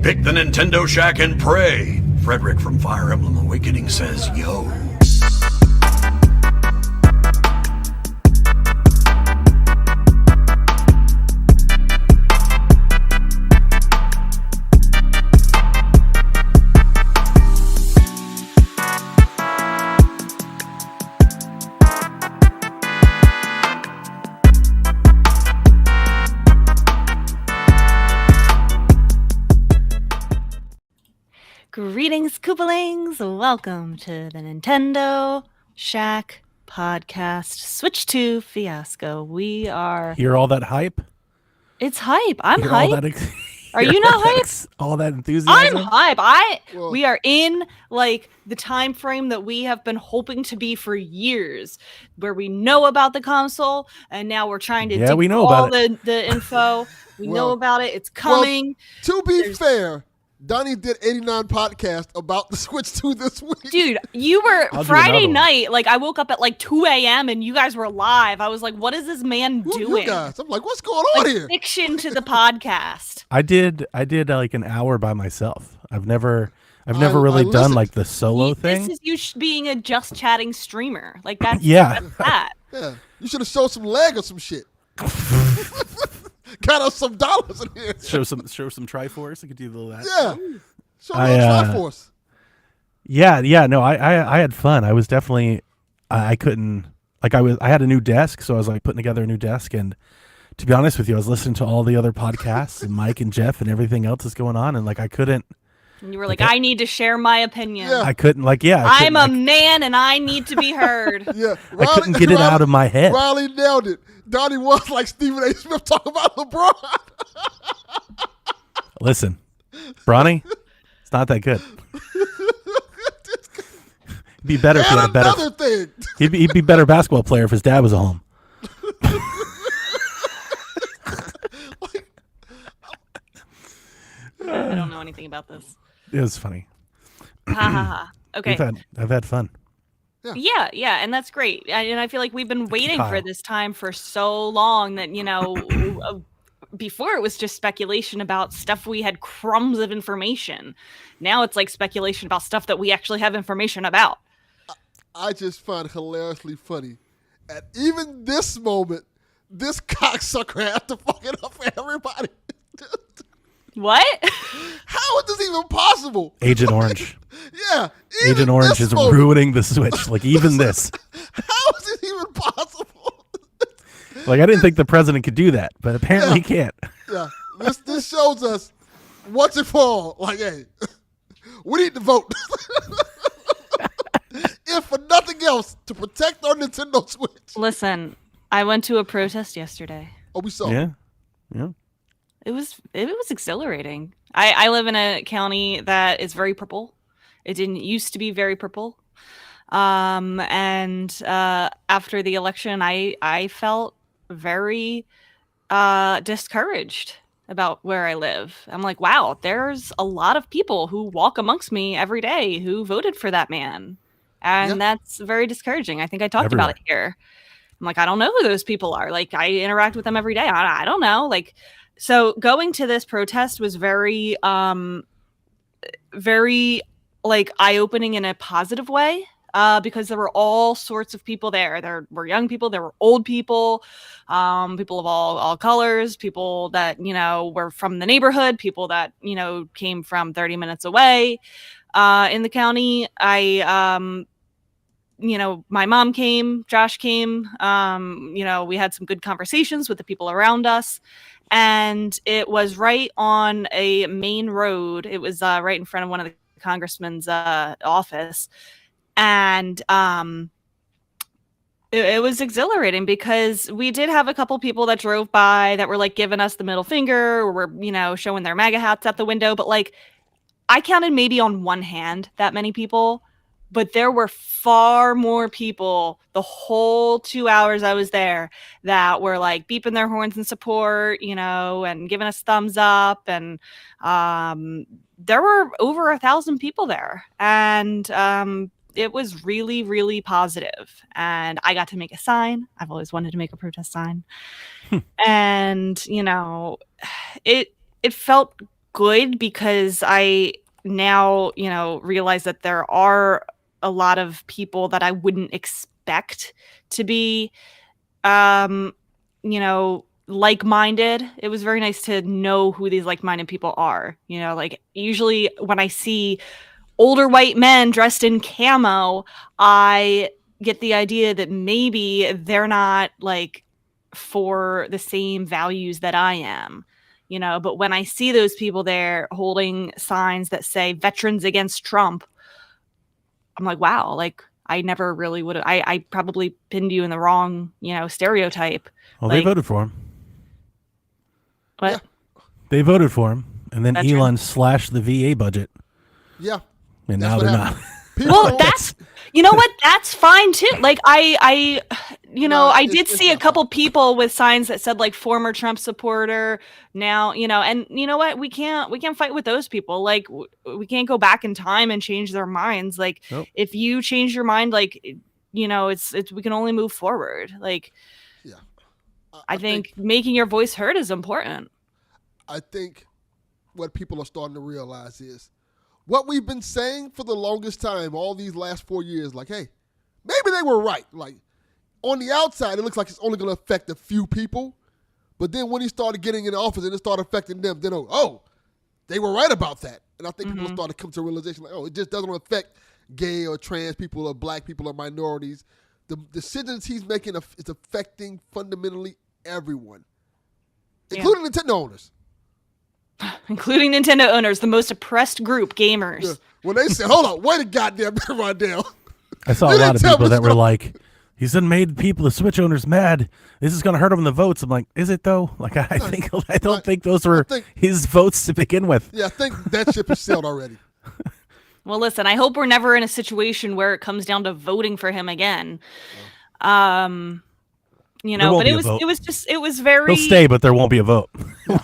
Pick the Nintendo Shack and pray. Frederick from Fire Emblem Awakening says, yo. Greetings, Koopalings! Welcome to the Nintendo Shack podcast. Switch to Fiasco. We are... Hear all that hype? It's hype. I'm Hear hype. Are you not hype? All that enthusiasm? I'm hype. We are in like the time frame that we have been hoping to be for years, where we know about the console, and now we're trying to dig we know all about the info. We know about it. It's coming. To be fair, Donnie did 89 podcasts about the Switch 2 this week. Dude, you were Friday night. Like, I woke up at like 2 a.m. and you guys were live. I was like, what is this man doing? You guys? I'm like, what's going on here? Fiction to the podcast. I did like an hour by myself. I've never really done like the solo thing. This is you being a just chatting streamer. Like that's that's that. Yeah, you should have showed some leg or some shit. Got us some dollars in here. Show some Triforce. I could do a little of that. Yeah, show a little Triforce. Yeah. No, I had fun. I was definitely I couldn't like I had a new desk, so I was like putting together a new desk, and to be honest with you, I was listening to all the other podcasts and Mike and Jeff and everything else that's going on, and like I couldn't. And you were like, I need to share my opinion. Yeah. I couldn't I'm a man and I need to be heard. Yeah, I couldn't get it out of my head. Riley nailed it. Donnie was like Stephen A. Smith talking about LeBron. Listen, Bronny, it's not that good. He'd be better if he had a better thing. He'd be better basketball player if his dad was at home. I don't know anything about this. It was funny. Ha ha ha. Okay. I've had fun. Yeah, and that's great. And I feel like we've been waiting for this time for so long that, before it was just speculation about stuff we had crumbs of information. Now it's like speculation about stuff that we actually have information about. I just find hilariously funny. At even this moment, this cocksucker had to fuck it up for everybody. What? How is this even possible? Agent Orange. Yeah. Agent Orange is ruining the Switch. Like, even this. How is it even possible? Like, I didn't think the president could do that, but apparently he can't. Yeah. This shows us once and for all, like, hey, we need to vote. If for nothing else, to protect our Nintendo Switch. Listen, I went to a protest yesterday. Oh, we saw. Yeah. It was exhilarating. I live in a county that is very purple. It didn't used to be very purple. And after the election, I felt very discouraged about where I live. I'm like, wow, there's a lot of people who walk amongst me every day who voted for that man. And that's very discouraging. I think I talked about it here. I'm like, I don't know who those people are. Like, I interact with them every day. I don't know. Like, so going to this protest was very like eye-opening in a positive way, because there were all sorts of people there. There were young people, there were old people, people of all colors, people that, were from the neighborhood, people that, came from 30 minutes away in the county. My mom came, Josh came, we had some good conversations with the people around us. And it was right on a main road. It was right in front of one of the congressman's office. And it was exhilarating because we did have a couple people that drove by that were like giving us the middle finger, or were, showing their MAGA hats at the window. But like, I counted maybe on one hand that many people. But there were far more people the whole 2 hours I was there that were like beeping their horns in support, and giving us thumbs up. And there were over 1,000 people there. And it was really, really positive. And I got to make a sign. I've always wanted to make a protest sign. And, it felt good because I now, realize that there are a lot of people that I wouldn't expect to be, like-minded. It was very nice to know who these like-minded people are. Like usually when I see older white men dressed in camo, I get the idea that maybe they're not like for the same values that I am. But when I see those people there holding signs that say Veterans Against Trump, I'm like, wow, like I never really would have. I probably pinned you in the wrong, stereotype. Well, they voted for him. What? Yeah. They voted for him, and then Veterans. Elon slashed the VA budget, Yeah. and That's now what they're happened. not. People Well, don't- that's what? That's fine too. Like I No, I it's- did it's see a not couple fine. people with signs that said like former Trump supporter. Now, and you know what? We can't fight with those people. Like we can't go back in time and change their minds. Like Nope. if you change your mind, like it's we can only move forward. Like Yeah. I think making your voice heard is important. I think what people are starting to realize is what we've been saying for the longest time, all these last 4 years, like, hey, maybe they were right. Like, on the outside, it looks like it's only going to affect a few people. But then when he started getting in office and it started affecting them, then, they were right about that. And I think people started to come to a realization, like, it just doesn't affect gay or trans people or black people or minorities. The decisions he's making is affecting fundamentally everyone, including Nintendo owners. Including Nintendo owners, the most oppressed group, gamers. Yeah. When they said, hold on, wait a goddamn minute right now. I saw You a lot didn't of tell people me that were so. like, he's done made people, the Switch owners, mad. This is going to hurt him in the votes. I'm like, is it though? Like, I don't think those were his votes to begin with. Yeah, I think that ship has sailed already. Well, listen, I hope we're never in a situation where it comes down to voting for him again. There won't But be it a was vote. it was very He'll stay, but there won't be a vote.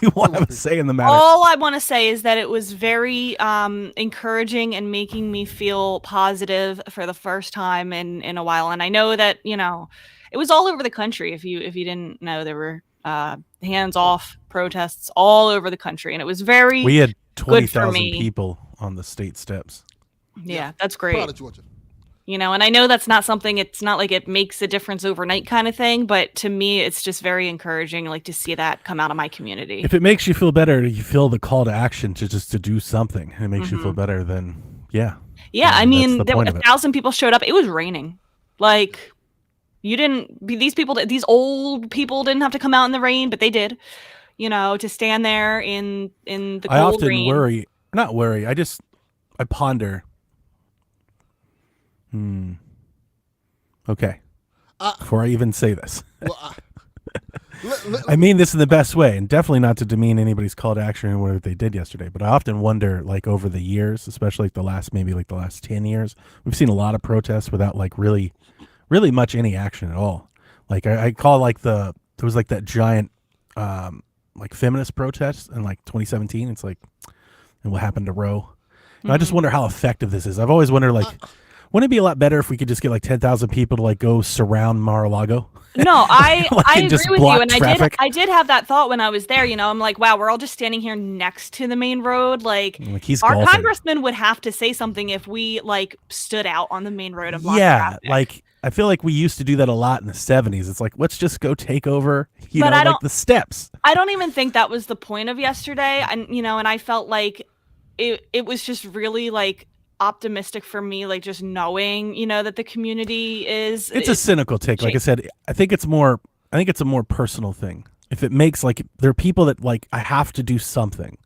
We won't have a say in the matter. all I want to say is that it was very encouraging and making me feel positive for the first time in a while. And I know that, it was all over the country. If you didn't know, there were hands-off protests all over the country. And it was very We had good for 20,000 me. people on the state steps. Yeah, that's great. Proud of Georgia. And I know that's not something, it's not like it makes a difference overnight kind of thing, but to me, it's just very encouraging, like to see that come out of my community. If it makes you feel better, you feel the call to action to do something, and it makes you feel better, then yeah. Yeah, I that's mean, the there were point of it. 1,000 people showed up. It was raining. Like, these old people didn't have to come out in the rain, but they did, to stand there in the cold I often rain. I ponder. Okay. Before I even say this, Well, I mean this in the best way, and definitely not to demean anybody's call to action or whatever they did yesterday. But I often wonder, like over the years, especially the last 10 years, we've seen a lot of protests without like really much any action at all. Like I call like there was like that giant like feminist protest in like 2017. It's like, and what happened to Roe? And I just wonder how effective this is. I've always wondered, like, wouldn't it be a lot better if we could just get like 10,000 people to like go surround Mar-a-Lago? No, I Like, I and just agree with block you, and traffic? I did have that thought when I was there. I'm like, wow, we're all just standing here next to the main road. Like He's our golfing. congressman would have to say something if we like stood out on the main road and blocked Yeah, traffic. like I feel like we used to do that a lot in the 70s. It's like, let's just go take over, But I like don't- the steps. I don't even think that was the point of yesterday, and and I felt like it was just really like optimistic for me, like just knowing that the community is It's a cynical take. Like I said, I think it's a more personal thing. If it makes like there are people that like I have to do something,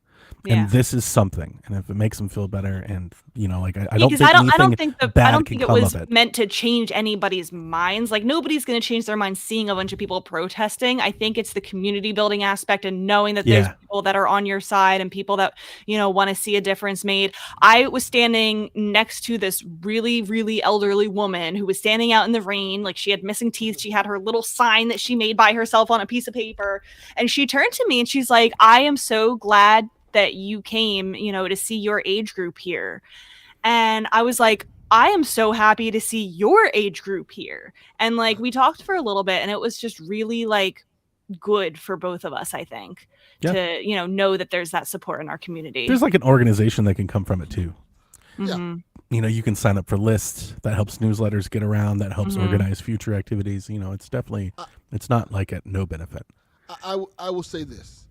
Yeah. and this is something, and if it makes them feel better, and like I don't Because think I don't anything think bad I don't can think it come was of it. meant to change anybody's minds. Like nobody's going to change their minds seeing a bunch of people protesting. I think it's the community building aspect and knowing that there's Yeah. people that are on your side and people that want to see a difference made. I was standing next to this really, really elderly woman who was standing out in the rain, like she had missing teeth. She had her little sign that she made by herself on a piece of paper, and she turned to me and she's like, "I am so glad that you came, to see your age group here." And I was like, I am so happy to see your age group here. And like we talked for a little bit, and it was just really like good for both of us, I think, Yeah. to, know that there's that support in our community. There's like an organization that can come from it too. Mhm. You can sign up for lists that helps newsletters get around, that helps organize future activities. It's definitely, it's not like at no benefit. I will say this.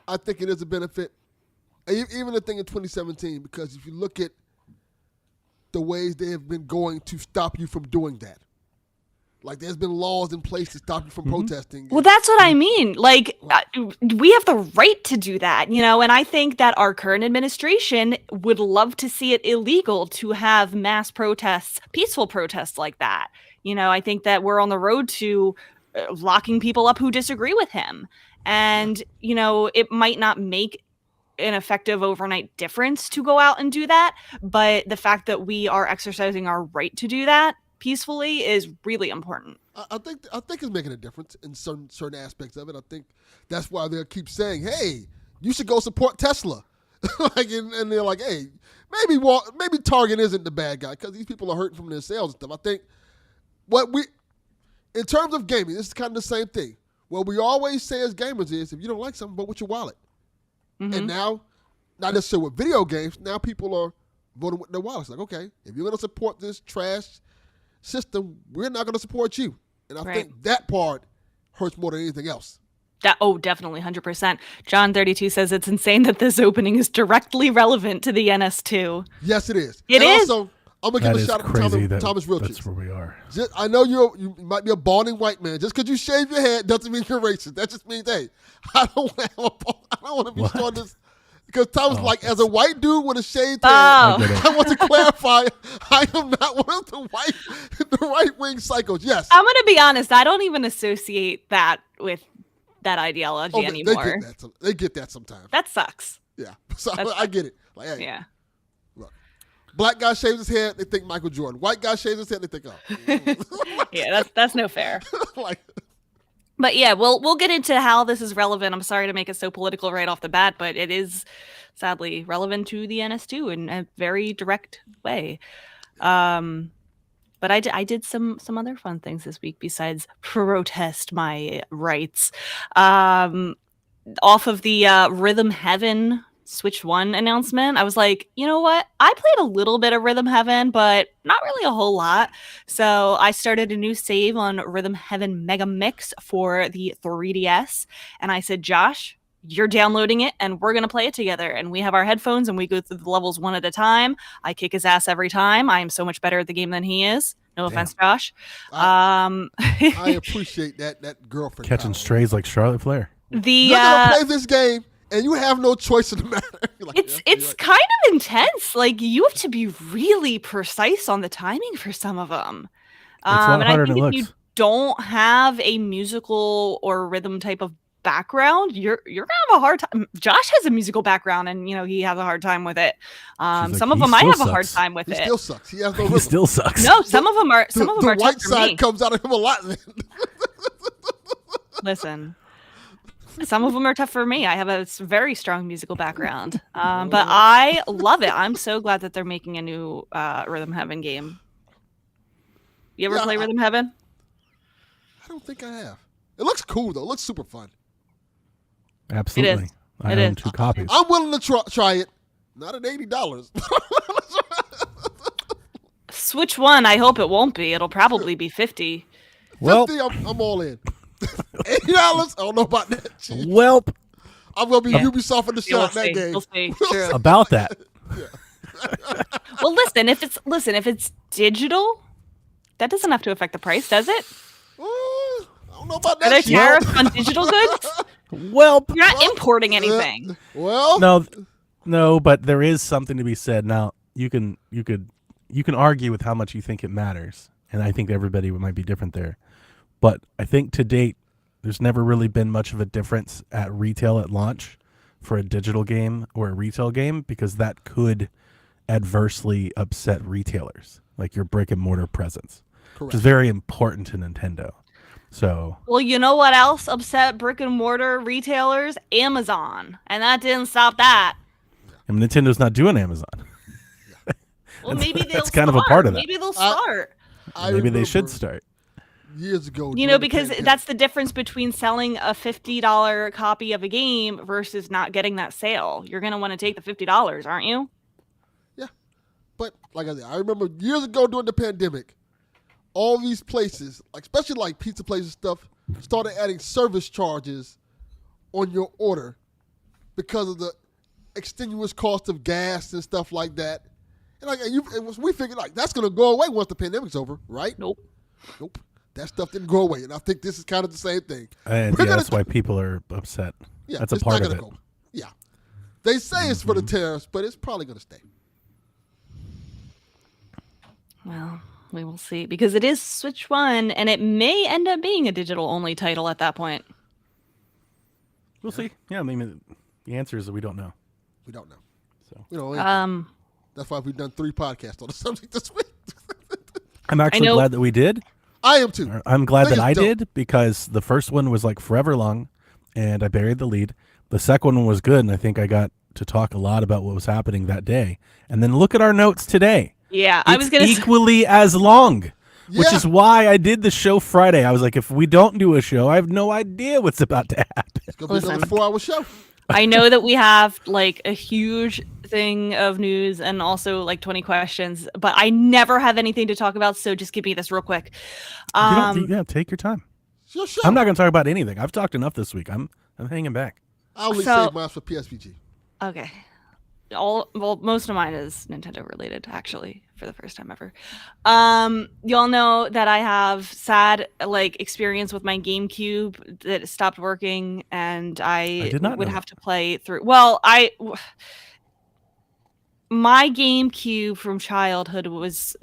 I think it is a benefit, even the thing in 2017, because if you look at the ways they have been going to stop you from doing that. Like, there's been laws in place to stop you from protesting. Well, that's what I mean. Like, we have the right to do that, and I think that our current administration would love to see it illegal to have mass protests, peaceful protests like that. I think that we're on the road to locking people up who disagree with him. And, it might not make an effective overnight difference to go out and do that. But the fact that we are exercising our right to do that peacefully is really important. I think it's making a difference in certain aspects of it. I think that's why they'll keep saying, "Hey, you should go support Tesla," and they're like, "Hey, maybe Target isn't the bad guy because these people are hurting from their sales and stuff." I think in terms of gaming, this is kind of the same thing. What we always say as gamers is, if you don't like something, vote with your wallet. And now, not necessarily with video games, now people are voting with their wallets. Like, okay, if you're going to support this trash system, we're not going to support you. And I think that part hurts more than anything else. Definitely, 100%. John 32 says it's insane that this opening is directly relevant to the NS2. Yes, it is. It is. Also, I'm going to give a shout out to Thomas Wilches. That's where we are. I know you might be a balding white man. Just because you shave your head doesn't mean you're racist. That just means, hey, I don't want to be starting this. Because Thomas, as a white dude with a shaved head, I want to clarify, I am not one of the right-wing psychos. Yes. I'm going to be honest. I don't even associate that with that ideology anymore. They get that sometimes. That sucks. Yeah. So I get it. Like, hey, yeah. Look, black guy shaves his head, they think Michael Jordan. White guy shaves his head, they think, oh. Yeah, that's no fair. Like, but yeah, we'll get into how this is relevant. I'm sorry to make it so political right off the bat, but it is sadly relevant to the NS2 in a very direct way. But I did some other fun things this week besides protest my rights. Off of the Rhythm Heaven Switch 1 announcement, I was like, you know what? I played a little bit of Rhythm Heaven, but not really a whole lot. So I started a new save on Rhythm Heaven Mega Mix for the 3DS. And I said, Josh, you're downloading it and we're going to play it together. And we have our headphones and we go through the levels one at a time. I kick his ass every time. I am so much better at the game than he is. No offense, Josh. I appreciate that girlfriend. Catching strays like Charlotte Flair. You're going to play this game and you have no choice in the matter. Like, it's kind of intense. Like, you have to be really precise on the timing for some of them. It's a lot harder and I think than it if looks. you don't have a musical or rhythm type of background, you're gonna have a hard time. Josh has a musical background, and he has a hard time with it. Some of them might have a hard time with it. He still sucks. He has no He rhythm. still sucks. No, some of them are. Some of them are the white tough for side me. comes out of him a lot. Then. Listen, some of them are tough for me. I have a very strong musical background, but I love it. I'm so glad that they're making a new Rhythm Heaven game. You ever play Rhythm Heaven? I don't think I have. It looks cool though. It looks super fun. Absolutely. I own 2 copies. I'm willing to try it. Not at $80. Switch 1, I hope it won't be. It'll probably be 50. Well, 50, I'm all in. $80? I don't know about that. Shit. welp. I'm gonna be Ubisoft in the shot that game. We'll see. True. About that. Well, listen. If it's digital, that doesn't have to affect the price, does it? I don't know about Are there that. Shit. tariffs on digital goods? Welp. You're not importing anything. Well, No, but there is something to be said. Now, you can argue with how much you think it matters, and I think everybody might be different there. But I think to date, there's never really been much of a difference at retail at launch for a digital game or a retail game, because that could adversely upset retailers, like your brick and mortar presence, which is very important to Nintendo. So, Well, you know what else upset brick and mortar retailers? Amazon, and that didn't stop that. and Nintendo's not doing Amazon. Well, maybe they'll that's kind of a part of that. Maybe they'll start. Maybe they should start. years ago. You know, because that's the difference between selling a $50 copy of a game versus not getting that sale. You're going to want to take the $50, aren't you? Yeah. But like I said, I remember years ago during the pandemic, all these places, like especially like pizza places and stuff, started adding service charges on your order because of the extenuous cost of gas and stuff like that. And like we figured like that's going to go away once the pandemic's over, right? Nope. That stuff didn't go away, and I think this is kind of the same thing. And that's why people are upset. Yeah, that's a part of it. Go. Yeah, they say it's for the tariffs, but it's probably going to stay. Well, we will see, because it is Switch 1, and it may end up being a digital-only title at that point. We'll see. Yeah, I mean, the answer is that we don't know. We don't know. So that's why we've done 3 podcasts on the subject this week. I'm actually glad that we did. I am too. I'm glad that I did, because the first one was like forever long, and I buried the lead. The second one was good, and I think I got to talk a lot about what was happening that day. And then look at our notes today. Yeah, I was going to equally as long, which is why I did the show Friday. I was like, if we don't do a show, I have no idea what's about to happen. It's going to be another 4-hour show. I know that we have like a huge thing of news and also like 20 questions, but I never have anything to talk about, so just give me this real quick. Take your time. Sure. I'm not going to talk about anything. I've talked enough this week. I'm hanging back. I'll only save mine for PSVG. Okay. Most of mine is Nintendo related, actually, for the first time ever. Y'all know that I have sad experience with my GameCube that stopped working, and I would have to play through. Well, my GameCube from childhood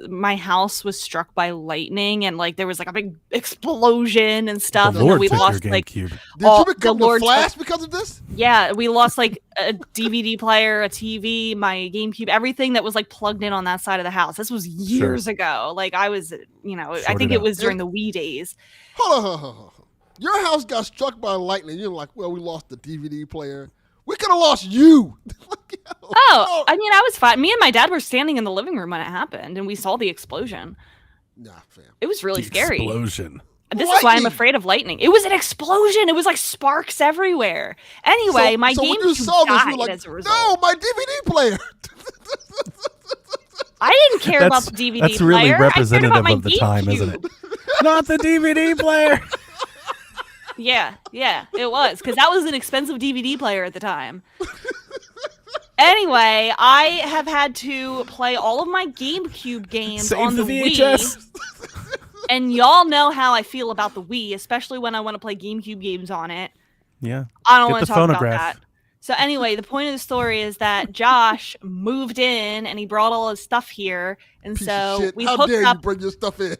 my house was struck by lightning, and there was a big explosion and stuff. The Lord we took lost your GameCube. Did you become the Flash because of this? Yeah, we lost a DVD player, a TV, my GameCube, everything that was plugged in on that side of the house. This was years ago. I was, I think it was during the Wii days. Hold on. Your house got struck by lightning. You're like, well, we lost the DVD player. We could have lost you. I mean, I was fine. Me and my dad were standing in the living room when it happened, and we saw the explosion. Nah, fam. It was really scary. Explosion. This is why I'm afraid of lightning. It was an explosion. It was sparks everywhere. Anyway, my GameCube died as a result. No, my DVD player. I didn't care about the DVD player. That's really representative of the GameCube. time, isn't it? Not the DVD player. Yeah, it was, because that was an expensive DVD player at the time. Anyway, I have had to play all of my GameCube games on the VHS. Wii. And y'all know how I feel about the Wii, especially when I want to play GameCube games on it. Yeah. I don't want to talk about that. So anyway, the point of the story is that Josh moved in and he brought all his stuff here, and we How hooked dare up. You bring your stuff in?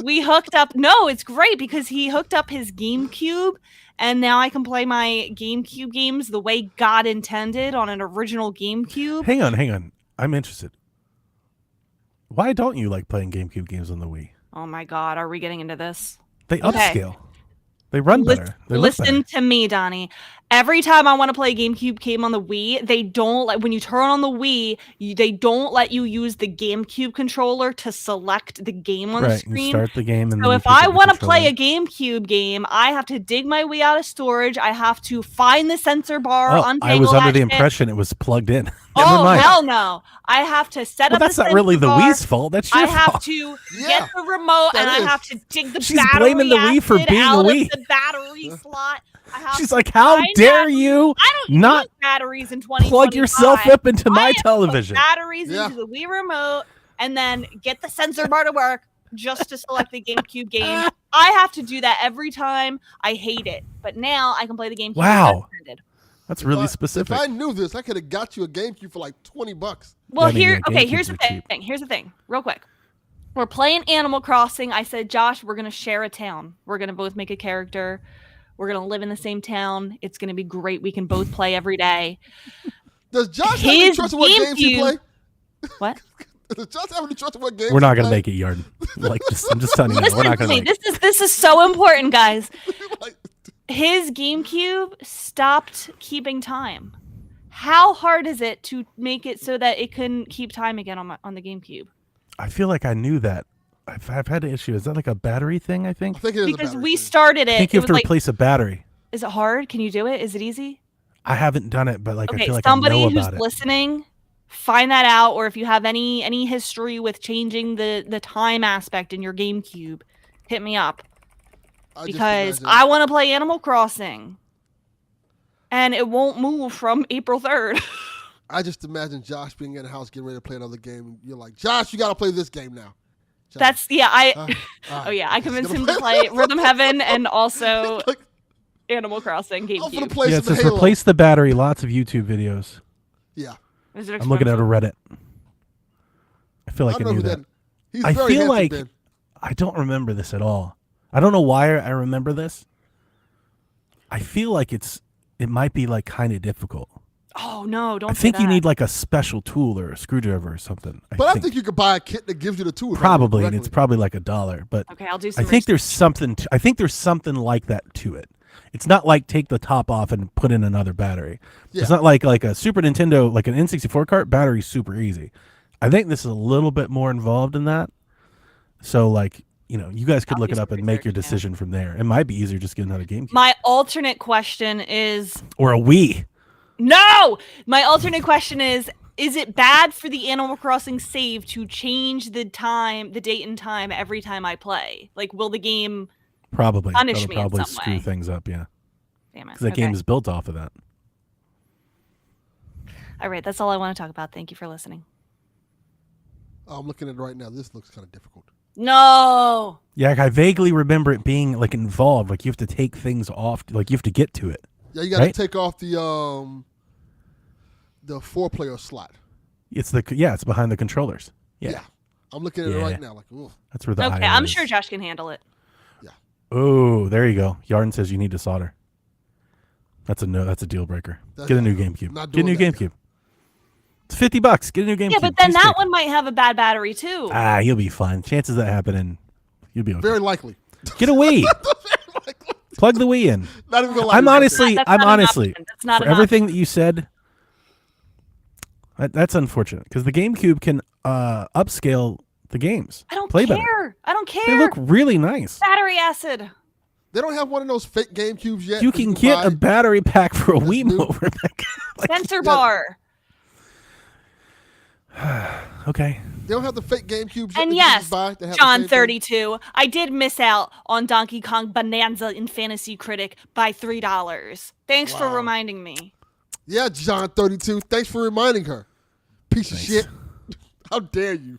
We hooked up. No, it's great because he hooked up his GameCube, and now I can play my GameCube games the way God intended on an original GameCube. Hang on. I'm interested. Why don't you like playing GameCube games on the Wii? Oh my God, are we getting into this? They upscale. They run better. They look better. Listen to me, Donnie. Every time I want to play a GameCube game on the Wii, they don't when you turn on the Wii, they don't let you use the GameCube controller to select the game on the screen. You start the game, and so if I want to play a GameCube game, I have to dig my Wii out of storage. I have to find the sensor bar. I was under the impression it was plugged in. Oh hell no! I have to set up. That's not really the Wii's fault. That's your fault. I have to get the remote, and I have to dig the She's battery blaming the Wii for being out a Wii. of the battery slot. She's like, how dare you not use batteries in 2025. plug yourself up into my television? Batteries into the Wii remote, and then get the sensor bar to work just to select the GameCube game. I have to do that every time. I hate it, but now I can play the GameCube. Wow, that's really specific. If I knew this, I could have got you a GameCube for $20. Well, here's the thing. Here's the thing, real quick. We're playing Animal Crossing. I said, Josh, we're gonna share a town. We're gonna both make a character. We're going to live in the same town. It's going to be great. We can both play every day. Does Josh have any trust in what games you play? What? Does Josh have any trust in what games We're not going to make it, Yarden. I'm just telling you. Listen, we're not going to make it. This is so important, guys. His GameCube stopped keeping time. How hard is it to make it so that it couldn't keep time again on the GameCube? I feel like I knew that I've had an issue. Is that like a battery thing? I think. I think it is a Because battery we thing. started I it. think you It have was to like, replace a battery. is it hard? Can you do it? Is it easy? I haven't done it, but like I Okay, feel like I somebody know who's about it. listening, find that out, or if you have any history with changing the time aspect in your GameCube, hit me up. I just Because imagine- I want to play Animal Crossing. And it won't move from April 3rd. I just imagine Josh being in the house getting ready to play another game. And you're like, Josh, you got to play this game now. Josh, That's, yeah, all oh right, yeah, I he's convinced gonna him to play Rhythm Heaven and also Like, Animal Crossing I'm gonna GameCube. play Yeah, it some says Halo. replace the battery. Lots of YouTube videos. Yeah, Is it I'm looking at a expensive? Reddit. I feel like I, don't know knew who that. He's I very feel handsome, like Ben. I don't remember this at all. I don't know why I remember this. I feel like it might be like kind of difficult. Oh no, don't I say think you that. need like a special tool or a screwdriver or something. But I think you could buy a kit that gives you the tools. probably, and directly. it's probably like $1. But Okay, I'll do I some think there's something. I think there's something like that to it. It's not like take the top off and put in another battery. It's Yeah. not like a Super Nintendo, like an N64 cart. Battery's super easy. I think this is a little bit more involved in that. So like, you guys could I'll look do it up some and make your research, yeah. decision from there. It might be easier just get another GameCube My alternate question is or a Wii. no. My alternate question is it bad for the Animal Crossing save to change the date and time every time I play? Like, will the game Probably. punish That'll me in probably some screw way? things up. Yeah, Damn it. because that Okay. game is built off of that. All right, that's all I want to talk about. Thank you for listening. Oh, I'm looking at it right now. This looks kind of difficult. No. Yeah, I vaguely remember it being like involved. Like you have to take things off. Like you have to get to it. Yeah, you got to Right? take off the 4-player slot. It's behind the controllers. Yeah, I'm looking at it Yeah. right now. Like, ooh. that's where the Okay, IO I'm is. sure Josh can handle it. Oh, there you go. Yarn says you need to solder. That's a no. That's a deal breaker. That's Get a new not- GameCube. not Get a new doing that, GameCube. It's $50. Get a new GameCube. Yeah, but then Piece that of one might have a bad battery too. cake. You'll be fine. Chances of that happening, you'll be okay. Very likely. Get a Wii. Very likely. Plug the Wii in. Not even gonna lie. I'm to you. honestly, That's I'm not an honestly, option. That's not for an everything that you said, that's unfortunate because the GameCube can upscale the games. I don't Play care. better. I don't care. They look really nice. Battery acid. They don't have one of those fake GameCubes yet. You that can get a buy. battery pack for a That's new. Wiimote, Rebecca. Sensor bar. Okay. They don't have the fake GameCubes yet. And that you can yes, just buy that have the John same thing. 32. I did miss out on Donkey Kong Bonanza in Fantasy Critic by $3. Thanks for Wow. reminding me. Yeah, John 32. Thanks for reminding her. Piece of Nice. shit. How dare you?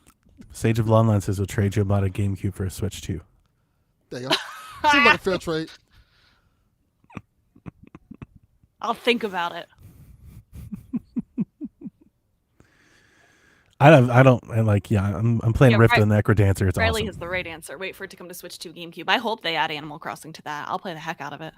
Sage of Longline says he'll trade you about a GameCube for a Switch too. There you go. Seems like a fair trade. I'll think about it. I'm playing Yeah, Rift right. and the Necrodancer. It's Riley awesome. has the right answer. Wait for it to come to Switch 2 GameCube. I hope they add Animal Crossing to that. I'll play the heck out of it.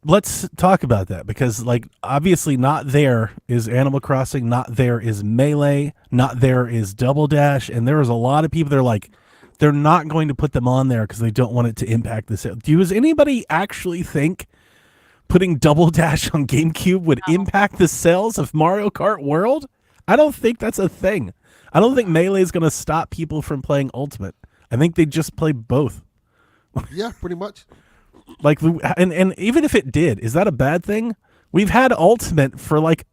Let's talk about that because, like, obviously, not there is Animal Crossing, not there is Melee, not there is Double Dash, and there was a lot of people that are like, they're not going to put them on there because they don't want it to impact the sale. Does anybody actually think putting Double Dash on GameCube would impact the sales of Mario Kart World? I don't think that's a thing. I don't think Melee is going to stop people from playing Ultimate. I think they just play both. Yeah, pretty much. Like, and even if it did, is that a bad thing? We've had Ultimate for like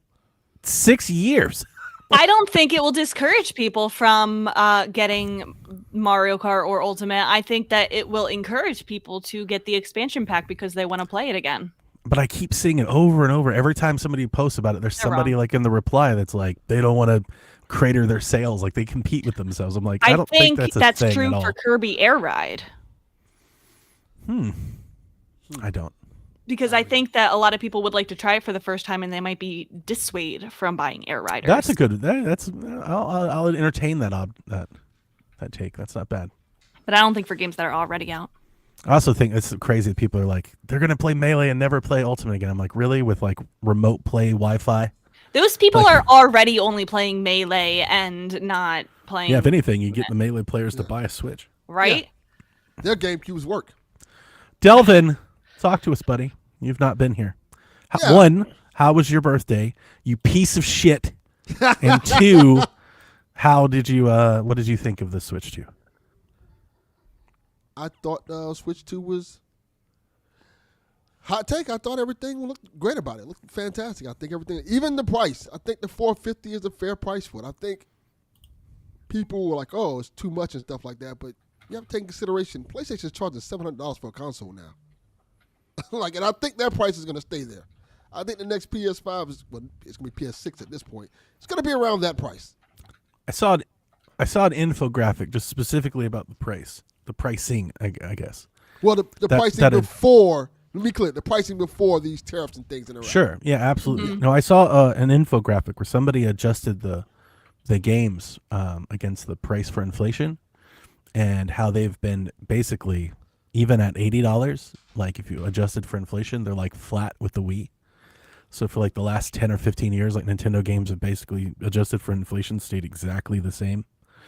6 years. I don't think it will discourage people from getting Mario Kart or Ultimate. I think that it will encourage people to get the expansion pack because they want to play it again. But I keep seeing it over and over. Every time somebody posts about it, there's They're somebody wrong. like in the reply that's like, they don't want to crater their sales. Like they compete with themselves. I'm like, I I don't think think that's a thing true at all. for Kirby Air Ride. I don't. Because I think that a lot of people would like to try it for the first time and they might be dissuaded from buying Air Riders. That's a good. I'll entertain that take. That's not bad. But I don't think for games that are already out. I also think it's crazy that people are like, they're gonna play Melee and never play Ultimate again. I'm like, really? With like remote play Wi-Fi? Those people Like- are already only playing Melee and not playing. Yeah. If anything, you get the Melee players to buy a Switch. right? Their GameCubes work. Delvin, talk to us, buddy. You've not been here. Yeah. One, how was your birthday? You piece of shit. And two, How did you? What did you think of the Switch 2? I thought Switch 2 was hot take. I thought everything looked great about it. It looked fantastic. I think everything, even the price. I think the $450 is a fair price for it. I think people were like, "Oh, it's too much" and stuff like that. But you have to take into consideration PlayStation's charging $700 for a console now. And I think that price is going to stay there. I think the next PS5 is it's going to be PS6 at this point. It's going to be around that price. I saw an infographic just specifically about the pricing. I guess. Well, the pricing before. Let me be clear. The pricing before these tariffs and things in Iraq. Sure. Yeah. Absolutely. No, I saw an infographic where somebody adjusted the games against the price for inflation, and how they've been basically even at $80. Like if you adjusted for inflation, they're like flat with the Wii. So for like the last 10 or 15 years, like Nintendo games have basically adjusted for inflation, stayed exactly the same.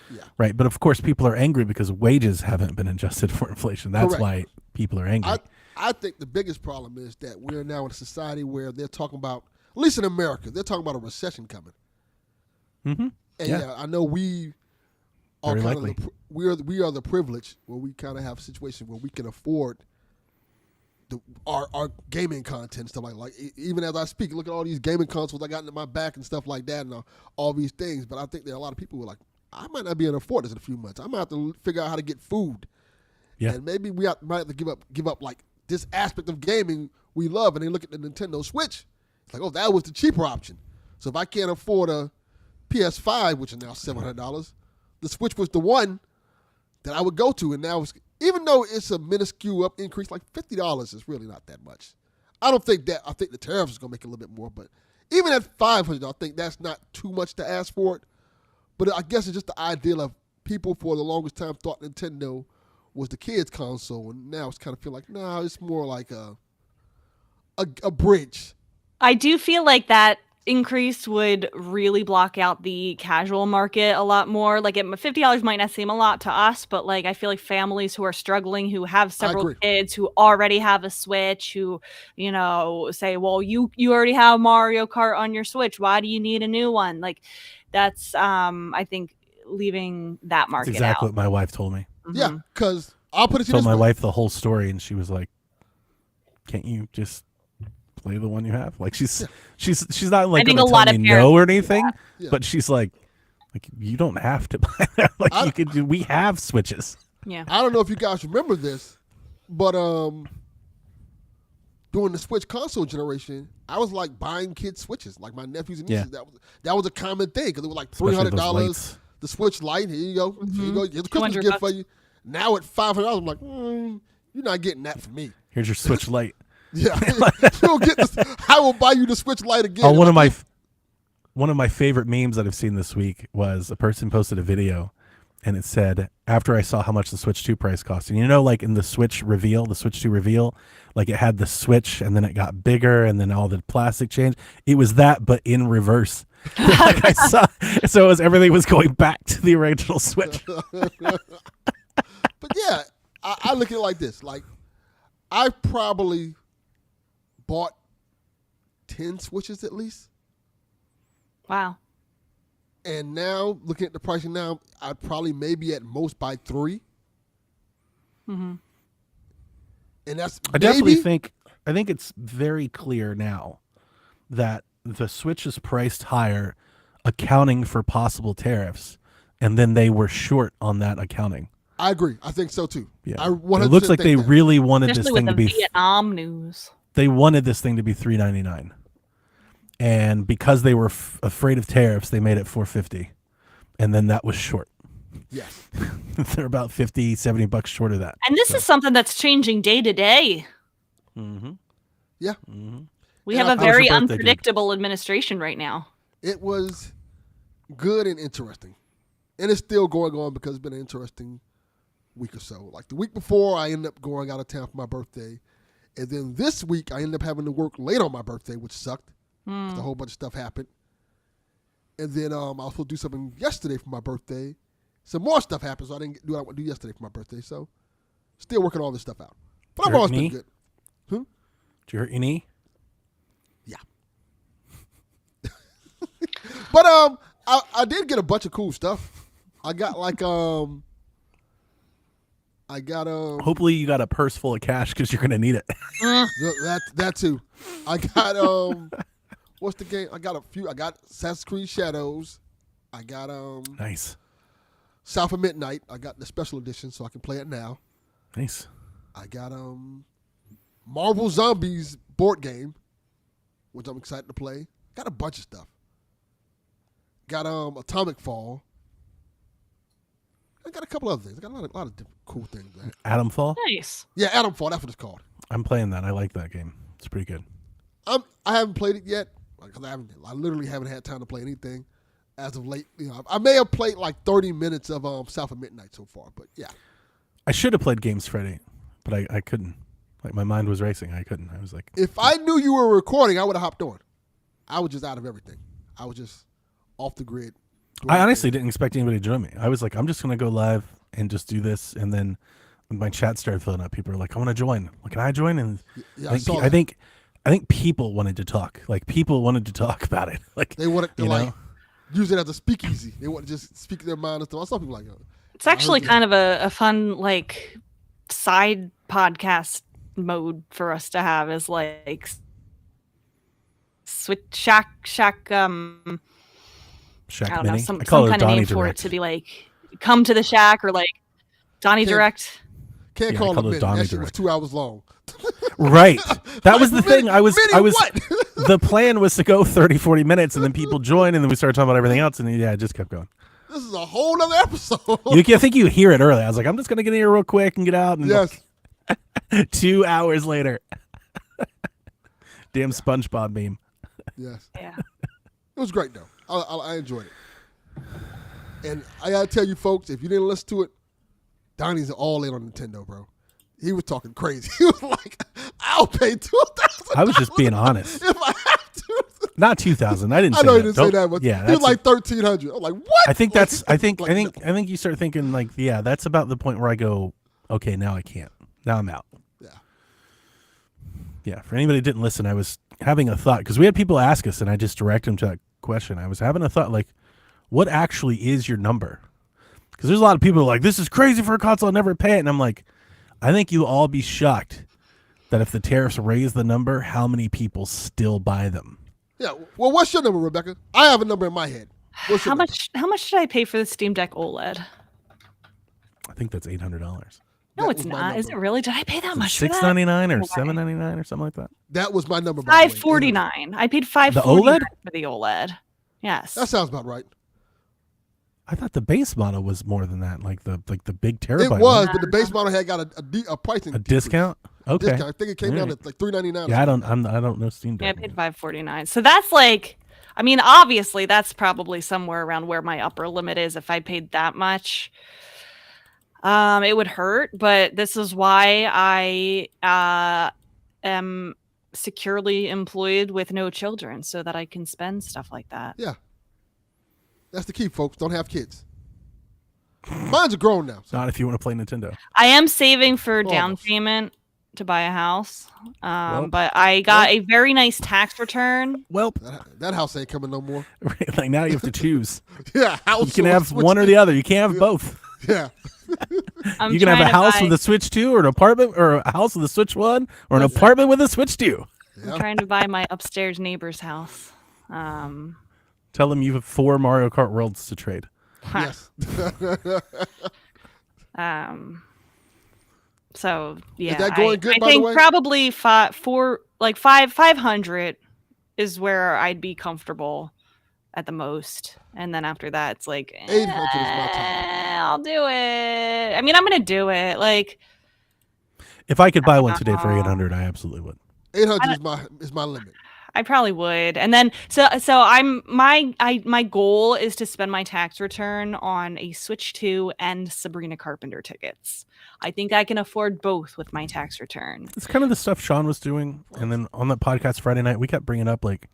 Yeah. Right. But of course, people are angry because wages haven't been adjusted for inflation. That's Correct. why people are angry. I think the biggest problem is that we're now in a society where they're talking about, at least in America, they're talking about a recession coming. Mm-hmm. And yeah, I know we are Very kind likely. of we are the privileged where we kind of have a situation where we can afford our gaming content and stuff like even as I speak, look at all these gaming consoles I got in my back and stuff like that and all these things. But I think there are a lot of people who are like, I might not be able to afford this in a few months. I might have to figure out how to get food. Yeah. And maybe might have to give up like this aspect of gaming we love. And they look at the Nintendo Switch. It's like, oh, that was the cheaper option. So if I can't afford a PS5, which is now $700, the Switch was the one that I would go to. And now, even though it's a minuscule increase, like $50 is really not that much. I think the tariffs is going to make it a little bit more. But even at $500, I think that's not too much to ask for it. But I guess it's just the idea of people for the longest time thought Nintendo was the kids' console, and now it's kind of feel like, nah, it's more like a bridge. I do feel like that increase would really block out the casual market a lot more. Like $50 might not seem a lot to us, but like I feel like families who are struggling, who have several kids, who already have a Switch, who say, well, you already have Mario Kart on your Switch. Why do you need a new one? Like that's I think leaving that market That's exactly out. what my wife told me. Mm-hmm. Yeah, because I'll put it to Told this my way. wife the whole story, and she was like, "Can't you just play the one you have?" Like she's not like I think gonna a lot tell of me parents no or do anything, Yeah. but she's like you don't have to buy that. Like you could do. We have Switches. Yeah. I don't know if you guys remember this, but during the Switch console generation, I was like buying kids Switches, like my nephews and nieces. That was a common thing because it was like $300. The Switch Lite, here you go. Here you go. Here's a Christmas gift for you. Now at $500, I'm like, you're not getting that from me. Here's your Switch Lite. Yeah, you'll get this. I will buy you the Switch Lite again. Oh, one of my favorite memes that I've seen this week was a person posted a video, and it said, after I saw how much the Switch 2 price cost, and like in the Switch 2 reveal, like it had the Switch, and then it got bigger, and then all the plastic changed. It was that, but in reverse. Like I saw, so everything was going back to the original Switch. But yeah, I look at it like this. Like, I probably bought 10 Switches at least. Wow. And now, looking at the pricing now, I'd probably maybe at most buy 3. Mm-hmm. And that's I definitely think it's very clear now that the Switch is priced higher, accounting for possible tariffs, and then they were short on that accounting. I agree. I think so too. Yeah, I 100% it looks like they think that. really wanted Especially this thing to with the be. Vietnam news. They wanted this thing to be $399, and because they were afraid of tariffs, they made it $450, and then that was short. Yes. They're about $50-$70 short of that. And this is something that's changing day to day. Mm-hmm. Yeah. Mm-hmm. We And have a How was very your birthday, dude? unpredictable administration right now. It was good and interesting. And it's still going on because it's been an interesting week or so. Like the week before, I ended up going out of town for my birthday. And then this week, I ended up having to work late on my birthday, which sucked. 'Cause a whole bunch of stuff happened. And then I was supposed to do something yesterday for my birthday. Some more stuff happened, so I didn't do what I wanted to do yesterday for my birthday. So still working all this stuff out. But I've Hurt always been knee? good. Did you hurt your knee? Yeah. But I did get a bunch of cool stuff. I got Hopefully you got a purse full of cash because you're gonna need it. that too. I got what's the game? I got a few. I got Assassin's Creed Shadows. I got Nice. South of Midnight. I got the special edition so I can play it now. Nice. I got Marvel Zombies board game, which I'm excited to play. Got a bunch of stuff. Got Atomic Fall. I got a couple other things. I got a lot of different cool things. Man. Atom Fall. Nice. Yeah, Atom Fall. That's what it's called. I'm playing that. I like that game. It's pretty good. I haven't played it yet because I literally haven't had time to play anything as of late. I may have played like 30 minutes of South of Midnight so far, but yeah. I should have played games Freddy, but I couldn't. Like my mind was racing. I couldn't. I was like, if I knew you were recording, I would have hopped on. I was just out of everything. I was just off the grid. I honestly didn't expect anybody to join me. I was like, I'm just gonna go live and just do this, and then when my chat started filling up, people were like, I want to join. Like, can I join? And Yeah, I think people wanted to talk. Like people wanted to talk about it. Like they wanted to you know? use it as a speakeasy. They want to just speak their mind and stuff. I saw people like It's actually kind of a fun like side podcast mode for us to have is like switch shack Shack I don't know, Mini. some I call kind it of Donnie name for it Direct. to be like come to the shack or like Donnie Can't- Direct. can't Yeah, call I it call it a minute. Donnie That shit was Direct. 2 hours long. Right. That was the Like, thing. I was what? the plan was to go 30, 40 minutes and then people join and then we started talking about everything else and yeah, it just kept going. This is a whole other episode. I think you hear it early. I was like, I'm just gonna get in here real quick and get out and Yes. 2 hours later. Damn SpongeBob meme. Yes. Yeah. It was great though. I enjoyed it. And I gotta tell you folks, if you didn't listen to it, Donnie's all in on Nintendo, bro. He was talking crazy. He was like, "I'll pay $2,000." I was just being honest. If I have to. Not 2,000. I didn't I say know that. he didn't say Don't- that, but yeah, he was that's like 1,300. I'm like, what? I think Like, that's I think like, you start thinking like, yeah, that's about the point where I go, okay, now I can't. Now I'm out. Yeah. Yeah, for anybody that didn't listen, I was having a thought because we had people ask us and I just direct them to that question. I was having a thought like, what actually is your number? Because there's a lot of people who are like, this is crazy for a console, I'll never pay it. And I'm like, I think you'll all be shocked that if the tariffs raise the number, how many people still buy them. Yeah. Well, what's your number, Rebecca? I have a number in my head. What's your How much did I pay for the Steam Deck OLED? I think that's $800. No, That it's was my not. Is it number. really? Did I pay that much for that? $699 or No way. $799 or something like that. That was my number. by the way. $549. I paid $549 OLED? for the OLED. Yes. That sounds about right. I thought the base model was more than that, like the big terabyte. It one. was, but the base model had got a pricing A discount. Okay. Discount. I think it came down Alright. to like $399. Yeah, I don't know Steam Yeah, I Deck. paid $549. So that's like, I mean, obviously that's probably somewhere around where my upper limit is. If I paid that much, it would hurt. But this is why I am securely employed with no children, so that I can spend stuff like that. Yeah. That's the key, folks. Don't have kids. Mine's are grown now. So. Not if you want to play Nintendo. I am saving for down Almost. payment to buy a house, Well- but I got a very nice tax return. Well, That house ain't coming no more. like now you have to choose. Yeah, house. You can or have Switch one or the other. You can't have both. Yeah. I'm You can have a trying to house buy- with a Switch 2 or an apartment or a house with a Switch 1 or an apartment with a Switch 2. Yeah. I'm trying to buy my upstairs neighbor's house. Tell them you have 4 Mario Kart Worlds to trade. Yes. So yeah, that going good, I by the think way? probably 500 is where I'd be comfortable at the most, and then after that, it's like 800 is my top. I'll do it. I mean, I'm gonna do it. Like If I could buy one today for 800, I absolutely would. 800 is my limit. I probably would. And then so my goal is to spend my tax return on a Switch 2 and Sabrina Carpenter tickets. I think I can afford both with my tax return. It's kind of the stuff Sean was doing. And then on that podcast Friday night, we kept bringing up like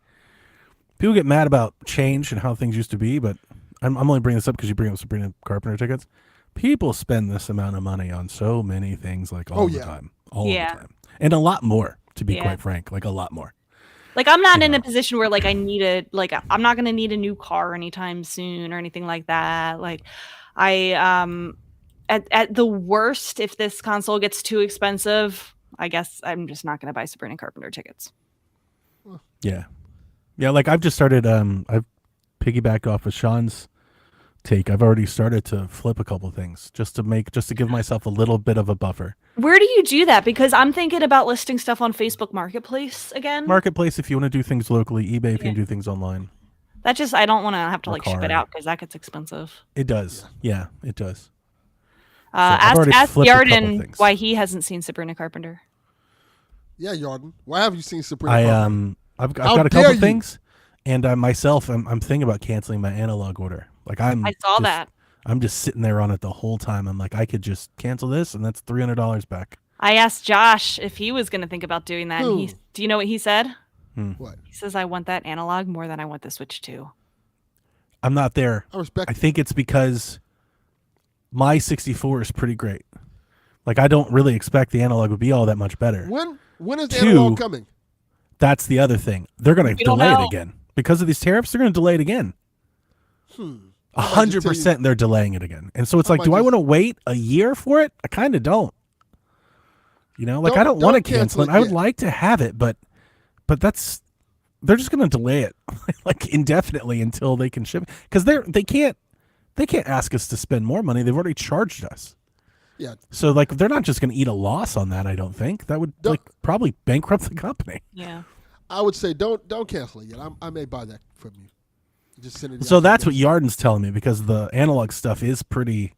people get mad about change and how things used to be, but I'm only bringing this up because you bring up Sabrina Carpenter tickets. People spend this amount of money on so many things like all the time. All the time. And a lot more, to be Yeah. quite frank, like a lot more. Like, I'm not You in a know. position where like I'm not gonna need a new car anytime soon or anything like that. Like, I at the worst, if this console gets too expensive, I guess I'm just not gonna buy Sabrina Carpenter tickets. Yeah. Yeah, like I've just started I've piggybacked off of Sean's take. I've already started to flip a couple things just to give myself a little bit of a buffer. Where do you do that? Because I'm thinking about listing stuff on Facebook Marketplace again. Marketplace if you want to do things locally, eBay if you Yeah. can do things online. That just I don't want to have to Or like ship it card. out because that gets expensive. It does. Yeah, it does. I've already Ask flipped a couple Yarden things. why he hasn't seen Sabrina Carpenter. Yeah, Yarden. Why have you seen Sabrina? I Carpenter? I've How got a dare couple you. things, and myself I'm thinking about canceling my analog order. Like I saw that. I'm just sitting there on it the whole time. I'm like, I could just cancel this, and that's $300 back. I asked Josh if he was going to think about doing that. And Who? do you know what he said? What? He says, I want that analog more than I want the Switch 2. I'm not there. I respect I it. think it's because my 64 is pretty great. Like I don't really expect the analog would be all that much better. When is Two, analog coming? That's the other thing. They're going to We don't delay know. it again because of these tariffs. They're going to delay it again. I might just tell you- 100% they're delaying it again. And so it's I like, might do I just- want to wait a year for it? I kind of don't. You know, like I Don't don't want to cancel cancel it it. I would yet. like to have it, but they're just going to delay it like indefinitely until they can ship. Because they can't ask us to spend more money. They've already charged us. Yeah. So like they're not just going to eat a loss on that. I don't think that would Don't- like probably bankrupt the company. Yeah. I would say don't cancel it yet. I may buy that from you. Just send it. So out that's to what Yarden's telling me because the analog stuff is pretty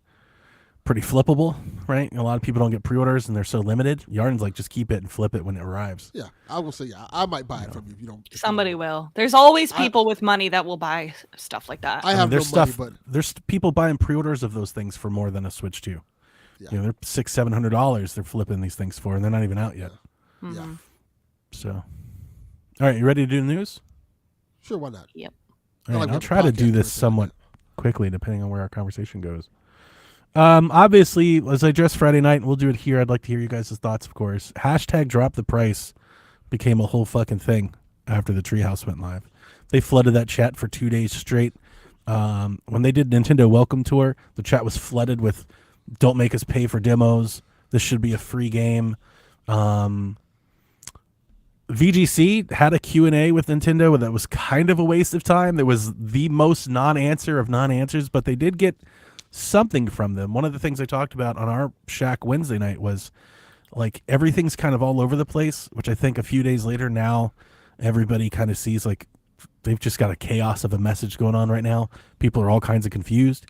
flippable, right? A lot of people don't get pre-orders and they're so limited. Yarden's like just keep it and flip it when it arrives. Yeah, I will say yeah. I might buy it from you if you don't. if you Somebody don't. will. There's always people with money that will buy stuff like that. I have no there's money, stuff. but There's people buying pre-orders of those things for more than a Switch 2. Yeah. You know, they're $600-700 they're flipping these things for, and they're not even out yet. yeah, So, all right, you ready to do the news? sure, why not? Yep. All I right, like I'll when the try to podcast do this turns into somewhat that. quickly, depending on where our conversation goes. Obviously, as I addressed Friday night, and we'll do it here. I'd like to hear you guys' thoughts, of course. Hashtag drop the price became a whole fucking thing after the Treehouse went live. They flooded that chat for 2 days straight. When they did Nintendo Welcome Tour, the chat was flooded with "Don't make us pay for demos. This should be a free game." VGC had a Q&A with Nintendo that was kind of a waste of time. There was the most non-answer of non-answers, but they did get something from them. One of the things I talked about on our Shack Wednesday night was like everything's kind of all over the place, which I think a few days later now everybody kind of sees like they've just got a chaos of a message going on right now. People are all kinds of confused.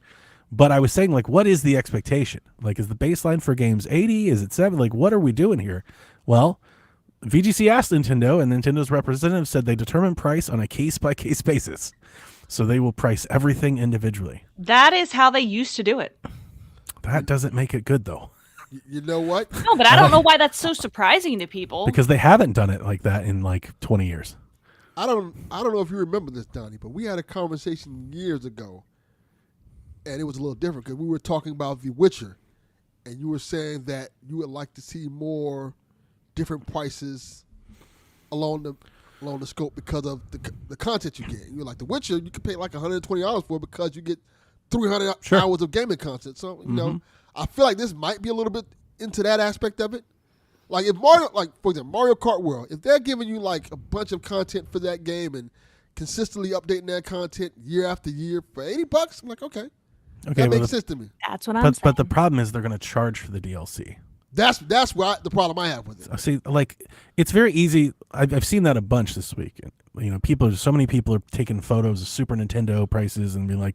But I was saying, like, what is the expectation? Like, is the baseline for games 80? Is it 7? Like, what are we doing here? Well, VGC asked Nintendo, and Nintendo's representative said they determine price on a case-by-case basis. So they will price everything individually. That is how they used to do it. That doesn't make it good, though, You know what? No, but I don't know why that's so surprising to people. because they haven't done it like that in, like, 20 years. I don't know if you remember this, Donnie, but we had a conversation years ago, and it was a little different because we were talking about The Witcher, and you were saying that you would like to see more different prices along the scope because of the content you get. You're like The Witcher, you could pay like $120 for it because you get 300 Sure. hours of gaming content. So you know, I feel like this might be a little bit into that aspect of it. Like if Mario, like for example, Mario Kart World, if they're giving you like a bunch of content for that game and consistently updating that content year after year for $80, I'm like, okay, Okay, that but makes sense to me. That's what I'm saying. but the problem is they're going to charge for the DLC. That's what the problem I have with it. See, like, it's very easy. I've seen that a bunch this week. You know, so many people are taking photos of Super Nintendo prices and being like,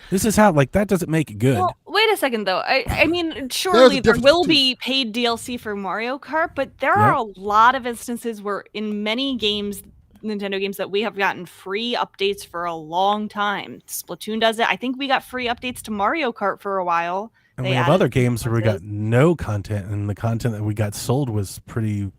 this is how, like, that doesn't make it good. Well, wait a second though. I mean, surely there difference will too. be paid DLC for Mario Kart, but there are a lot of instances where in many games, Nintendo games that we have gotten free updates for a long time. Splatoon does it. I think we got free updates to Mario Kart for a while. And They we have added other games where we got content. no content, and the content that we got sold was pretty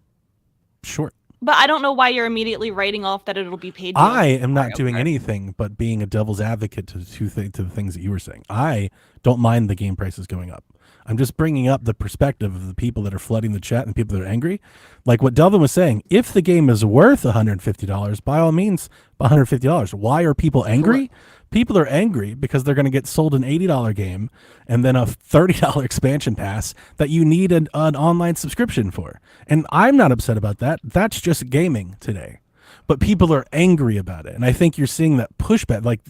short. But I don't know why you're immediately writing off that it'll be paid. I am not Mario doing Kart. anything but being a devil's advocate to the things that you were saying. I don't mind the game prices going up. I'm just bringing up the perspective of the people that are flooding the chat and people that are angry. Like what Delvin was saying, if the game is worth $150, by all means, $150. Why are people angry? People are angry because they're going to get sold an $80 game and then a $30 expansion pass that you need an online subscription for. And I'm not upset about that. That's just gaming today. But people are angry about it. And I think you're seeing that pushback. Like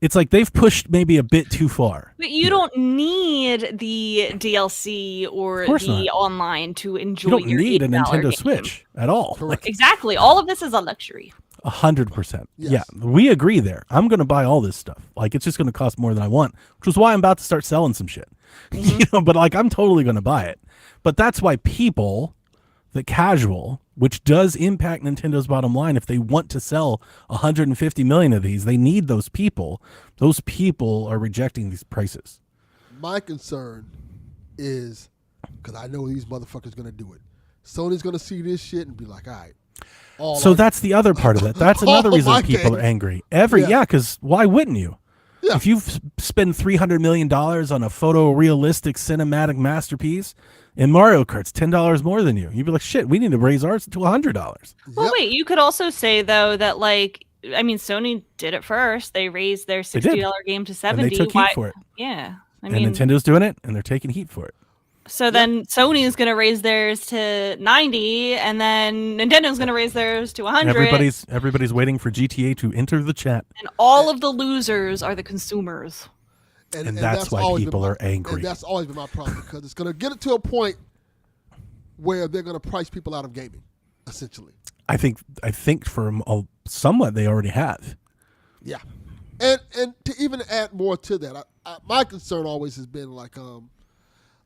it's like they've pushed maybe a bit too far. But you don't need the DLC or the online to enjoy. You don't need a Nintendo game. Switch at all. Correct. Exactly. All of this is a luxury. 100%. Yes. Yeah, we agree there. I'm going to buy all this stuff. Like, it's just going to cost more than I want, which is why I'm about to start selling some shit. But like, I'm totally going to buy it. But that's why people, the casual, which does impact Nintendo's bottom line, if they want to sell 150 million of these, they need those people. Those people are rejecting these prices. My concern is, because I know these motherfuckers going to do it. Sony's going to see this shit and be like, all right. So that's the other part of it. That's another reason people are angry. Because why wouldn't you? Yeah. If you spend $300 million on a photorealistic cinematic masterpiece, in Mario Kart's $10 more than you, you'd be like, shit, we need to raise ours to $100. Well, wait, you could also say though that like, I mean, Sony did it first. They raised their $60 game to $70. And they took heat for it. Yeah, And Nintendo's doing it, and they're taking heat for it. So then Sony is going to raise theirs to 90, and then Nintendo's going to raise theirs to 100. Everybody's waiting for GTA to enter the chat. And all of the losers are the consumers. And that's why people are angry. And that's always been my problem, because it's going to get it to a point where they're going to price people out of gaming, essentially. I think for somewhat they already have. Yeah. And to even add more to that, my concern always has been like, a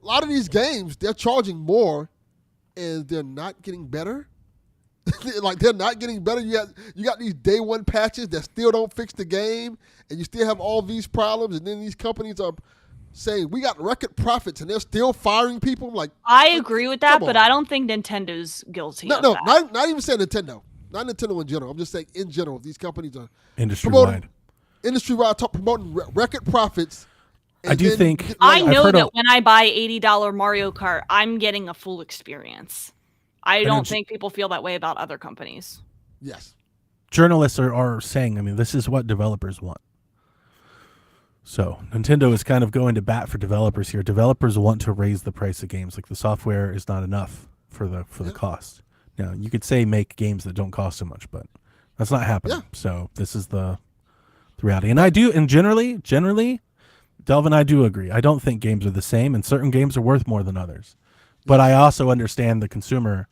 lot of these games, they're charging more and they're not getting better. Like, they're not getting better. You got these day one patches that still don't fix the game, and you still have all these problems, and then these companies are saying we got record profits and they're still firing people. Like, I agree with that, but I don't think Nintendo's guilty of that. not even saying Nintendo. Not Nintendo in general. I'm just saying in general, these companies are Industry-wide promoting record profits. I do think I know that when I buy $80 Mario Kart, I'm getting a full experience. I don't think people feel that way about other companies. Yes. Journalists are saying, I mean, this is what developers want. So Nintendo is kind of going to bat for developers here. Developers want to raise the price of games. Like, the software is not enough for the cost. Now, you could say make games that don't cost so much, but that's not happening. Yeah. So this is the reality. And generally, Delvin, I do agree. I don't think games are the same, and certain games are worth more than others. But I also understand the consumer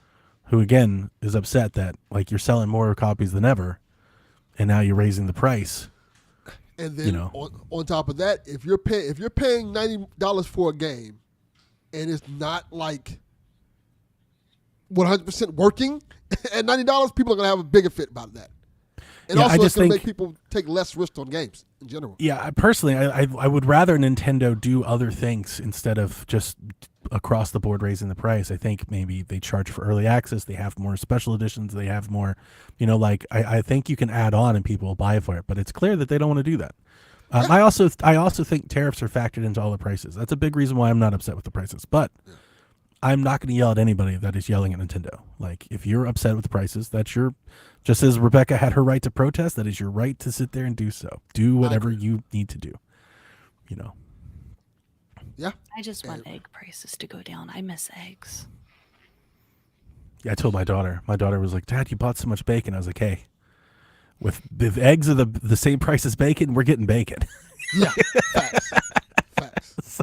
who, again, is upset that, like, you're selling more copies than ever, and now you're raising the price. And then on top of that, if you're paying $90 for a game, and it's not like 100% working at $90, people are gonna have a bigger fit about that. And also, it's going to make people take less risk on games in general. Yeah, personally, I would rather Nintendo do other things instead of just across the board raising the price. I think maybe they charge for early access. They have more special editions. They have more, like, I think you can add on and people will buy for it. But it's clear that they don't want to do that. I also think tariffs are factored into all the prices. That's a big reason why I'm not upset with the prices. But I'm not going to yell at anybody that is yelling at Nintendo. Like, if you're upset with the prices, that's your, just as Rebecca had her right to protest, that is your right to sit there and do so. Do whatever you need to do. Yeah. I just want egg prices to go down. I miss eggs. Yeah, I told my daughter. My daughter was like, "Dad, you bought so much bacon." I was like, "Hey, if eggs are the same price as bacon, we're getting bacon." Yeah. Facts.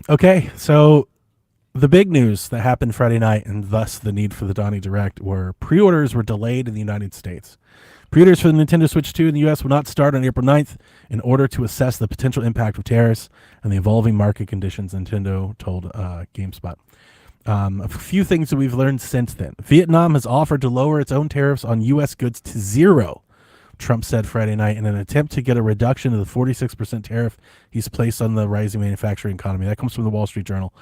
Okay, so the big news that happened Friday night, and thus the need for the Donnie Direct, were pre-orders were delayed in the United States. Pre-orders for the Nintendo Switch 2 in the U.S. will not start on April 9th in order to assess the potential impact of tariffs and the evolving market conditions, Nintendo told GameSpot. A few things that we've learned since then. Vietnam has offered to lower its own tariffs on U.S. goods to 0, Trump said Friday night, in an attempt to get a reduction of the 46% tariff he's placed on the rising manufacturing economy. That comes from the Wall Street Journal.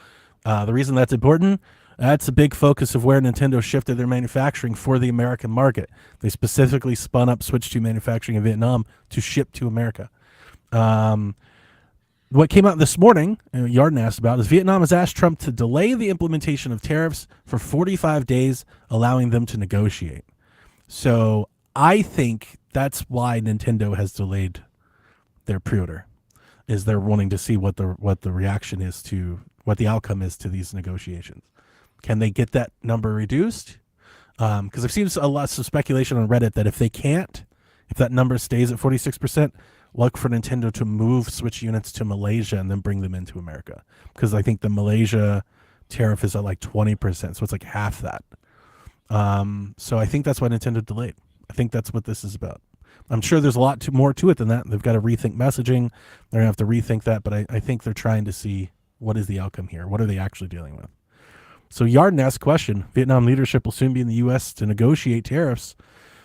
The reason that's important, That's a big focus of where Nintendo shifted their manufacturing for the American market. They specifically spun up Switch 2 manufacturing in Vietnam to ship to America. What came out this morning, Yarden asked about, is Vietnam has asked Trump to delay the implementation of tariffs for 45 days, allowing them to negotiate. So I think that's why Nintendo has delayed their pre-order, is they're wanting to see what the reaction is to, what the outcome is to these negotiations. Can they get that number reduced? Because I've seen a lot of speculation on Reddit that if they can't, if that number stays at 46%, look for Nintendo to move Switch units to Malaysia and then bring them into America. Because I think the Malaysia tariff is at like 20%, so it's like half that. So I think that's why Nintendo delayed. I think that's what this is about. I'm sure there's a lot more to it than that. They've got to rethink messaging. They're going to have to rethink that, but I think they're trying to see what is the outcome here. What are they actually dealing with? So Yarden asked a question. Vietnam leadership will soon be in the U.S. to negotiate tariffs.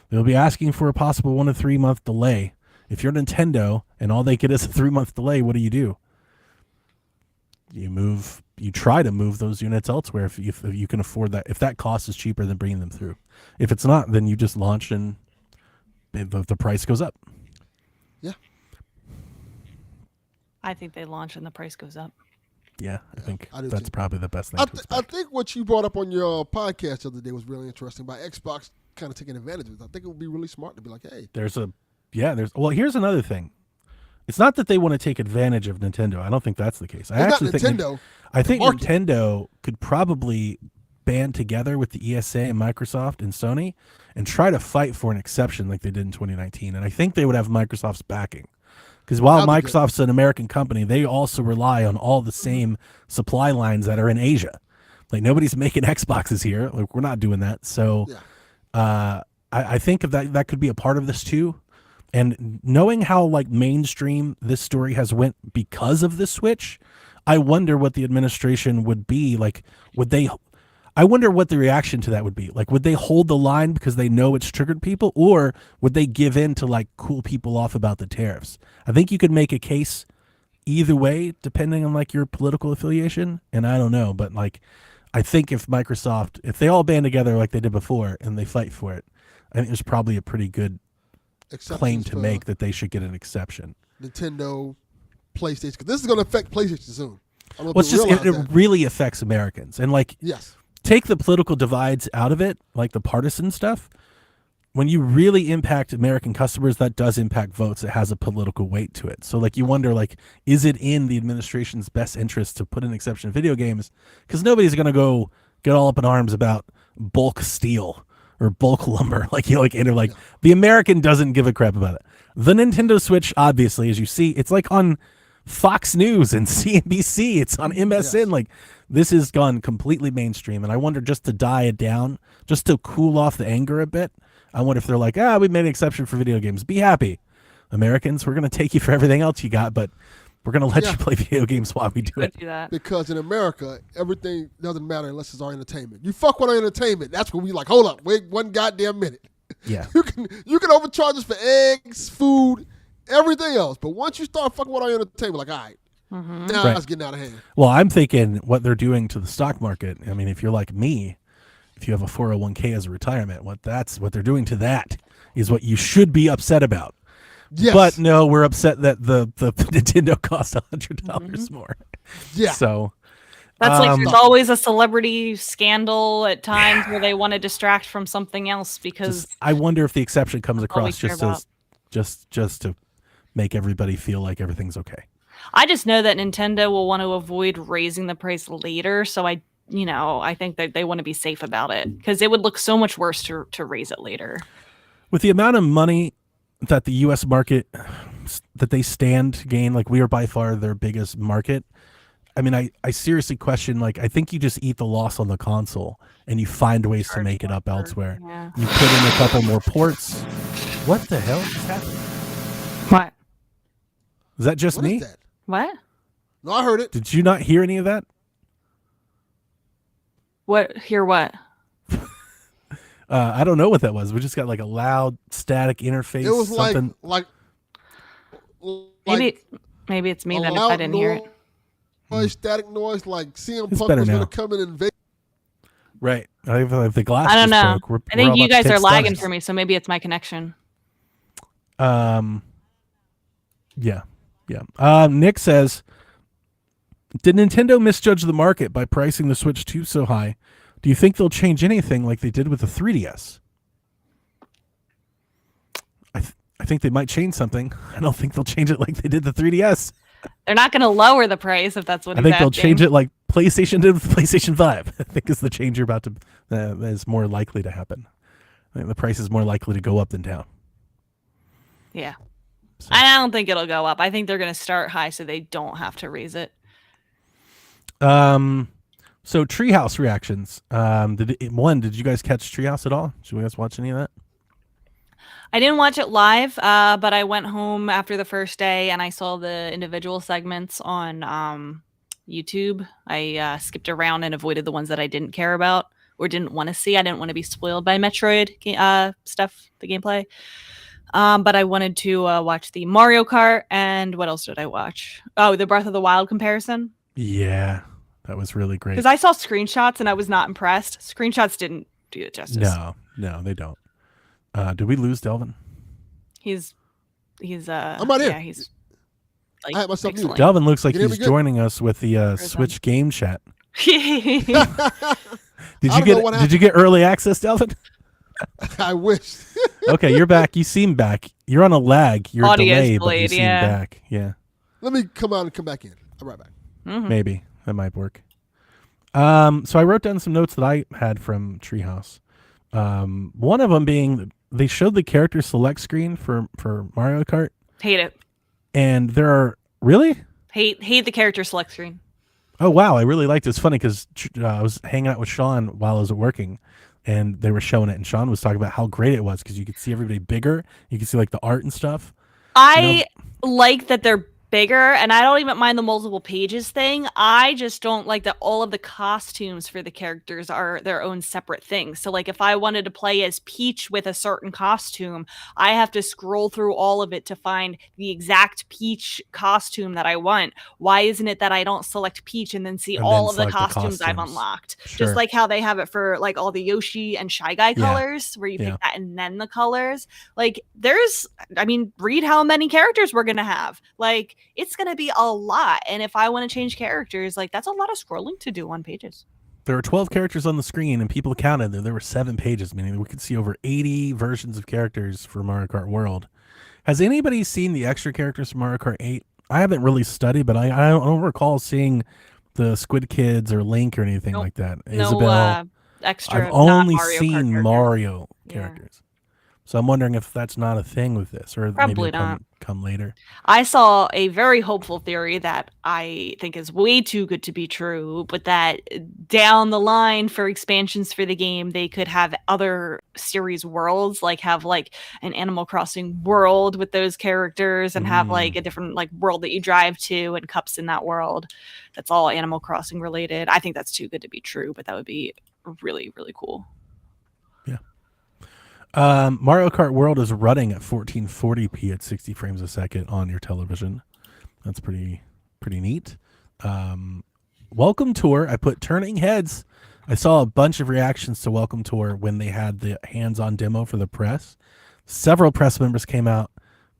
They'll be asking for a possible 1 to 3 month delay. If you're Nintendo and all they get is a 3 month delay, what do? You try to move those units elsewhere if you can afford that. If that cost is cheaper than bringing them through. If it's not, then you just launch and the price goes up. Yeah. I think they launch and the price goes up. Yeah, I think I do that's too. probably the best thing to expect. I think what you brought up on your podcast the other day was really interesting by Xbox kind of taking advantage of it. I think it would be really smart to be like, hey. Well, here's another thing. It's not that they want to take advantage of Nintendo. I don't think that's the case. I It's not Nintendo. I think market. Nintendo could probably band together with the ESA and Microsoft and Sony and try to fight for an exception like they did in 2019. And I think they would have Microsoft's backing. Because while That'd be Microsoft's an American company, they also rely on all the same supply lines that are in Asia. Like nobody's making Xboxes here. Like we're not doing that. So I think that could be a part of this too. And knowing how like mainstream this story has went because of the Switch, I wonder what the administration would be like. I wonder what the reaction to that would be. Like, would they hold the line because they know it's triggered people, or would they give in to like cool people off about the tariffs? I think you could make a case either way, depending on like your political affiliation. And I don't know, but like, I think if they all band together like they did before and they fight for it, I think there's probably a pretty good claim to make that they should get an exception. Nintendo, PlayStation. 'Cause this is going to affect PlayStation soon. Well, it's just it really affects Americans, and like take the political divides out of it, like the partisan stuff. When you really impact American customers, that does impact votes. It has a political weight to it. So like you wonder, like, is it in the administration's best interest to put an exception in video games? Because nobody's going to go get all up in arms about bulk steel or bulk lumber. The American doesn't give a crap about it. The Nintendo Switch, obviously, as you see, it's like on Fox News and CNBC. It's on MSN. Like this has gone completely mainstream. And I wonder, just to die it down, just to cool off the anger a bit, I wonder if they're like, we made an exception for video games. Be happy, Americans. We're going to take you for everything else you got, but we're going to let you play video games while we do it. Do that. Because in America, everything doesn't matter unless it's our entertainment. You fuck with our entertainment, that's when we like, hold up, wait one goddamn minute. Yeah. You can overcharge us for eggs, food, everything else. But once you start fucking with our entertainment, like, all right, now it's getting out of hand. Well, I'm thinking what they're doing to the stock market. I mean, if you're like me, if you have a 401k as a retirement, what they're doing to that is what you should be upset about. Yes. But no, we're upset that the Nintendo cost $100 more. Yeah. So that's like there's always a celebrity scandal at times where they want to distract from something else because I wonder if the exception comes across we care just to make everybody feel like everything's okay. I just know that Nintendo will want to avoid raising the price later, so I think that they want to be safe about it because it would look so much worse to raise it later. With the amount of money that the U.S. market that they stand to gain, like we are by far their biggest market. I mean, I seriously question, like, I think you just eat the loss on the console and you find ways to make it up elsewhere. Yeah. You put in a couple more ports. What the hell is happening? What? Is that just What me? is that? What? No, I heard it. Did you not hear any of that? What? Hear what? I don't know what that was. We just got like a loud static interface. It was something. like Maybe it's me a then if loud I didn't hear it. noise, static noise, like CM It's Punk better was going now. to come in and invade. Right. If the glass I don't just know. broke, we're I think all you about to guys take are lagging stunts. for me, so maybe it's my connection. Yeah. Nick says, did Nintendo misjudge the market by pricing the Switch 2 so high? Do you think they'll change anything like they did with the 3DS? I think they might change something. I don't think they'll change it like they did the 3DS. They're not going to lower the price if that's what I he's think asking. they'll change it like PlayStation did with PlayStation 5. I think is the change you're about to is more likely to happen. I think the price is more likely to go up than down. Yeah. So. I don't think it'll go up. I think they're going to start high so they don't have to raise it. So Treehouse reactions. Did you guys catch Treehouse at all? Did you guys watch any of that? I didn't watch it live, but I went home after the first day and I saw the individual segments on YouTube. I skipped around and avoided the ones that I didn't care about or didn't want to see. I didn't want to be spoiled by Metroid stuff, the gameplay. But I wanted to watch the Mario Kart, and what else did I watch? Oh, the Breath of the Wild comparison. Yeah, that was really great. Because I saw screenshots and I was not impressed. Screenshots didn't do it justice. No, they don't. Did we lose Delvin? He's I'm not here. Yeah, he's like I had myself muted. Delvin looks like You hear he's me good? joining us with the Switch game chat. pixelating. Did you get early access, Delvin? I wish. Okay, you're back. You seem back. You're on a lag. You're Audio's delayed, but you delayed, seem yeah. back. Yeah, Let me come out and come back in. I'm right back. maybe that might work. So I wrote down some notes that I had from Treehouse. One of them being they showed the character select screen for Mario Kart, Hate it. and there are really. Hate the character select screen. Oh wow, I really liked it. It's funny because I was hanging out with Sean while I was working, and they were showing it, and Sean was talking about how great it was because you could see everybody bigger. You could see like the art and stuff. I like that they're bigger, and I don't even mind the multiple pages thing. I just don't like that all of the costumes for the characters are their own separate things. So like if I wanted to play as Peach with a certain costume, I have to scroll through all of it to find the exact Peach costume that I want. Why isn't it that I don't select Peach and then see And all then of the select the costumes I've costumes. unlocked? Sure. Just like how they have it for like all the Yoshi and Shy Guy colors, where you pick that and then the colors. Like read how many characters we're gonna have. Like it's going to be a lot. And if I want to change characters, like that's a lot of scrolling to do on pages. There were 12 characters on the screen, and people counted. There were 7 pages, meaning we could see over 80 versions of characters for Mario Kart World. Has anybody seen the extra characters from Mario Kart 8? I haven't really studied, but I don't recall seeing the Squid Kids or Link or anything like that. Isabelle, Extra. I've only Mario seen Kart Mario Yeah. characters. So I'm wondering if that's not a thing with this, or Probably maybe it'll not. come later. I saw a very hopeful theory that I think is way too good to be true, but that down the line for expansions for the game, they could have other series worlds, like have like an Animal Crossing world with those characters and have like a different like world that you drive to and cups in that world. That's all Animal Crossing related. I think that's too good to be true, but that would be really, really cool. Mario Kart World is running at 1440p at 60 frames a second on your television. That's pretty neat. Welcome Tour. I put Turning Heads. I saw a bunch of reactions to Welcome Tour when they had the hands-on demo for the press. Several press members came out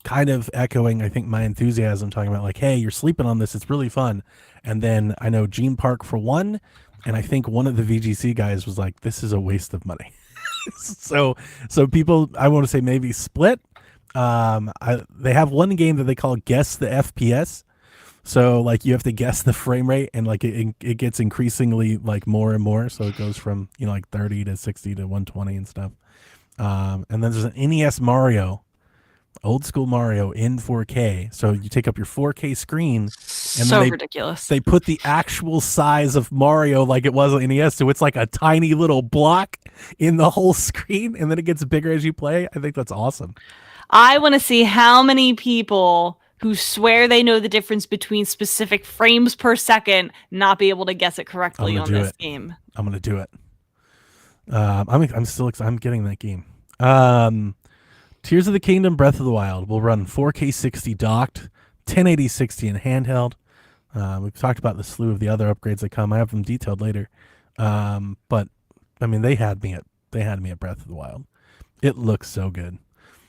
kind of echoing, I think, my enthusiasm, talking about like, hey, you're sleeping on this. It's really fun. And then I know Gene Park for one, and I think one of the VGC guys was like, this is a waste of money. So people, I want to say maybe split. They have one game that they call Guess the FPS. So like you have to guess the frame rate, and like it gets increasingly like more and more. So it goes from like 30 to 60 to 120 and stuff. And then there's an NES Mario, old school Mario in 4K. So you take up your 4K screen, and So then ridiculous. they put the actual size of Mario like it was on NES. So it's like a tiny little block in the whole screen, and then it gets bigger as you play. I think that's awesome. I want to see how many people who swear they know the difference between specific frames per second not be able to guess it correctly on this game. I'm gonna do it. I'm still excited. I'm getting that game. Tears of the Kingdom, Breath of the Wild will run 4K 60 docked, 1080 60 in handheld. We've talked about the slew of the other upgrades that come. I have them detailed later. But I mean, they had me at Breath of the Wild. It looks so good.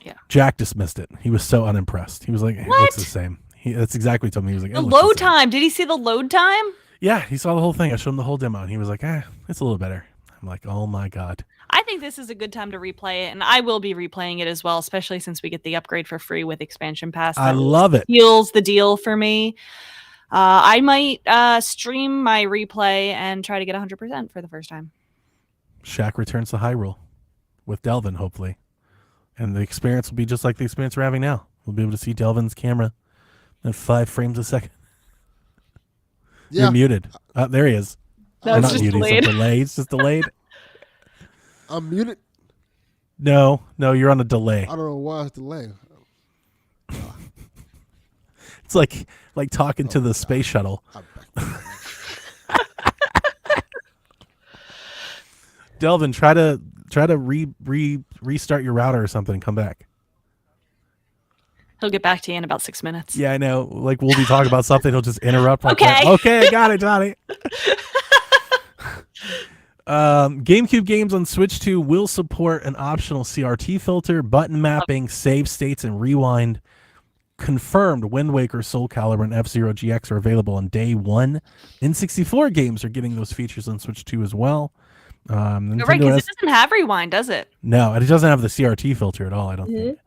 Yeah. Jack dismissed it. He was so unimpressed. He was like, it looks the same. That's exactly what he told me. He was like, The load time. Did he see the load time? Yeah, he saw the whole thing. I showed him the whole demo, and he was like, it's a little better. I'm like, oh my God. I think this is a good time to replay it, and I will be replaying it as well, especially since we get the upgrade for free with expansion pass. I love it. Seals the deal for me. I might stream my replay and try to get 100% for the first time. Shaq returns to Hyrule with Delvin, hopefully. And the experience will be just like the experience we're having now. We'll be able to see Delvin's camera at 5 frames a second. Yeah. You're muted. There he is. No, it's not just muted. delayed. It's delayed. It's just delayed. I'm muted. No, you're on a delay. I don't know why it's delaying. It's like talking to the space shuttle. Delvin, try to restart your router or something and come back. He'll get back to you in about 6 minutes. Yeah, I know. Like, we'll be talking about something. He'll just interrupt. Okay. Okay, I got it, Johnny. GameCube games on Switch 2 will support an optional CRT filter, button mapping, save states, and rewind. Confirmed Wind Waker, Soul Calibur, and F-Zero GX are available on day one. N64 games are getting those features on Switch 2 as well. Right, because it doesn't have rewind, does it? No, it doesn't have the CRT filter at all, I don't think.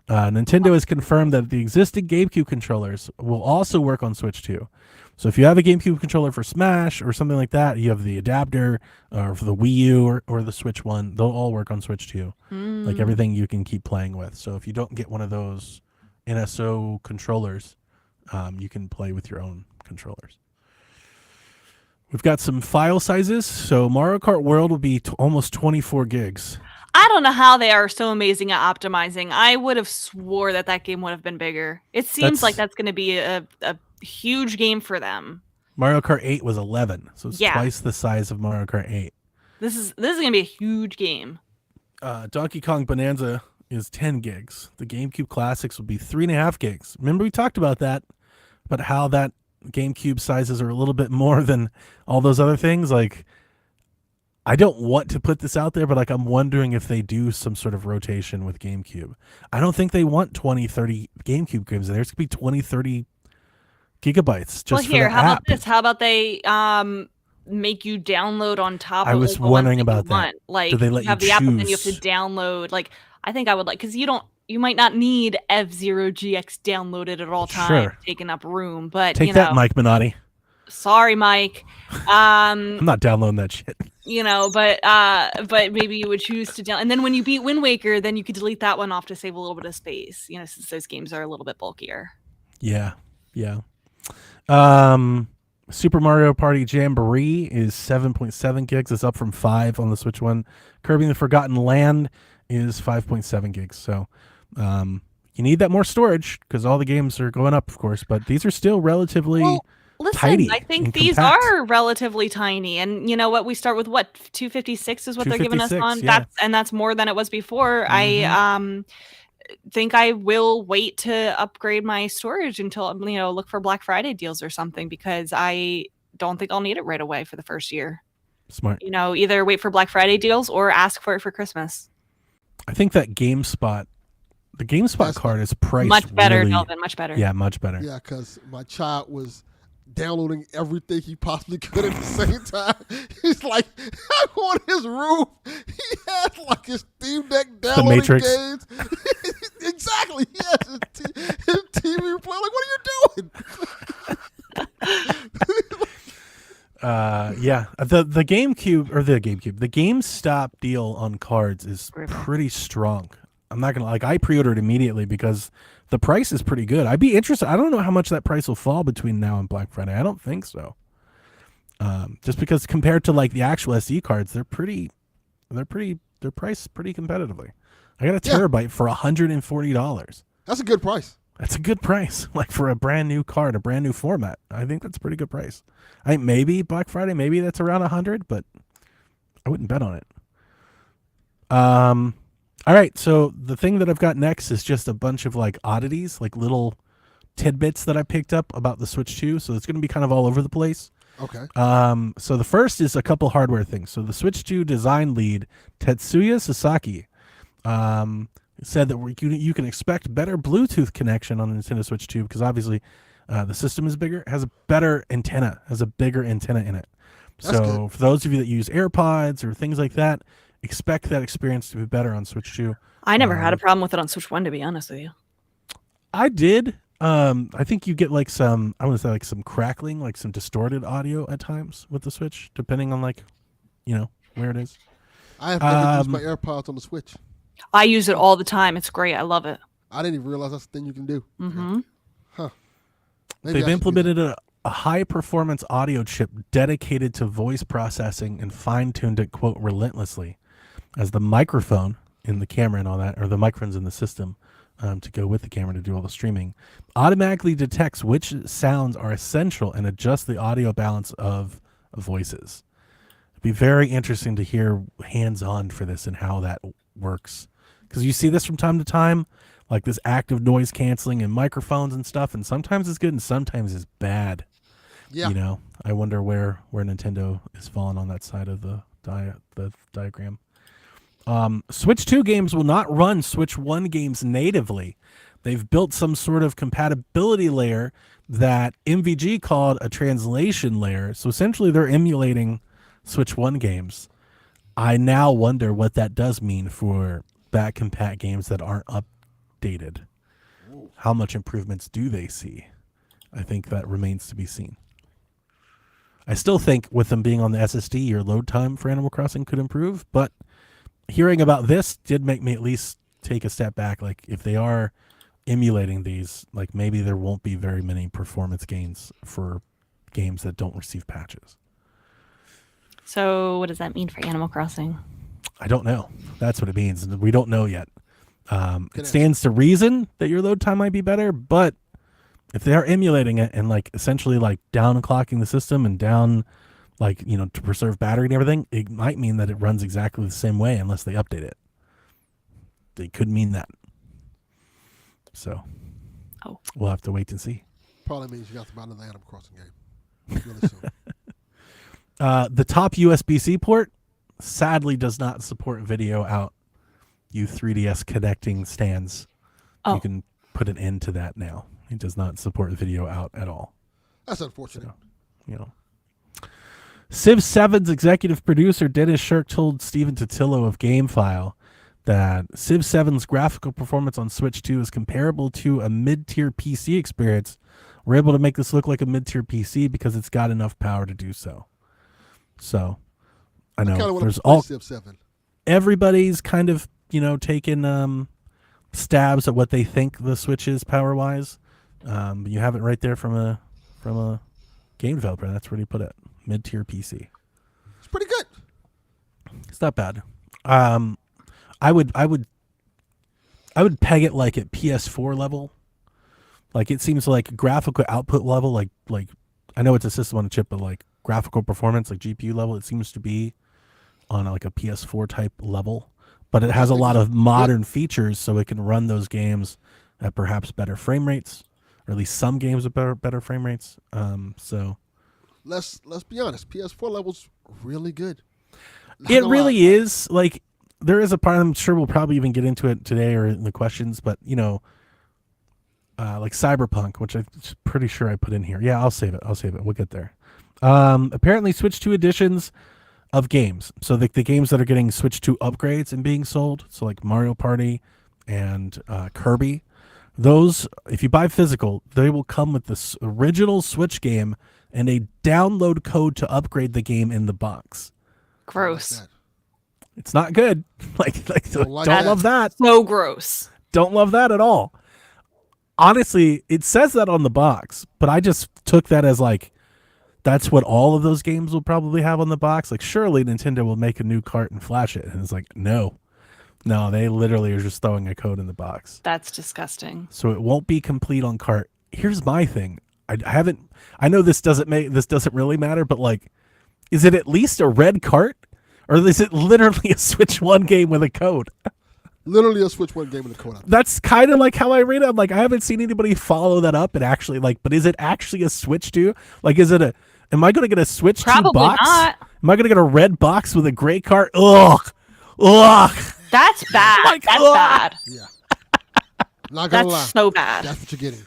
Nintendo has confirmed that the existing GameCube controllers will also work on Switch 2. So if you have a GameCube controller for Smash or something like that, you have the adapter for the Wii U or the Switch one, they'll all work on Switch 2. Like everything you can keep playing with. So if you don't get one of those NSO controllers, you can play with your own controllers. We've got some file sizes. So Mario Kart World will be almost 24 gigs. I don't know how they are so amazing at optimizing. I would have swore that game would have been bigger. It seems like that's going to be a huge game for them. Mario Kart 8 was 11, so it's twice the size of Mario Kart 8. This is going to be a huge game. Donkey Kong Bonanza is 10 gigs. The GameCube Classics will be 3.5 gigs. Remember we talked about that, about how that GameCube sizes are a little bit more than all those other things. Like, I don't want to put this out there, but like I'm wondering if they do some sort of rotation with GameCube. I don't think they want 20, 30 GameCube games in there. It's going to be 20, 30 gigabytes just for the how app. about this? How about they make you download on top of I was wondering about that. Like, do they let you have you the app, and then you have choose? to download. Like, I think I would like, because you might not need F-Zero GX downloaded at all times, taking up room. But Take that, Mike Minotti. Sorry, Mike. I'm not downloading that shit. But maybe you would choose to down, and then when you beat Wind Waker, then you could delete that one off to save a little bit of space. Since those games are a little bit bulkier. Yeah. Super Mario Party Jamboree is 7.7 gigs. It's up from 5 on the Switch one. Kirby and the Forgotten Land is 5.7 gigs. So you need that more storage because all the games are going up, of course. But these are still relatively tiny. I think these are relatively tiny. And you know what? We start with 256 is what they're giving us on. Yeah. That's more than it was before. I think I will wait to upgrade my storage until look for Black Friday deals or something, because I don't think I'll need it right away for the first year. Smart. Either wait for Black Friday deals or ask for it for Christmas. I think that the GameSpot card is priced much better, really, Delvin, much better. Yeah, much better. Yeah, because my child was downloading everything he possibly could at the same time. He's like, I want his room. He has like his Steam Deck downloading games. Exactly. He has his TV player. Like, what are you doing? The GameCube or the GameStop deal on cards is pretty strong. I'm not gonna I pre-ordered immediately because the price is pretty good. I'd be interested. I don't know how much that price will fall between now and Black Friday. I don't think so. Just because compared to like the actual SD cards, they're priced pretty competitively. I got a terabyte for $140. That's a good price. That's a good price, like for a brand new card, a brand new format. I think that's a pretty good price. I think maybe Black Friday, maybe that's around 100, but I wouldn't bet on it. All right, so the thing that I've got next is just a bunch of like oddities, like little tidbits that I picked up about the Switch 2. So it's going to be kind of all over the place. Okay. So the first is a couple hardware things. So the Switch 2 design lead, Tetsuya Sasaki, said that you can expect better Bluetooth connection on the Nintendo Switch 2 because obviously the system is bigger, has a better antenna, has a bigger antenna in it. That's So good. for those of you that use AirPods or things like that, expect that experience to be better on Switch 2. I never had a problem with it on Switch 1, to be honest with you. I did. I think you get like some, I want to say like some crackling, like some distorted audio at times with the Switch, depending on like, where it is. I have never used my AirPods on the Switch. I use it all the time. It's great. I love it. I didn't even realize that's a thing you can do. Mm-hmm. Huh. Maybe They've I should do implemented a high-performance audio chip dedicated to voice processing and fine-tuned it, quote, relentlessly, as the microphone in the camera and all that, or the microphones in the system to go with the camera to do all the streaming, automatically detects which sounds are essential and adjusts the audio balance of voices. It'd be very interesting to hear hands-on for this and how that works. Because you see this from time to time, like this active noise canceling and microphones and stuff, and sometimes it's good and sometimes it's bad. Yeah. I wonder where Nintendo is falling on that side of the diagram. Switch 2 games will not run Switch 1 games natively. They've built some sort of compatibility layer that MVG called a translation layer. So essentially they're emulating Switch 1 games. I now wonder what that does mean for back compat games that aren't updated. How much improvements do they see? I think that remains to be seen. I still think with them being on the SSD, your load time for Animal Crossing could improve, but hearing about this did make me at least take a step back. Like, if they are emulating these, like, maybe there won't be very many performance gains for games that don't receive patches. So what does that mean for Animal Crossing? I don't know. That's what it means. We don't know yet. It stands to reason that your load time might be better, but if they are emulating it and like essentially like down clocking the system and down, like, to preserve battery and everything, it might mean that it runs exactly the same way unless they update it. They could mean that. So we'll have to wait and see. Probably means you got to buy another Animal Crossing game really soon. The top USB-C port sadly does not support video out. You 3DS connecting stands. Oh. You can put an end to that now. It does not support video out at all. That's unfortunate. So, Civ 7's executive producer Dennis Shirk told Steven Totillo of GameFile that Civ 7's graphical performance on Switch 2 is comparable to a mid-tier PC experience. We're able to make this look like a mid-tier PC because it's got enough power to do so. So, I know there's all Civ 7. Everybody's kind of taking stabs at what they think the Switch is power-wise. But you have it right there from a game developer. That's where he put it. Mid-tier PC. It's pretty good. It's not bad. I would peg it like at PS4 level. Like, it seems like graphical output level, like I know it's a system on a chip, but like graphical performance, like GPU level, it seems to be on like a PS4 type level. But it has a lot of modern features, so it can run those games at perhaps better frame rates, or at least some games with better frame rates. So let's be honest, PS4 level's really good. It really is. Like, there is a part, I'm sure we'll probably even get into it today or in the questions, but like Cyberpunk, which I'm pretty sure I put in here. Yeah, I'll save it. We'll get there. Apparently Switch 2 editions of games. So the games that are getting Switch 2 upgrades and being sold, so like Mario Party and Kirby, those, if you buy physical, they will come with this original Switch game and a download code to upgrade the game in the box. Gross. It's not good. Don't love that. So gross. Don't love that at all. Honestly, it says that on the box, but I just took that as like, that's what all of those games will probably have on the box. Like, surely Nintendo will make a new cart and flash it. And it's like, no, they literally are just throwing a code in the box. That's disgusting. So it won't be complete on cart. Here's my thing. I know this doesn't really matter, but like, is it at least a red cart? Or is it literally a Switch 1 game with a code? Literally a Switch 1 game with a code out. That's kind of like how I read it. I'm like, I haven't seen anybody follow that up and actually like, but is it actually a Switch 2? Like, is it Am I going to get a Switch 2 Probably box? not. Am I going to get a red box with a gray cart? Ugh. That's bad. Like, That's ugh. bad. Yeah. Not gonna That's lie. so bad. That's what you're getting.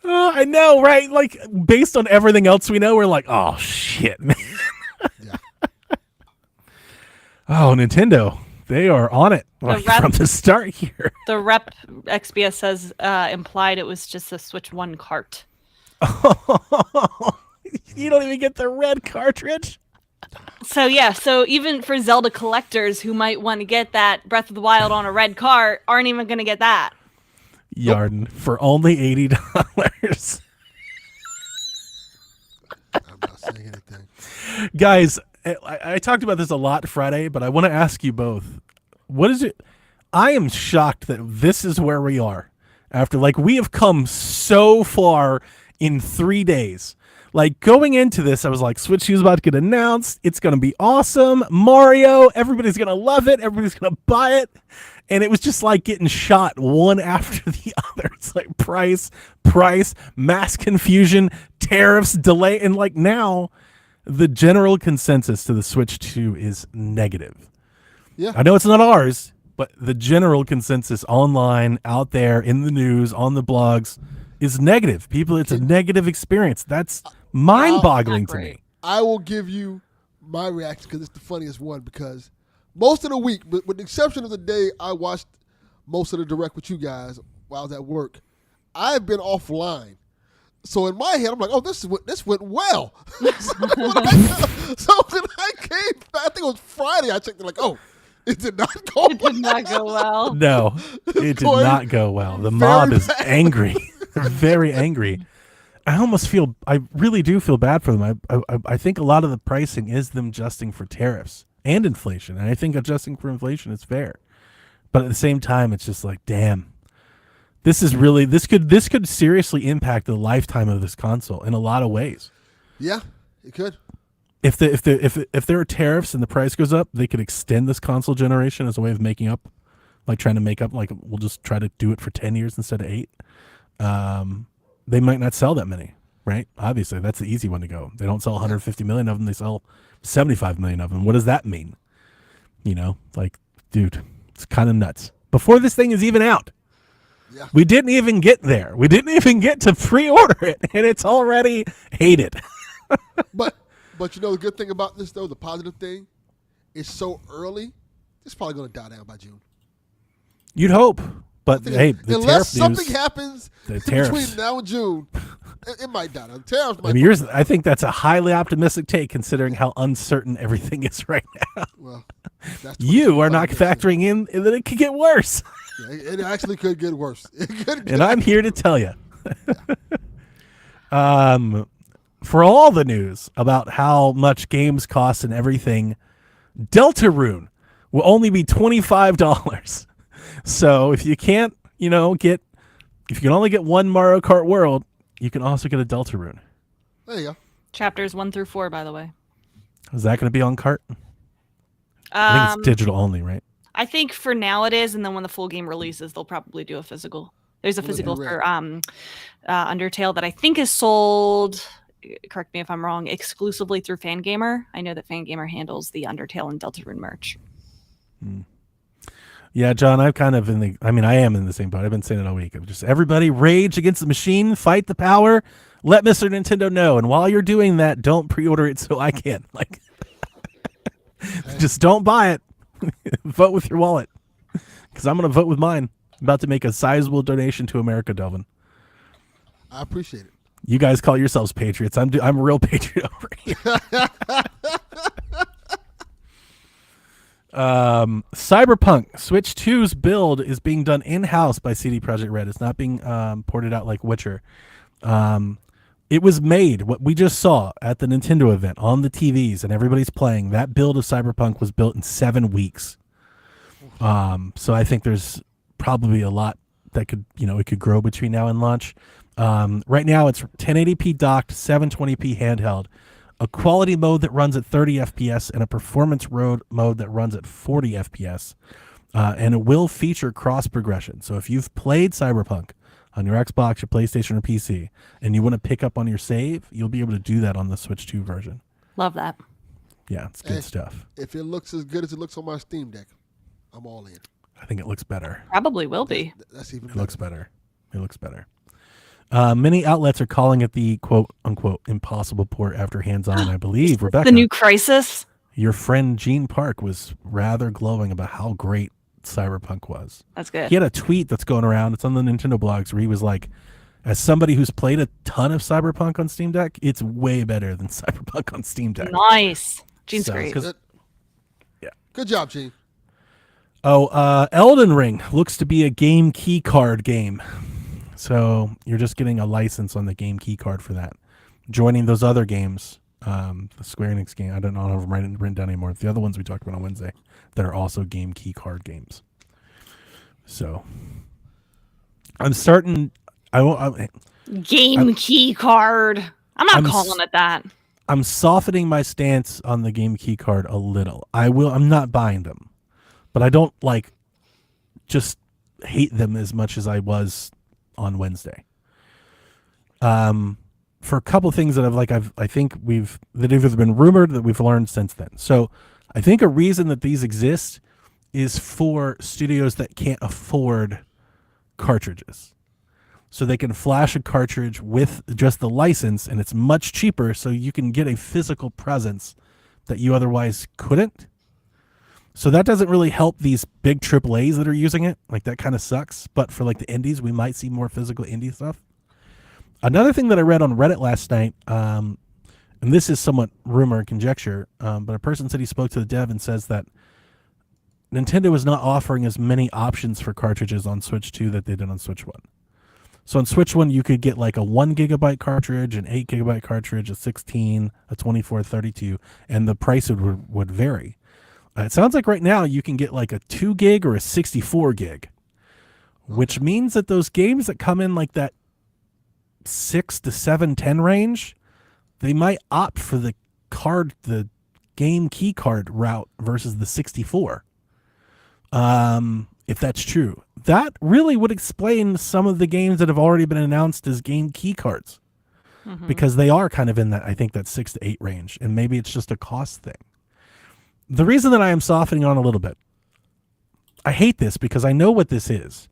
I know, right? Like, based on everything else we know, we're like, oh, shit, man. Yeah. Oh, Nintendo. They are on it from the start here. The rep XBS says implied it was just a Switch 1 cart. You don't even get the red cartridge? So yeah, so even for Zelda collectors who might want to get that Breath of the Wild on a red cart aren't even going to get that. Yarden for only $80. I'm not saying anything. Guys, I talked about this a lot Friday, but I want to ask you both. What is it? I am shocked that this is where we are. After, like, we have come so far in 3 days. Like, going into this, I was like, Switch 2 is about to get announced. It's going to be awesome. Mario, everybody's going to love it. Everybody's going to buy it. And it was just like getting shot one after the other. It's like price, mass confusion, tariffs, delay. And like now, the general consensus to the Switch 2 is negative. Yeah. I know it's not ours, but the general consensus online, out there, in the news, on the blogs, is negative. People, it's a negative experience. That's mind-boggling to me. I will give you my reaction because it's the funniest one, because most of the week, with the exception of the day I watched most of the direct with you guys while I was at work, I've been offline. So in my head, I'm like, oh, this went well. So when I came back, I think it was Friday, I checked it like, oh, it did not go It did not go well. No, it did not go well. The mob is angry. They're very angry. I really do feel bad for them. I think a lot of the pricing is them adjusting for tariffs and inflation. And I think adjusting for inflation is fair. But at the same time, it's just like, damn, this could seriously impact the lifetime of this console in a lot of ways. Yeah, it could. If there are tariffs and the price goes up, they could extend this console generation as a way of making up, like trying to make up, like we'll just try to do it for 10 years instead of 8. They might not sell that many, right? Obviously, that's the easy one to go. They don't sell 150 million of them. They sell 75 million of them. What does that mean? You know, like, dude, it's kind of nuts. Before this thing is even out, Yeah. we didn't even get there. We didn't even get to pre-order it, and it's already hated. But you know the good thing about this, though, the positive thing, it's so early, it's probably going to die down by June. You'd hope. But hey, the unless tariff something news, happens the tariffs. between now and June, it might die. The tariffs might. I mean, I think that's a highly optimistic take considering how uncertain everything is right now. Well, that's You are not factoring in that it could get worse. Yeah, it actually could get worse. It could And I'm here to tell you. For all the news about how much games cost and everything, Deltarune will only be $25. So if you can't, if you can only get one Mario Kart World, you can also get a Deltarune. There you go. Chapters 1 through 4, by the way. Is that going to be on cart? I think it's digital only, right? I think for now it is, and then when the full game releases, they'll probably do a physical. There's a physical for Undertale that I think is sold, correct me if I'm wrong, exclusively through Fangamer. I know that Fangamer handles the Undertale and Deltarune merch. Yeah, John, I am in the same boat. I've been saying it all week. I'm just, everybody rage against the machine, fight the power, let Mr. Nintendo know. And while you're doing that, don't pre-order it so I can. Like, just don't buy it. Vote with your wallet. Because I'm going to vote with mine. I'm about to make a sizable donation to America, Delvin. I appreciate it. You guys call yourselves patriots. I'm a real patriot over here. Cyberpunk Switch 2's build is being done in-house by CD Projekt Red. It's not being ported out like Witcher. It was made, what we just saw at the Nintendo event on the TVs and everybody's playing, that build of Cyberpunk was built in 7 weeks. So I think there's probably a lot that could, it could grow between now and launch. Right now it's 1080p docked, 720p handheld, a quality mode that runs at 30 FPS and a performance mode that runs at 40 FPS. And it will feature cross progression. So if you've played Cyberpunk on your Xbox, your PlayStation, or PC, and you want to pick up on your save, you'll be able to do that on the Switch 2 version. Love that. Yeah, it's good stuff. If it looks as good as it looks on my Steam Deck, I'm all in. I think it looks better. Probably will be. That's even It better. looks better. It looks better. Many outlets are calling it the quote-unquote impossible port after hands-on, I believe. Rebecca, The new Crisis. your friend Gene Park was rather glowing about how great Cyberpunk was. That's good. He had a tweet that's going around. It's on the Nintendo blogs where he was like, as somebody who's played a ton of Cyberpunk on Steam Deck, it's way better than Cyberpunk on Steam Deck. Nice. Gene's So, great. 'cause- Yeah. Good job, Gene. Oh, Elden Ring looks to be a game key card game. So you're just getting a license on the game key card for that. Joining those other games, the Square Enix game, I don't know if I'm written down anymore. The other ones we talked about on Wednesday that are also game key card games. So I'm starting. Game key card. I'm not I'm calling it that. I'm softening my stance on the game key card a little. I'm not buying them, but I don't just hate them as much as I was on Wednesday. For a couple of things that I think that have either been rumored that we've learned since then. So I think a reason that these exist is for studios that can't afford cartridges. So they can flash a cartridge with just the license, and it's much cheaper, so you can get a physical presence that you otherwise couldn't. So that doesn't really help these big AAAs that are using it. Like, that kind of sucks. But for like the indies, we might see more physical indie stuff. Another thing that I read on Reddit last night, and this is somewhat rumor and conjecture, but a person said he spoke to the dev and says that Nintendo is not offering as many options for cartridges on Switch 2 that they did on Switch 1. So on Switch 1, you could get like a 1 gigabyte cartridge, an 8 gigabyte cartridge, a 16, a 24, 32, and the price would vary. It sounds like right now you can get like a 2 gig or a 64 gig, which means that those games that come in like that 6 to 710 range, they might opt for the game key card route versus the 64. If that's true, that really would explain some of the games that have already been announced as game key cards, because they are kind of in that, I think, that 6 to 8 range, and maybe it's just a cost thing. The reason that I am softening on a little bit, I hate this because I know what this is.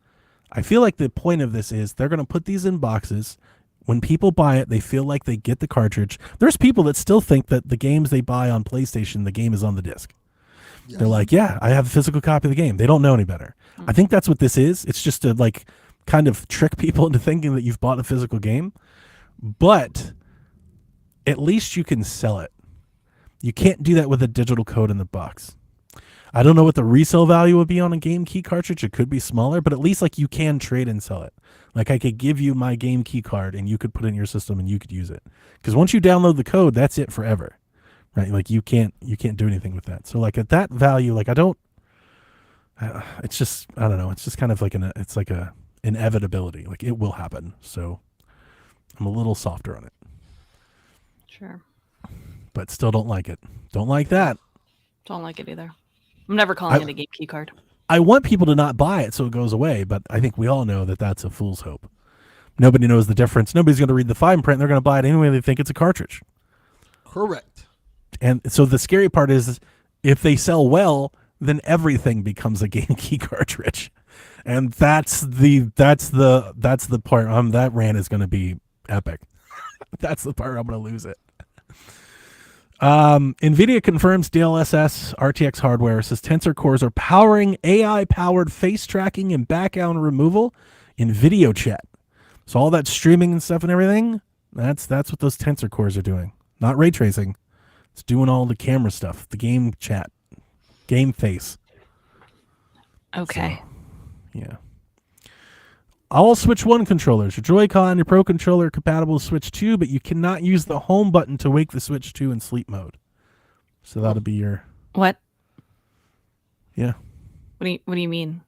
I feel like the point of this is they're going to put these in boxes. When people buy it, they feel like they get the cartridge. There's people that still think that the games they buy on PlayStation, the game is on the disc. Yes. They're like, yeah, I have a physical copy of the game. They don't know any better. I think that's what this is. It's just to like kind of trick people into thinking that you've bought a physical game. But at least you can sell it. You can't do that with a digital code in the box. I don't know what the resale value would be on a game key cartridge. It could be smaller, but at least like you can trade and sell it. Like I could give you my game key card and you could put it in your system and you could use it. Because once you download the code, that's it forever. Right? Like you can't do anything with that. So like at that value, like it's just, I don't know. It's just kind of like it's like a inevitability. Like it will happen. So I'm a little softer on it. Sure. But still don't like it. Don't like that. Don't like it either. I'm never calling it a game key card. I want people to not buy it so it goes away, but I think we all know that that's a fool's hope. Nobody knows the difference. Nobody's going to read the fine print. They're going to buy it anyway. They think it's a cartridge. Correct. And so the scary part is if they sell well, then everything becomes a game key cartridge. And that's the part. That rant is going to be epic. That's the part I'm going to lose it. NVIDIA confirms DLSS RTX hardware, says Tensor cores are powering AI-powered face tracking and background removal in video chat. So all that streaming and stuff and everything, that's what those Tensor cores are doing. Not ray tracing. It's doing all the camera stuff, the game chat, game face. Okay. So, yeah. All Switch 1 controllers, your Joy-Con, your Pro Controller are compatible with Switch 2, but you cannot use the home button to wake the Switch 2 in sleep mode. So that'll be your... What? Yeah. What do you mean?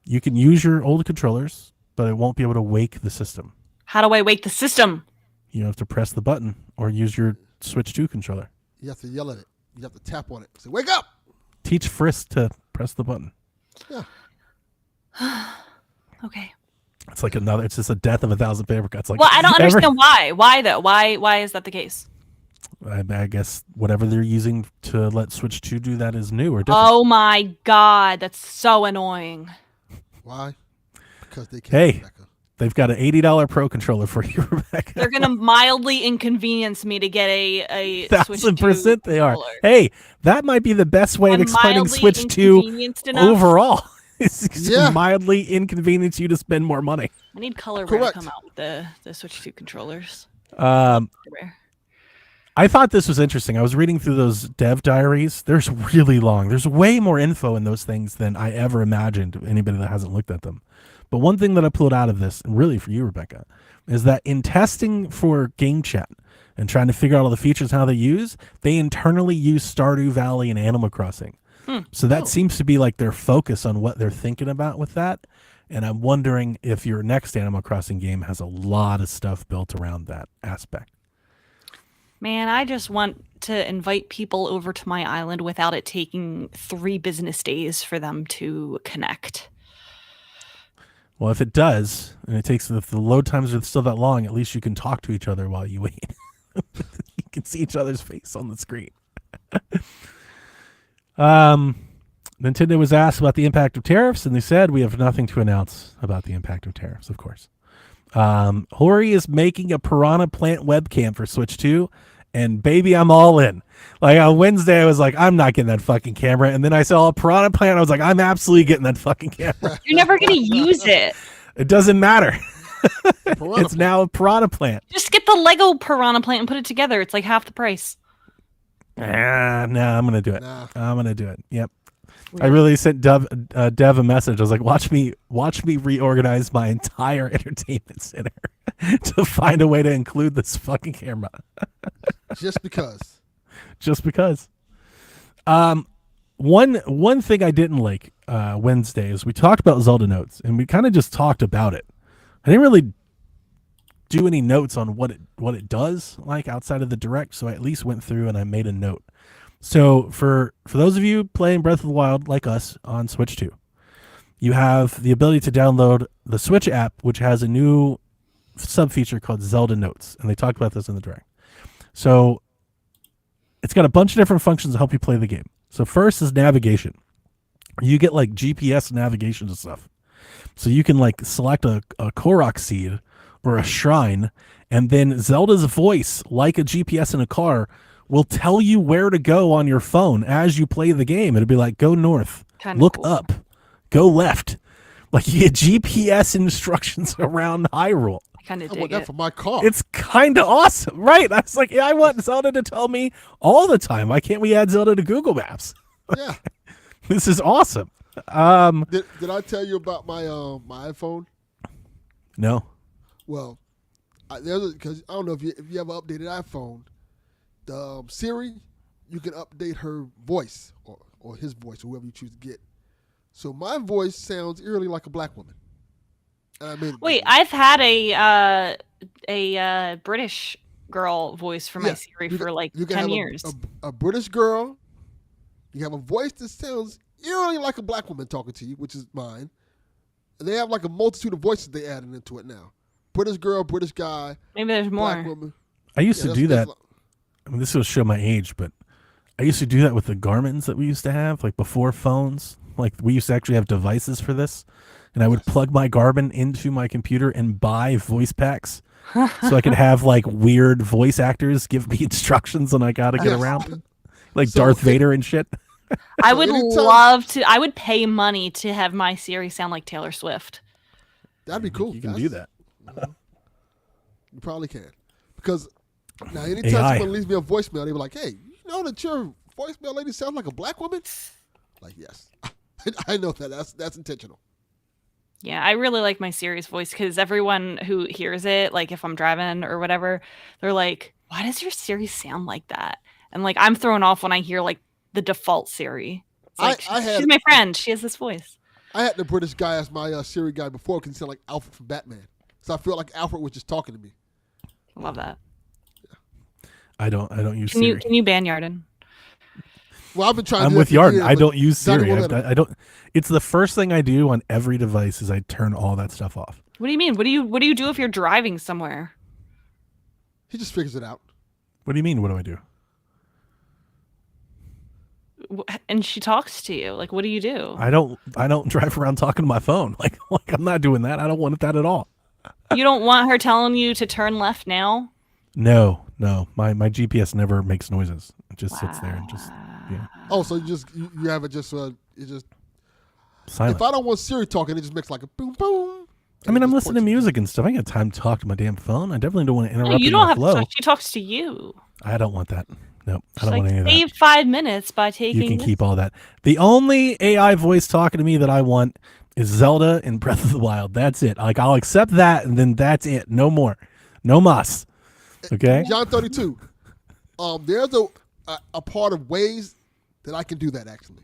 You can use your old controllers, but it won't be able to wake the system. How do I wake the system? You have to press the button or use your Switch 2 controller. You have to yell at it. You have to tap on it. Say, wake up! Teach Frisk to press the button. Yeah. Okay. It's like another. It's just a death of 1,000 paper cuts. Like, Well, I don't understand why. Why though? Why is that the case? I guess whatever they're using to let Switch 2 do that is new or different. Oh my god, that's so annoying. Why? Because they can't. Hey, Rebecca. they've got an $80 Pro controller for you, Rebecca. They're gonna mildly inconvenience me to get a Switch 2 1,000% they are. controller. Hey, that might be the best way of I'm explaining mildly Switch 2 inconvenienced enough. overall. It's Yeah. mildly inconvenience you to spend more money. I need colorware Correct. to come out with the Switch 2 controllers. Um, Colorware. I thought this was interesting. I was reading through those dev diaries. There's really long. There's way more info in those things than I ever imagined. Anybody that hasn't looked at them. But one thing that I pulled out of this, and really for you, Rebecca, is that in testing for game chat and trying to figure out all the features and how they use, they internally use Stardew Valley and Animal Crossing. So that seems to be like their focus on what they're thinking about with that. And I'm wondering if your next Animal Crossing game has a lot of stuff built around that aspect. Man, I just want to invite people over to my island without it taking 3 business days for them to connect. Well, if it does, and if the load times are still that long, at least you can talk to each other while you wait. You can see each other's face on the screen. Nintendo was asked about the impact of tariffs, and they said we have nothing to announce about the impact of tariffs, of course. Hori is making a Piranha Plant webcam for Switch 2, and baby, I'm all in. Like on Wednesday, I was like, I'm not getting that fucking camera. And then I saw a Piranha Plant, I was like, I'm absolutely getting that fucking camera. You're never going to use it. It doesn't matter. Piranha It's now a Piranha Plant. Just get the Lego Piranha Plant and put it together. It's like half the price. No, I'm gonna do it. Nah. I'm gonna do it. Yep. I really sent Dev a message. I was like, watch me reorganize my entire entertainment center to find a way to include this fucking camera. Just because. Just because. One thing I didn't like Wednesday is we talked about Zelda notes, and we kind of just talked about it. I didn't really do any notes on what it does like outside of the direct, so I at least went through and I made a note. So for those of you playing Breath of the Wild like us on Switch 2, you have the ability to download the Switch app, which has a new sub-feature called Zelda Notes, and they talked about this in the direct. So it's got a bunch of different functions to help you play the game. So first is navigation. You get like GPS navigation and stuff. So you can like select a Korok seed or a shrine, and then Zelda's voice, like a GPS in a car, will tell you where to go on your phone as you play the game. It'll be like, go north, Kinda look cool. up, go left. Like you get GPS instructions around Hyrule. I kind of I dig want that it. for my car. It's kind of awesome, right? I was like, yeah, I want Zelda to tell me all the time. Why can't we add Zelda to Google Maps? Yeah. This is awesome. Did I tell you about my my iPhone? No. Well, because I don't know if you have an updated iPhone, the Siri, you can update her voice or his voice or whoever you choose to get. So my voice sounds eerily like a black woman. And I mean, Wait, I've had a British girl voice for my Yeah, Siri you for can- like you can 10 have years. a British girl. You have a voice that sounds eerily like a black woman talking to you, which is mine. And they have like a multitude of voices they added into it now. British girl, British guy, Maybe there's black more. woman. I used to Yeah, do that. that's- I mean, this will show my age, but I used to do that with the Garmins that we used to have, like before phones. Like we used to actually have devices for this, and I would plug my Garmin into my computer and buy voice packs, so I could have like weird voice actors give me instructions on I gotta get Yes. around, like So Darth it- Vader and shit. I would anytime- love to. I would pay money to have my Siri sound like Taylor Swift. That'd be cool. You can do that. You probably can. Because now anytime AI. someone leaves me a voicemail, they be like, hey, you know that your voicemail lady sounds like a black woman? Like, yes. I know that. That's intentional. Yeah, I really like my Siri's voice because everyone who hears it, like if I'm driving or whatever, they're like, "Why does your Siri sound like that?" And like I'm thrown off when I hear like the default Siri. It's like I had- she's my friend. She has this voice. I had the British guy as my Siri guy before because he sounded like Alfred from Batman. So I feel like Alfred was just talking to me. I love that. I don't use Can Siri. you ban Yarden? Well, I've been trying. I'm to do with that for Yarden. years, I but don't use not Siri. gonna I don't. It's the first thing I do on every device is I turn all that stuff off. What do you mean? What do you do if you're driving somewhere? He just figures it out. What do you mean? What do I do? And she talks to you. Like, what do you do? I don't drive around talking to my phone. Like I'm not doing that. I don't want that at all. You don't want her telling you to turn left now? No. My GPS never makes noises. It just sits there and just Oh, so you have it just it just. silent. If I don't want Siri talking, it just makes like a boom boom. I mean, I'm It just listening to points music and stuff. I ain't got time to talk to my damn phone. I definitely don't want to No, interrupt you in don't my have flow. to talk. She talks to you. I don't want that. Nope. I She's don't want any of that. save 5 minutes by taking You can this. keep all that. The only AI voice talking to me that I want is Zelda in Breath of the Wild. That's it. Like I'll accept that, and then that's it. No more. No mas. Okay. John 32. There's a part of Waze that I can do that actually.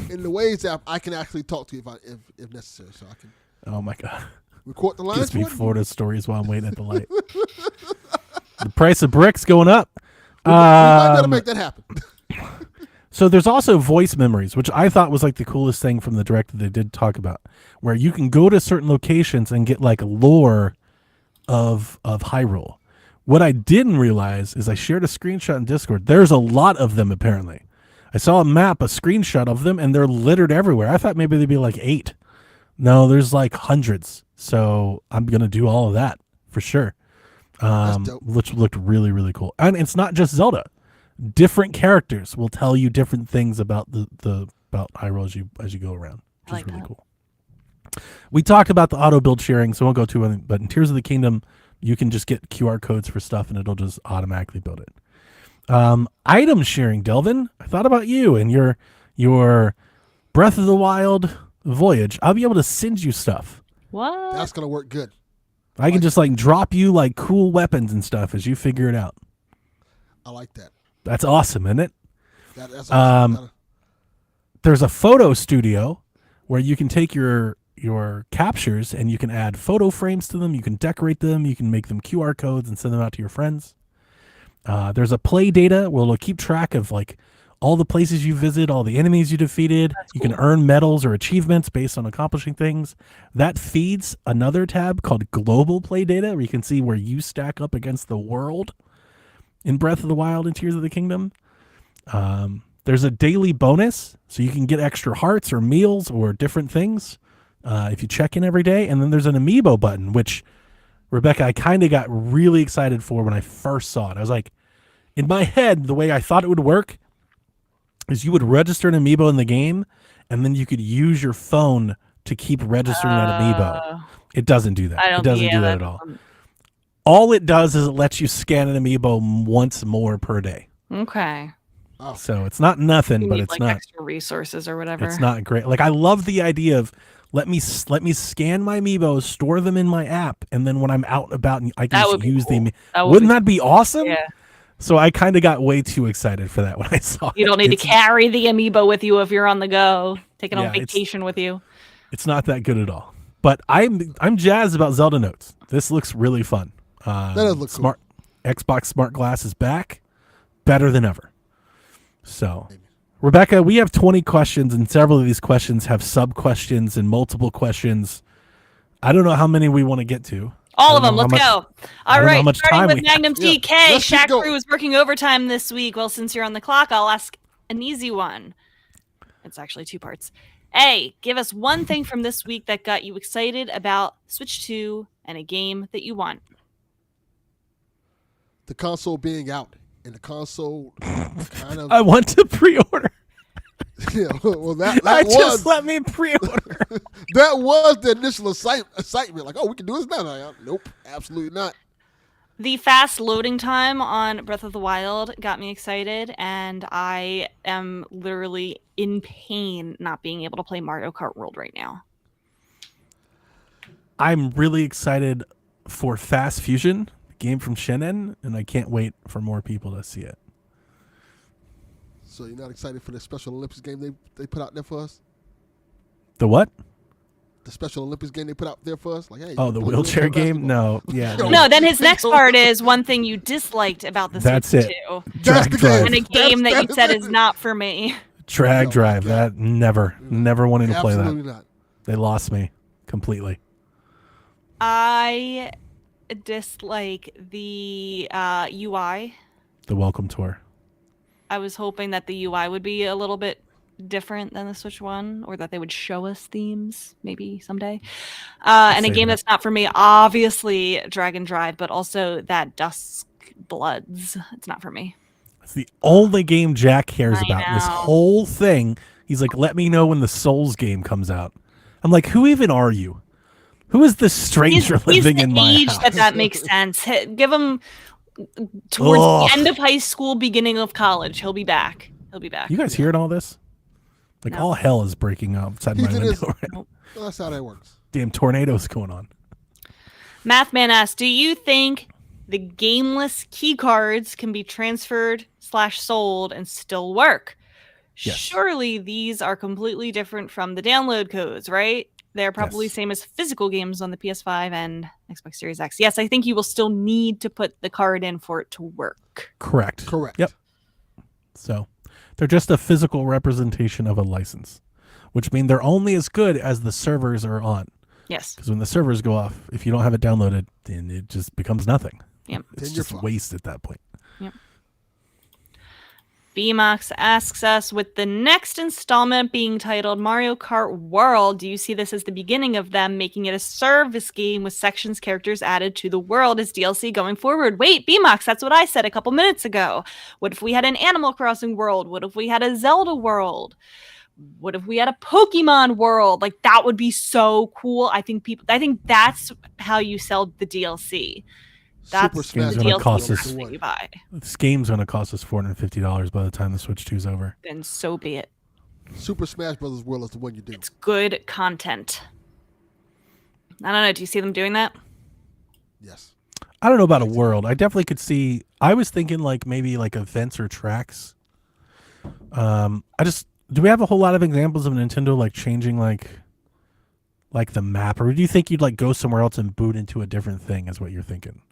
In the Waze app, I can actually talk to you if necessary. So I can Oh my god. record the lines. Gives me for it. Florida stories while I'm waiting at the light. The price of bricks going up. We might better make that happen. So there's also voice memories, which I thought was like the coolest thing from the direct that they did talk about, where you can go to certain locations and get like lore of Hyrule. What I didn't realize is I shared a screenshot in Discord. There's a lot of them apparently. I saw a map, a screenshot of them, and they're littered everywhere. I thought maybe they'd be like 8. No, there's like hundreds. So I'm gonna do all of that for sure. dope. Which looked really, really cool. And it's not just Zelda. Different characters will tell you different things about about Hyrule as you go around, which I like is really that. cool. We talked about the auto build sharing, so I won't go too in, but in Tears of the Kingdom, you can just get QR codes for stuff and it'll just automatically build it. Item sharing, Delvin. I thought about you and your Breath of the Wild voyage. I'll be able to send you stuff. What? That's gonna work good. I can just like drop you like cool weapons and stuff as you figure it out. I like that. That's awesome, isn't it? That's awesome. There's a photo studio where you can take your captures and you can add photo frames to them. You can decorate them. You can make them QR codes and send them out to your friends. There's a play data where it'll keep track of like all the places you visit, all the enemies you defeated. You can earn medals or achievements based on accomplishing things. That feeds another tab called Global Play Data, where you can see where you stack up against the world in Breath of the Wild and Tears of the Kingdom. There's a daily bonus, so you can get extra hearts or meals or different things if you check in every day. And then there's an amiibo button, which, Rebecca, I kind of got really excited for when I first saw it. I was like, in my head, the way I thought it would work is you would register an amiibo in the game, and then you could use your phone to keep registering that amiibo. It doesn't do that. It doesn't do that at all. All it does is it lets you scan an amiibo once more per day. Okay. Oh. So it's not nothing, You but need, it's like, not. extra resources or whatever. It's not great. Like I love the idea of let me scan my amiibos, store them in my app, and then when I'm out and about, I can That just would be use cool. the. That would Wouldn't be that be awesome? Yeah. So I kind of got way too excited for that when I saw it. You don't need to It's- carry the amiibo with you if you're on the go, taking Yeah, on vacation with you. It's not that good at all. But I'm jazzed about Zelda Notes. This looks really fun. That does look smart. Xbox Smart Glass is back, better than ever. So, Rebecca, we have 20 questions, and several of these questions have sub questions and multiple questions. I don't know how many we want to get to. All of I them. don't know Let's how go. much- All don't know how right. much Starting time with we have. Magnum Yeah. TK. Let's keep Shaq going. Crew is working overtime this week. Well, since you're on the clock, I'll ask an easy one. It's actually 2 parts. A, give us one thing from this week that got you excited about Switch 2 and a game that you want. The console being out and the console kind of. I want to pre-order. Yeah, well, that Just was let me pre-order. that was the initial excitement. Like, oh, we can do this now. Like, nope, absolutely not. The fast loading time on Breath of the Wild got me excited, and I am literally in pain not being able to play Mario Kart World right now. I'm really excited for Fast Fusion, the game from Shinen, and I can't wait for more people to see it. So you're not excited for the Special Olympics game they put out there for us? The what? The the Special Olympics game they put out there for us? Like, hey, Oh, the wheelchair game? basketball. No, yeah, No, then his next part is one thing you disliked about the That's Switch it. 2. That's Drag the drive, And a game that you said is it. not for me. drag No, drive. yeah. That never wanted to play that. Absolutely not. They lost me completely. I dislike the UI. The welcome tour. I was hoping that the UI would be a little bit different than the Switch one, or that they would show us themes maybe someday. And a say game that. that's not for me, obviously Dragon Drive, but also that Dusk Bloods. It's not for me. It's the only game Jack cares I about. This know. whole thing. He's like, let me know when the Souls game comes out. I'm like, who even are you? Who is this stranger living the in my age house? that makes sense. Give him towards Ugh. the end of high school, beginning of college. He'll be back. He'll be back. You guys hearing all this? Like No. all hell is breaking up outside my He's in window. his- Right? Well, that's how that works. Damn tornadoes going on. Mathman asks, do you think the gameless key cards can be transferred / sold and still work? Yes. Surely these are completely different from the download codes, right? They're probably Yes. same as physical games on the PS5 and Xbox Series X. Yes, I think you will still need to put the card in for it to work. Correct. Correct. Yep. So they're just a physical representation of a license, which means they're only as good as the servers are on. Yes. Because when the servers go off, if you don't have it downloaded, then it just becomes nothing. Yep. It's Then you're just fucked. waste at that point. BMox asks us, with the next installment being titled Mario Kart World, do you see this as the beginning of them making it a service game with sections characters added to the world as DLC going forward? Wait, BMox, that's what I said a couple minutes ago. What if we had an Animal Crossing world? What if we had a Zelda world? What if we had a Pokemon world? Like, that would be so cool. I think that's how you sell the DLC. That's Super the Smash gonna DLC cost Bros. us- is the that one. you buy. This game's going to cost us $450 by the time the Switch 2's over. Then so be it. Super Smash Brothers World is the one you do. It's good content. I don't know. Do you see them doing that? Yes. I don't know about a world. I definitely could see. I was thinking like maybe like events or tracks. Do we have a whole lot of examples of Nintendo like changing like the map, or do you think you'd like go somewhere else and boot into a different thing? Is what you're thinking,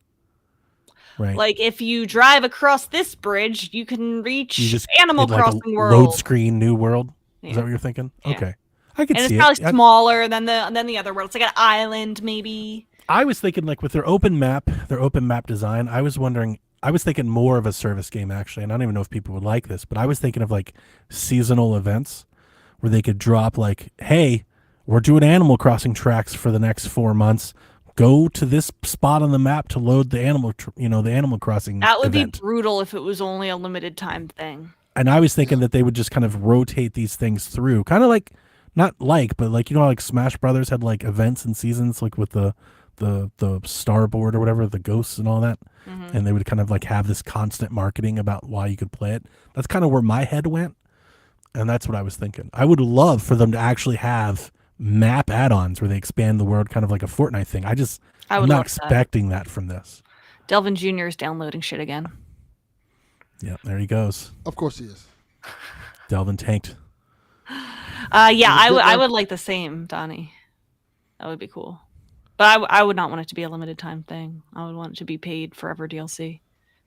right? Like, if you drive across this bridge, you can reach You just Animal hit, like, a Crossing load World. screen, new world. Is Yeah. that what you're thinking? Yeah. Okay, I could And it's see probably it. smaller than the other world. It's like an island, maybe. I was thinking like with their open map design. I was thinking more of a service game actually, and I don't even know if people would like this, but I was thinking of like seasonal events where they could drop like, hey, we're doing Animal Crossing tracks for the next 4 months. Go to this spot on the map to load the Animal Crossing That would event. be brutal if it was only a limited time thing. And I was thinking that they would just kind of rotate these things through, kind of like, but like, how, like Smash Brothers had like events and seasons, like with the starboard or whatever, the ghosts and all that. Mhm. And they would kind of like have this constant marketing about why you could play it. That's kind of where my head went. And that's what I was thinking. I would love for them to actually have map add-ons where they expand the world, kind of like a Fortnite thing. I I'm would not love that. expecting that from this. Delvin Jr. is downloading shit again. Yeah, there he goes. Of course he is. Delvin tanked. Yeah, I good would like the same, Donnie. That would be cool. But I would not want it to be a limited time thing. I would want it to be paid forever DLC.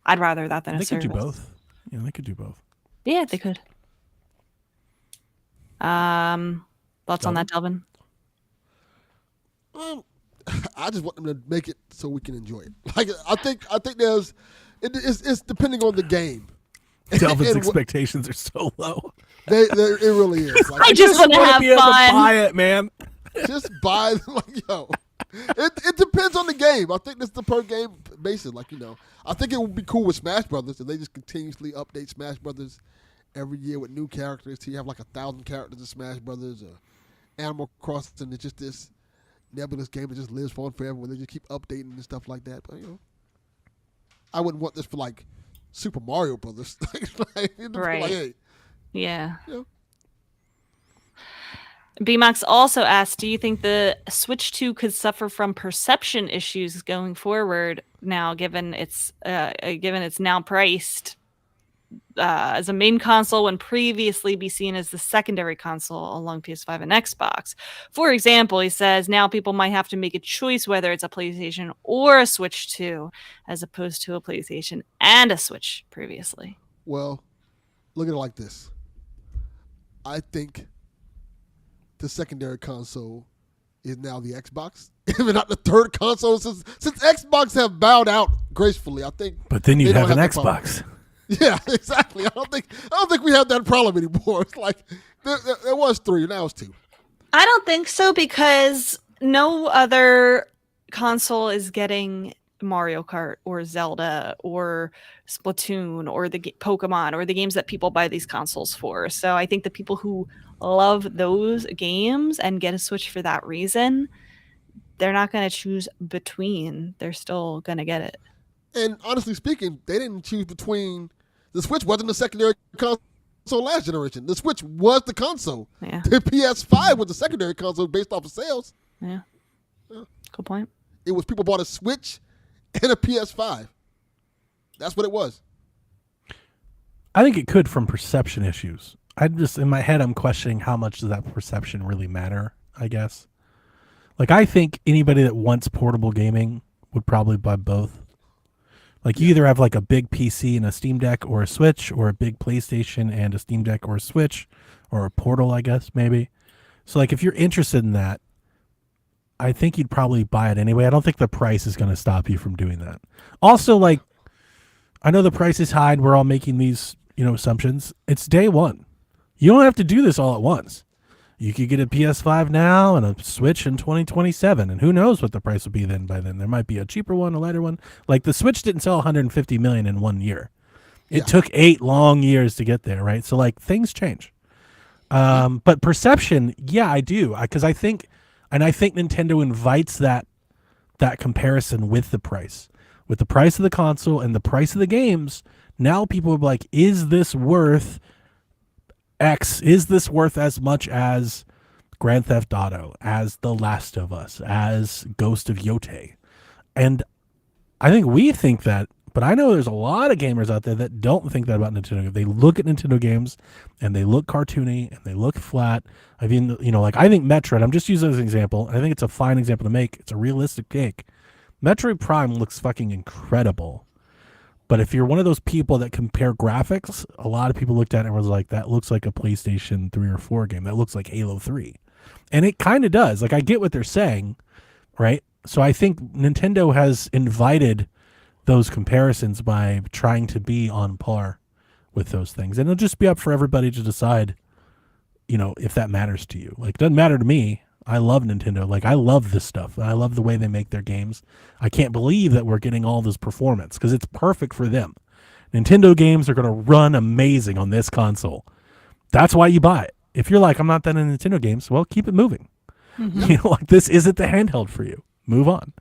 I'd rather that than They a could service. do both. Yeah, they could do both. Yeah, they could. Thoughts on that, Delvin? I just want them to make it so we can enjoy it. Like I think there's it's depending on the game. Delvin's And expectations are so low. it really is. Like, I just want to wanna have be able to fun. buy it, man. just buy like yo. It depends on the game. I think that's the per game basis. Like I think it would be cool with Smash Brothers if they just continuously update Smash Brothers every year with new characters. So you have like 1,000 characters in Smash Brothers or Animal Crossing. It's just this nebulous game that just lives on forever where they just keep updating and stuff like that. But I wouldn't want this for like Super Mario Brothers. Like, Right. Like, hey, Yeah. Yeah. BMax also asked, do you think the Switch 2 could suffer from perception issues going forward now, given it's now priced as a main console when previously be seen as the secondary console along PS5 and Xbox. For example, he says now people might have to make a choice whether it's a PlayStation or a Switch 2, as opposed to a PlayStation and a Switch previously. Well, look at it like this. I think the secondary console is now the Xbox. Even not the third console since Xbox have bowed out gracefully. I think. But then you they don't have an that Xbox. problem. Yeah, exactly. I don't think we have that problem anymore. It's like there was 3, now it's 2. I don't think so, because no other console is getting Mario Kart or Zelda or Splatoon or the Pokemon or the games that people buy these consoles for. So I think the people who love those games and get a Switch for that reason, they're not going to choose between. They're still going to get it. And honestly speaking, they didn't choose between. The Switch wasn't the secondary console last generation. The Switch was the console. Yeah. The PS5 was the secondary console based off of sales. Yeah. Good point. It was people bought a Switch and a PS5. That's what it was. I think it could from perception issues. In my head, I'm questioning how much does that perception really matter, I guess. Like, I think anybody that wants portable gaming would probably buy both. Like, you either have like a big PC and a Steam Deck or a Switch, or a big PlayStation and a Steam Deck or a Switch, or a Portal, I guess, maybe. So, like, if you're interested in that, I think you'd probably buy it anyway. I don't think the price is going to stop you from doing that. Also, like, I know the price is high and we're all making these, assumptions. It's day one. You don't have to do this all at once. You could get a PS5 now and a Switch in 2027, and who knows what the price will be by then. There might be a cheaper one, a lighter one. Like, the Switch didn't sell 150 million in 1 year. It took 8 long years to get there, right? So, like, things change. But perception, yeah, I do. Because I think Nintendo invites that comparison with the price. With the price of the console and the price of the games, now people are like, is this worth X? Is this worth as much as Grand Theft Auto, as The Last of Us, as Ghost of Yote? And I think we think that, but I know there's a lot of gamers out there that don't think that about Nintendo. They look at Nintendo games and they look cartoony and they look flat. I mean, like, I think Metroid, I'm just using it as an example, and I think it's a fine example to make. It's a realistic take. Metroid Prime looks fucking incredible. But if you're one of those people that compare graphics, a lot of people looked at it and was like, that looks like a PlayStation 3 or 4 game. That looks like Halo 3. And it kind of does. Like, I get what they're saying, right? So I think Nintendo has invited those comparisons by trying to be on par with those things. And it'll just be up for everybody to decide, if that matters to you. Like, it doesn't matter to me. I love Nintendo. Like, I love this stuff. I love the way they make their games. I can't believe that we're getting all this performance because it's perfect for them. Nintendo games are going to run amazing on this console. That's why you buy it. If you're like, I'm not that into Nintendo games, well, keep it moving. Mm-hmm. Like, this isn't the handheld for you. Move on.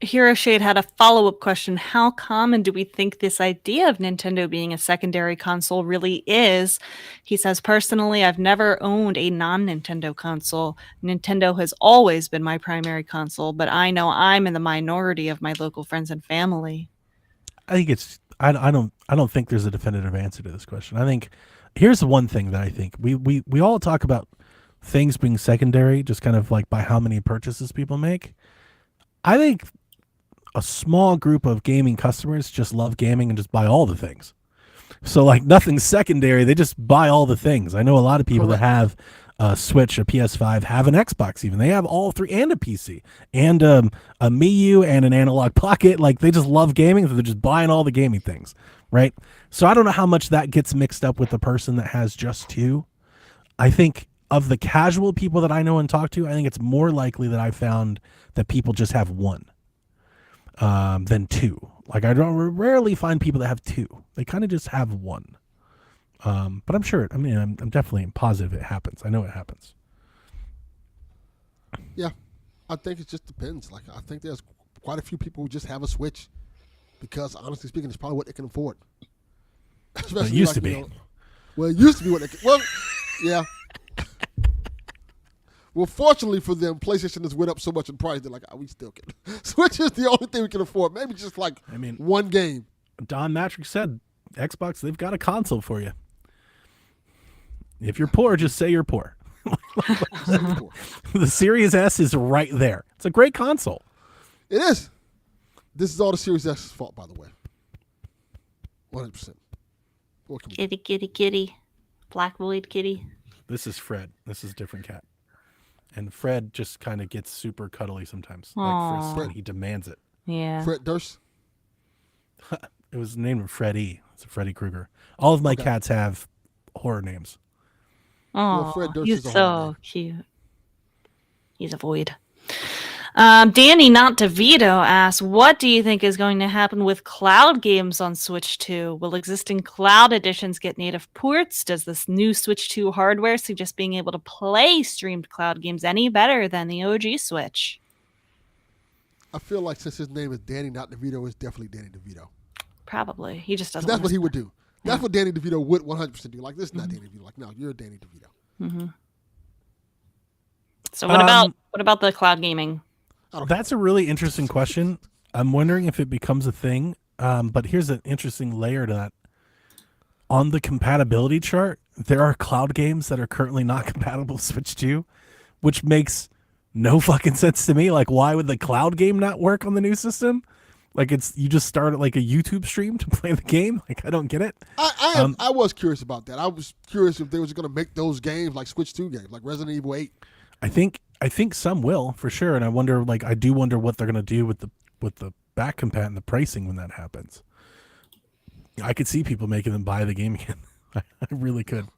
Hero Shade had a follow-up question. How common do we think this idea of Nintendo being a secondary console really is? He says, personally, I've never owned a non-Nintendo console. Nintendo has always been my primary console, but I know I'm in the minority of my local friends and family. I think I don't think there's a definitive answer to this question. I think here's the one thing that I think we all talk about things being secondary, just kind of like by how many purchases people make. I think a small group of gaming customers just love gaming and just buy all the things. So, like, nothing's secondary. They just buy all the things. I know a lot of people that have a Switch, a PS5, have an Xbox even. They have all 3 and a PC and a Mii U and an Analog Pocket. Like, they just love gaming, so they're just buying all the gaming things, right? So I don't know how much that gets mixed up with the person that has just 2. I think of the casual people that I know and talk to, I think it's more likely that I found that people just have 1. Than 2. Like, I rarely find people that have 2. They kind of just have 1. But I'm sure. I'm definitely positive it happens. I know it happens. Yeah, I think it just depends. Like, I think there's quite a few people who just have a Switch because, honestly speaking, it's probably what they can afford. It used to be. Well, it used to be what they can. Well, yeah. Well, fortunately for them, PlayStation has went up so much in price. They're like, we still can. Switch is the only thing we can afford. Maybe just like one game. Don Matrix said, Xbox, they've got a console for you. If you're poor, just say you're poor. The Series S is right there. It's a great console. It is. This is all the Series X's fault, by the way. 100%. Kitty, kitty, kitty. Black void kitty. This is Fred. This is a different cat. And Fred just kind of gets super cuddly sometimes. Aw. Like Fred, he demands it. Yeah. Fred Durst. It was named Freddy. It's a Freddy Krueger. All of my cats have horror names. Oh, Fred Durst he's is a horror so cute. He's a void. Danny, not DeVito, asks, what do you think is going to happen with cloud games on Switch 2? Will existing cloud editions get native ports? Does this new Switch 2 hardware suggest being able to play streamed cloud games any better than the OG Switch? I feel like since his name is Danny, not DeVito, it's definitely Danny DeVito. Probably. He just doesn't. That's what he would do. That's what Danny DeVito would 100% do. Like, this is not Danny DeVito. Like, no, you're Danny DeVito. So what about the cloud gaming? That's a really interesting question. I'm wondering if it becomes a thing. But here's an interesting layer to that. On the compatibility chart, there are cloud games that are currently not compatible with Switch 2, which makes no fucking sense to me. Like, why would the cloud game not work on the new system? Like, you just start like a YouTube stream to play the game. Like, I don't get it. I was curious about that. I was curious if they was going to make those games like Switch 2 games, like Resident Evil 8. I think some will for sure, and I do wonder what they're gonna do with the back compat and the pricing when that happens. I could see people making them buy the game again. I really could.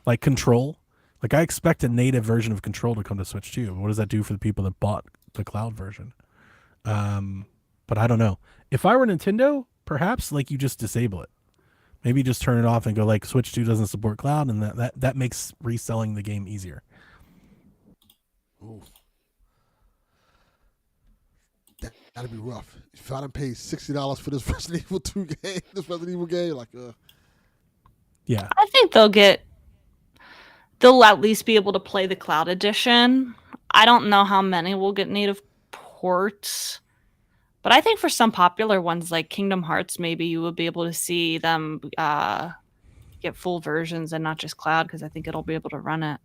Like Control, like I expect a native version of Control to come to Switch 2. What does that do for the people that bought the cloud version? But I don't know. If I were Nintendo, perhaps like you just disable it. Maybe just turn it off and go like Switch 2 doesn't support cloud, and that makes reselling the game easier. Ooh. That'd be rough. If I done paid $60 for this Resident Evil 2 game, like, Yeah. I think they'll at least be able to play the cloud edition. I don't know how many will get native ports, but I think for some popular ones like Kingdom Hearts, maybe you will be able to see them get full versions and not just cloud, because I think it'll be able to run it.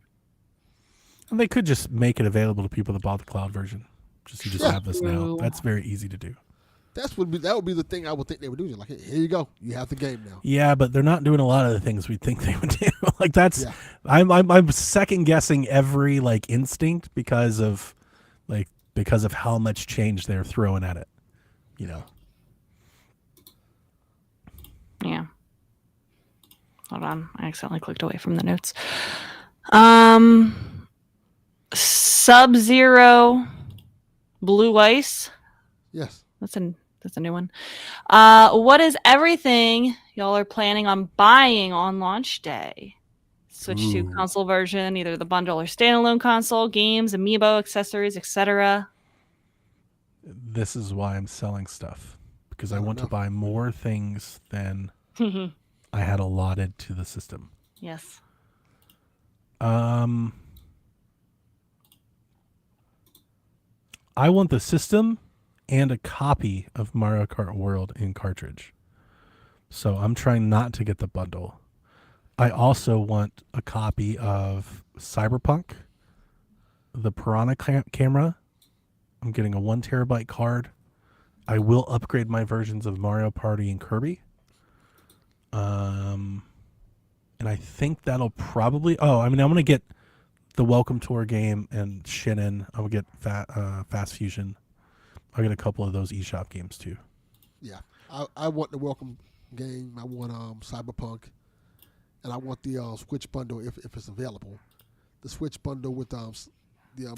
And they could just make it available to people that bought the cloud version. You just have this now. That's very easy to do. That would be the thing I would think they would do. Like, hey, here you go, you have the game now. Yeah, but they're not doing a lot of the things we think they would do. Like that's, yeah. I'm second guessing every like instinct because of how much change they're throwing at it. You know. Yeah. Hold on, I accidentally clicked away from the notes. Sub-Zero Blue Ice. Yes. That's a new one. What is everything y'all are planning on buying on launch day? Switch to console version, either the bundle or standalone console, games, amiibo, accessories, etc. This is why I'm selling stuff, because I want to buy more things than I had allotted to the system. Yes. I want the system and a copy of Mario Kart World in cartridge. So I'm trying not to get the bundle. I also want a copy of Cyberpunk, the Piranha camera. I'm getting a 1 terabyte card. I will upgrade my versions of Mario Party and Kirby. And I think that'll probably... I'm going to get the Welcome Tour game and Shinin. I will get Fast Fusion. I'll get a couple of those eShop games too. Yeah, I want the Welcome game. I want Cyberpunk, and I want the Switch bundle if it's available. The Switch bundle with the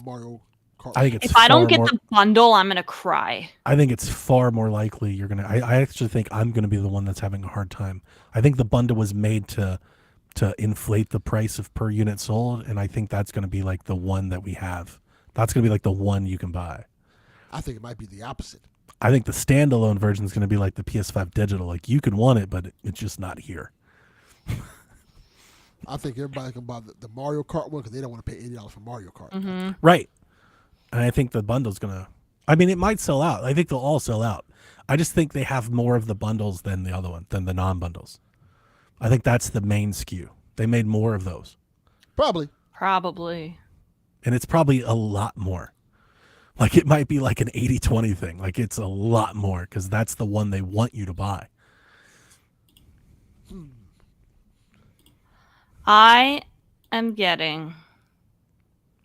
Mario Kart. I think it's if I don't get the bundle, I'm gonna cry. I think it's far more likely you're gonna. I actually think I'm gonna be the one that's having a hard time. I think the bundle was made to inflate the price of per unit sold, and I think that's going to be like the one that we have. That's going to be like the one you can buy. I think it might be the opposite. I think the standalone version is going to be like the PS5 digital. Like you can want it, but it's just not here. I think everybody can buy the Mario Kart one because they don't want to pay $80 for Mario Kart. Right. And I think the bundle's going to... I mean, it might sell out. I think they'll all sell out. I just think they have more of the bundles than the other one, than the non-bundles. I think that's the main skew. They made more of those. Probably. And it's probably a lot more. Like it might be like an 80-20 thing. Like it's a lot more because that's the one they want you to buy. I am getting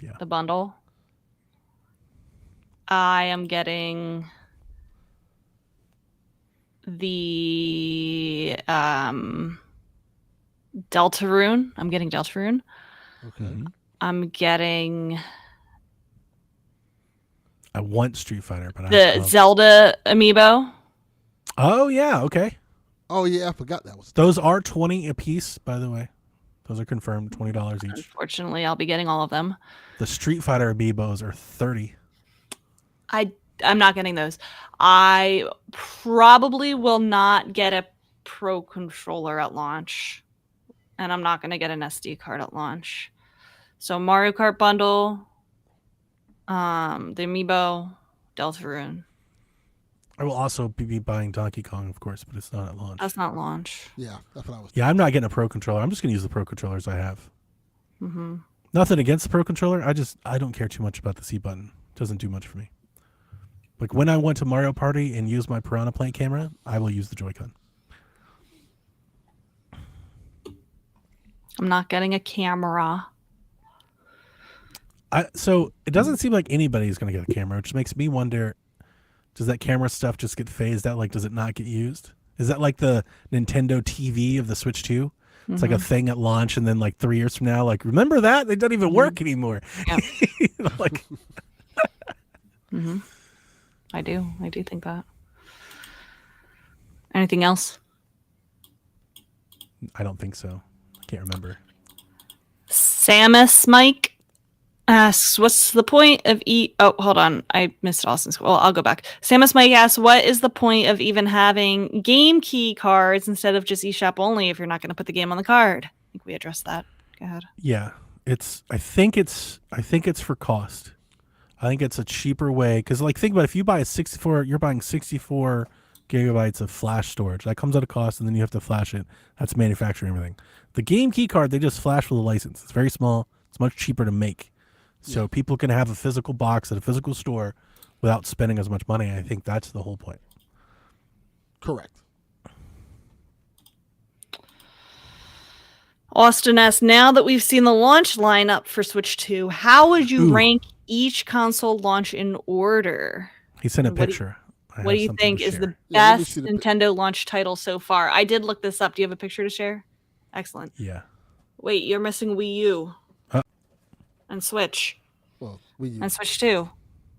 Yeah. the bundle. I am getting the Deltarune. I'm getting Deltarune. Okay. Mm-hmm. I'm getting I want Street Fighter, but the Zelda amiibo. Oh yeah, okay. Oh yeah, I forgot that was. Those are 20 a piece, by the way. Those are confirmed, $20 each. Unfortunately, I'll be getting all of them. The Street Fighter amiibos are 30. I'm not getting those. I probably will not get a Pro controller at launch, and I'm not going to get an SD card at launch. So Mario Kart bundle, the amiibo, Deltarune. I will also be buying Donkey Kong, of course, but it's not at launch. That's not launch. Yeah, that's what I was. Yeah, I'm not getting a Pro controller. I'm just going to use the Pro controllers I have. Mm-hmm. Nothing against the Pro controller. I don't care too much about the C button. It doesn't do much for me. Like when I went to Mario Party and used my Piranha Plant camera, I will use the Joy-Con. I'm not getting a camera. So it doesn't seem like anybody's going to get a camera, which makes me wonder, does that camera stuff just get phased out? Like, does it not get used? Is that like the Nintendo TV of the Switch 2? It's like a thing at launch, and then like 3 years from now, like, remember that? They don't even work anymore. Yeah. You know, like, Mm-hmm. I do think that. Anything else? I don't think so. I can't remember. Samus Mike asks, what's the point of Oh, hold on. I missed Austin's. Well, I'll go back. Samus Mike asks, what is the point of even having game key cards instead of just eShop only if you're not going to put the game on the card? I think we addressed that. Go ahead. Yeah, I think it's for cost. I think it's a cheaper way because, like, think about it, if you buy a 64, you're buying 64 gigabytes of flash storage. That comes at a cost, and then you have to flash it. That's manufacturing everything. The game key card, they just flash with a license. It's very small. It's much cheaper to make. So people can have a physical box at a physical store without spending as much money. I think that's the whole point. Correct. Austin asks, now that we've seen the launch lineup for Switch 2, how would you rank each console launch in order? He sent a What do you- picture. What do you think is the Yeah, let me best see the Nintendo launch title so far? I did look this up. Do you have a picture to share? Excellent. Yeah. Wait, you're missing Wii U Uh, and Switch Well, and Switch 2.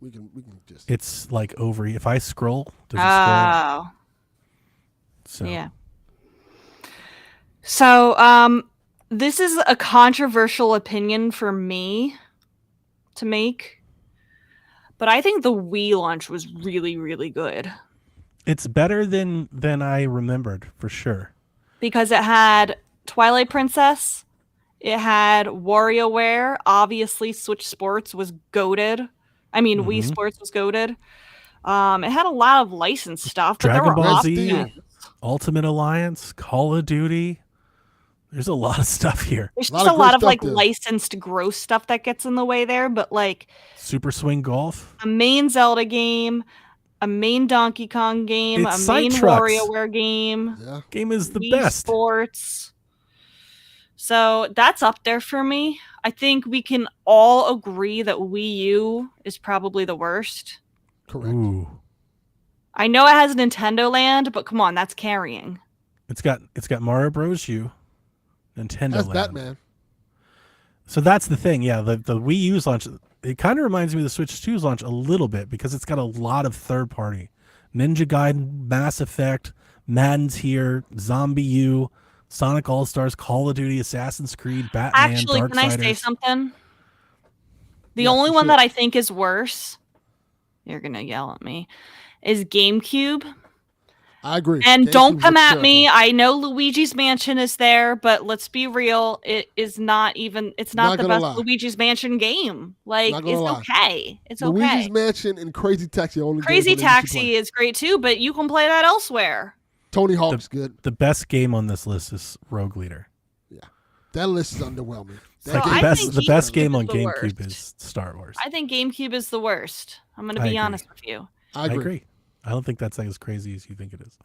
we can just. It's like over. If I scroll, does it Oh, scroll? So, yeah. So, this is a controversial opinion for me to make, but I think the Wii launch was really, really good it's better than I remembered for sure. because it had Twilight Princess, it had WarioWare. Obviously, Switch Sports was goated. I mean, Wii Sports was goated. It had a lot of licensed stuff, but Dragon there were Ball options. Z, Ultimate Alliance, Call of Duty. There's a lot of stuff here. There's Lot just a of lot great of like stuff there. licensed gross stuff that gets in the way there, but like Super Swing Golf. a main Zelda game, a main Donkey Kong game, It's a main Sight Trucks. WarioWare game, Yeah. Game is the Wii best. Sports. So that's up there for me. I think we can all agree that Wii U is probably the worst. Correct. Ooh. I know it has Nintendo Land, but come on, that's carrying. It's got Mario Bros. U, Nintendo That's Land. that, man. So that's the thing. Yeah, the Wii U's launch, it kind of reminds me of the Switch 2's launch a little bit because it's got a lot of third party. Ninja Gaiden, Mass Effect, Madden's here, Zombie U, Sonic All-Stars, Call of Duty, Assassin's Creed, Batman, Actually, can I say Darksiders. something? The Yeah, only for one sure. that I think is worse, you're going to yell at me, is GameCube. I agree. And GameCube don't come looks at me. terrible. I know Luigi's Mansion is there, but let's be real. It is not even. It's not Not the gonna best lie. Luigi's Mansion game. Like, Not gonna it's lie. okay. It's Luigi's okay. Mansion and Crazy Taxi are only Crazy games I need to Taxi is great too, but you can play that elsewhere. Tony Hawk's good. The best game on this list is Rogue Leader. Yeah, that list is underwhelming. It's That like I the think best GameCube game is on the GameCube worst. is Star Wars. I think GameCube is the worst. I'm going to I be agree. honest with you. I agree. I don't think that's like as crazy as you think it is.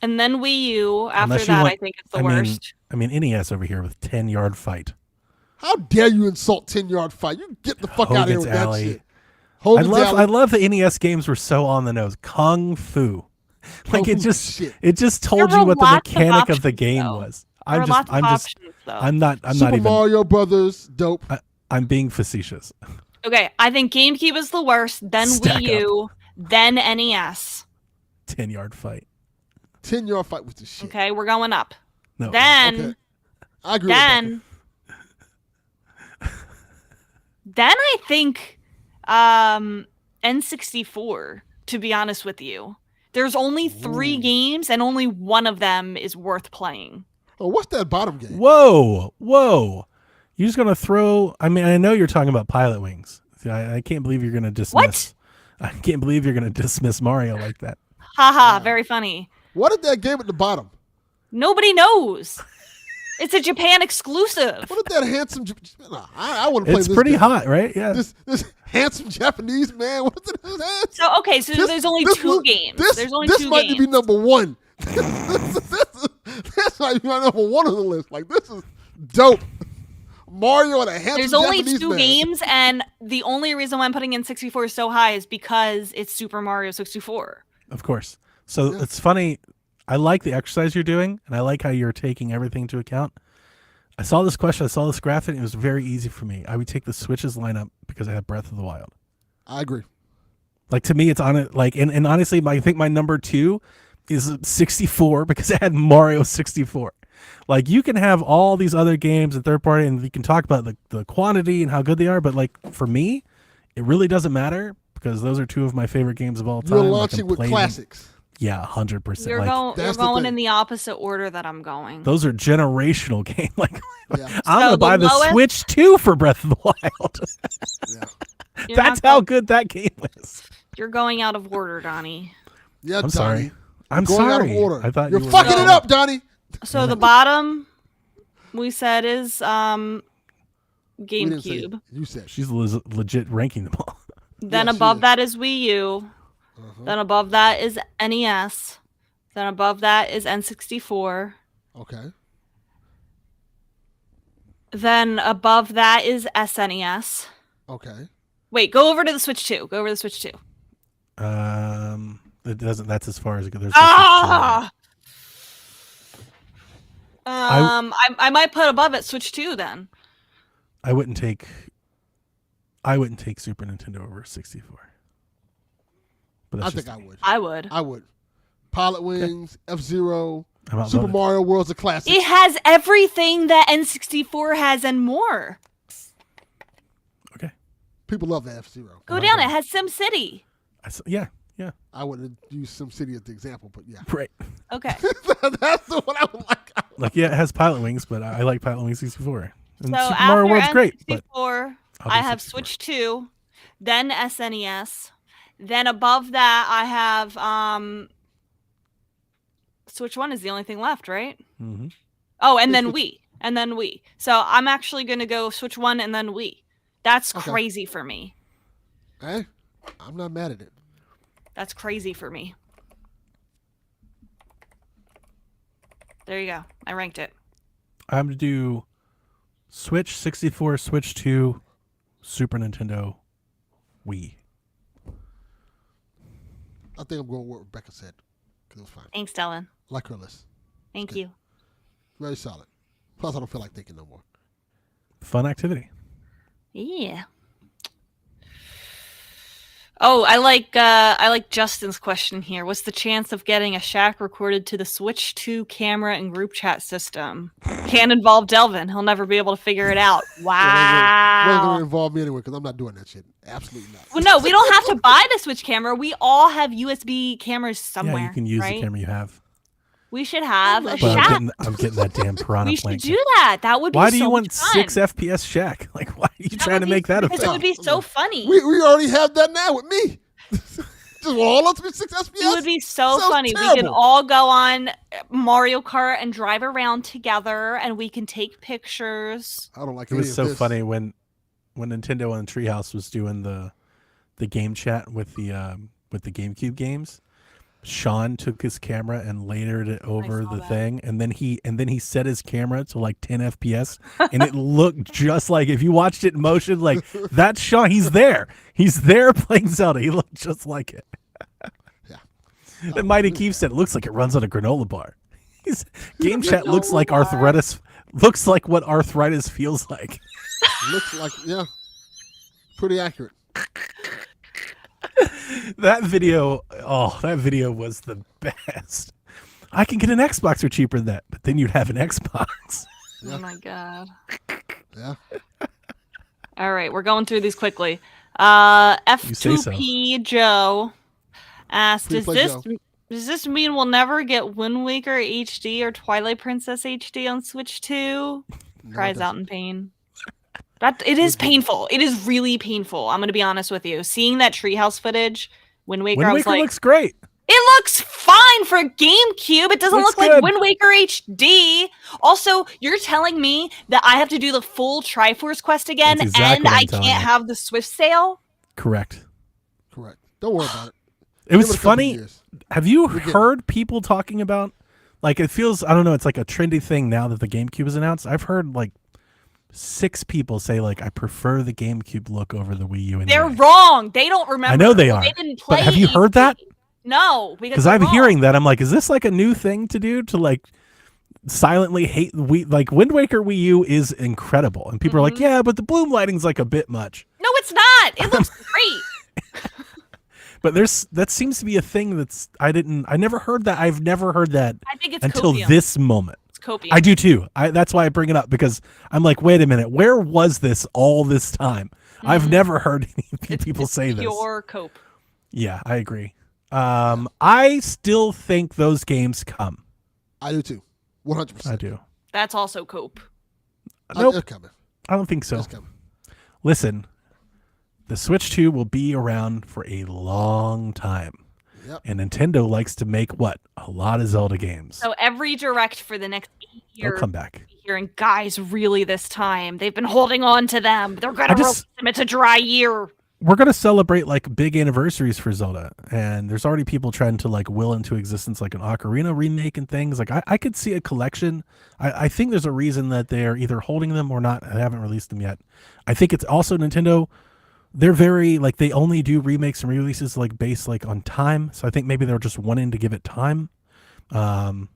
And then Wii U. After Unless you that, want- I think it's the I mean- worst. I mean, NES over here with 10-yard fight. How dare you insult 10-yard fight? You get the fuck out of here Hogan's with Alley. that shit. Hogan's I Alley. love the NES games were so on the nose. Kung Fu. Like Kung Fu shit. it just told There you were what the lots of mechanic of the options, game though. was. There are lots of options, though. I'm not Super even Mario Brothers, dope. I'm being facetious. Okay, I think GameCube is the worst, then Stack Wii U, then NES. 10-yard fight. 10-yard fight with the shit. Okay, we're going up. No. Then, Okay. I agree with then I think N64, to be honest with you. There's only 3 games, and only one of them is worth playing. that. Oh, what's that bottom game? Whoa. You're just gonna throw I mean, I know you're talking about Pilot Wings. See, I can't believe you're gonna dismiss I can't believe you're gonna dismiss Mario like that. Haha, very funny. What is that game at the bottom? Nobody knows. It's a Japan exclusive. What is that handsome? Nah, I want to play It's this pretty game. hot, right? Yeah. This handsome Japanese man. What is it? So okay, so there's only 2 games. There's only 2 might games. be number 1. This might be my number 1 on the list. Like, this is dope. Mario and a handsome There's only Japanese 2 man. games, and the only reason why I'm putting in 64 so high is because it's Super Mario 64. Of course. So it's funny. I like the exercise you're doing, and I like how you're taking everything into account. I saw this question, I saw this graphic, and it was very easy for me. I would take the Switch's lineup because I have Breath of the Wild. I agree. Like, to me, it's on it. Like, and honestly, I think my number 2 is 64 because it had Mario 64. Like, you can have all these other games and third party, and we can talk about the quantity and how good they are, but like for me, it really doesn't matter because those are 2 of my favorite games of all time. You're I can launching with play them. Yeah, 100%. You're, Like, you're that's the going thing. in the opposite order that I'm going. those are generational games. Like, Yeah. I'm So gonna the buy the lowest- Switch 2 for Breath of the Wild. Yeah. You're That's not how go- good that game is. You're going out of order, Donnie. Yeah, I'm Donnie. sorry. I'm Going sorry. out of order. I thought You're you were fucking right. it up, Donnie. So the bottom we said is We didn't say it. GameCube. You said. She's legit ranking them all. Then Yeah, she above is. that is Wii U. Then above that is NES. Then above that is N64. Okay. Then above that is SNES. Okay. Wait, go over to the Switch 2. Go over to the Switch 2. It doesn't. That's as far as it goes. There's Ah! I might put above it Switch 2 then. I wouldn't take Super Nintendo over 64. But I that's think just I would. I would. I would. Pilot Wings, F-Zero, I'm not Super voting. Mario World's a classic. It has everything that N64 has and more. Okay. People love F-Zero. Go down. It has SimCity. Yeah. I wouldn't use SimCity as the example, but yeah. Right. Okay. That's the one I would like. Like, yeah, it has Pilot Wings, but I like Pilot Wings 64. And So Super Mario after World's great, but N64, I'll I do have 64. Switch 2, then SNES, then above that I have Switch 1 is the only thing left, right? Mhm. Oh, and then Wii. And then Wii. So I'm actually going to go Switch 1 and then Wii. That's Okay. crazy for me. Hey, I'm not mad at it. That's crazy for me. There you go. I ranked it. I'm going to do Switch 64, Switch 2, Super Nintendo, Wii. I think I'm going with what Rebecca said because it was fine. Thanks, Dylan. I like her list. Thank good. you. Very solid. Plus, I don't feel like thinking no more. Fun activity. Yeah. Oh, I like Justin's question here. What's the chance of getting a Shaq recorded to the Switch 2 camera and group chat system? Can't involve Delvin. He'll never be able to figure it out. Well, it wasn't going Wow. to involve me anyway because I'm not doing that shit. Absolutely not. Well, no, we don't have to buy the Switch camera. We all have USB cameras somewhere. Yeah, you can use right? the camera you have. We should have a But But Shaq. I'm getting that damn piranha We should plank. do that. That would be Why do you so want much fun. 6 FPS Shaq? Like, why are you trying to make that a Because it thing? would be so funny. We already have that now with me. Just all up to 6 FPS. It would be so Sounds funny. We terrible. can all go on Mario Kart and drive around together, and we can take pictures. I don't like It was any of so this. funny when Nintendo on Treehouse was doing the game chat with the GameCube games. Sean took his camera and layered it over saw the that. thing, and then he set his camera to like 10 FPS, and it looked just like, if you watched it in motion, like that's Sean. He's there playing Zelda. He looked just like it. Yeah. And Mighty Keith said it looks like it runs on a granola bar. Game chat looks like arthritis. Looks like what arthritis feels like. Looks like, yeah. Pretty accurate. That video was the best. I can get an Xbox for cheaper than that, but then you'd have an Xbox. Yeah. Oh my god. Yeah. All right, we're going through these quickly. say F2P Joe asked, Please play Joe. does this mean we'll never get Wind Waker HD or Twilight Princess HD on Switch 2? No, Cries it out in pain. It is painful. It is really painful. I'm going to be honest with you. Seeing that treehouse footage, Wind Waker, Wind I was Waker like, looks great. it looks fine for GameCube. It doesn't Looks look good. like Wind Waker HD. Also, you're telling me that I have to do the full Triforce quest again, That's exactly and what I'm I telling can't you. have the Swift Sail? Correct. Correct. Don't worry about it. It Give was a couple funny. years. Have you getting- heard people talking about, like, it feels, I don't know, it's like a trendy thing now that the GameCube is announced. I've heard like 6 people say, like, I prefer the GameCube look over the Wii U anyway. They're wrong. They don't remember. I know they are. They didn't play But have you heard ET. that? No, Because they're I'm wrong. hearing that. I'm like, is this like a new thing to do, to like silently hate the Wii? Like, Wind Waker Wii U is incredible, and people are like, yeah, but the bloom lighting's like a bit much. No, it's not. It looks great. But that seems to be a thing that's I never heard that. I've never heard that I think it's until copium. this moment. It's copium. I do too. That's why I bring it up, because I'm like, wait a minute, where was this all this time? I've never heard any people say this. Pure cope. Yeah, I agree. I still think those games come. I do too. 100%. I do. That's also cope. Nope, It's coming. I don't think so. It's coming. Listen, the Switch 2 will be around for a long time. Yep. And Nintendo likes to make what? A lot of Zelda games. So every direct for the next 8 They'll years, come back. hearing guys, really this time they've been holding on to them. They're gonna release them. It's a dry year. We're going to celebrate like big anniversaries for Zelda, and there's already people trying to like will into existence like an Ocarina remake and things. Like I could see a collection. I think there's a reason that they're either holding them or not. They haven't released them yet. I think it's also Nintendo. They're very like, they only do remakes and re-releases like based like on time. So I think maybe they're just wanting to give it time. So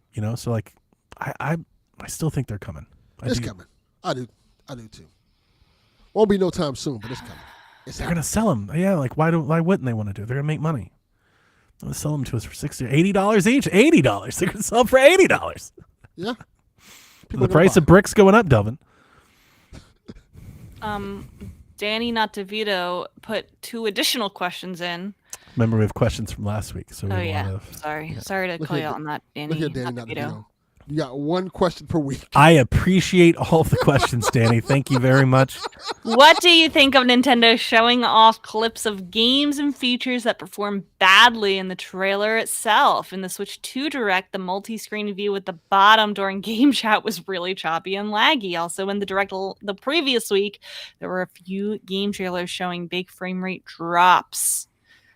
like I still think they're coming. It's coming. I do too. Won't be no time soon, but it's coming. It's They're happening. gonna sell them. Yeah, like why wouldn't they want to do it? They're gonna make money. They're gonna sell them to us for $60 or $80 each. $80. They're gonna sell them for $80. Yeah. The price of bricks going up, Delvin. Danny Not DeVito put 2 additional questions in. Remember, we have questions from last week, so we Oh have a yeah, lot of. sorry to Look call you here, out on that, Danny. Look here, Danny, Not not DeVito. DeVito. You got one question per week. I appreciate all of the questions, Danny. Thank you very much. What do you think of Nintendo showing off clips of games and features that perform badly in the trailer itself? In the Switch 2 Direct, the multi-screen view at the bottom during game chat was really choppy and laggy. Also, in the Direct the previous week, there were a few game trailers showing big frame rate drops.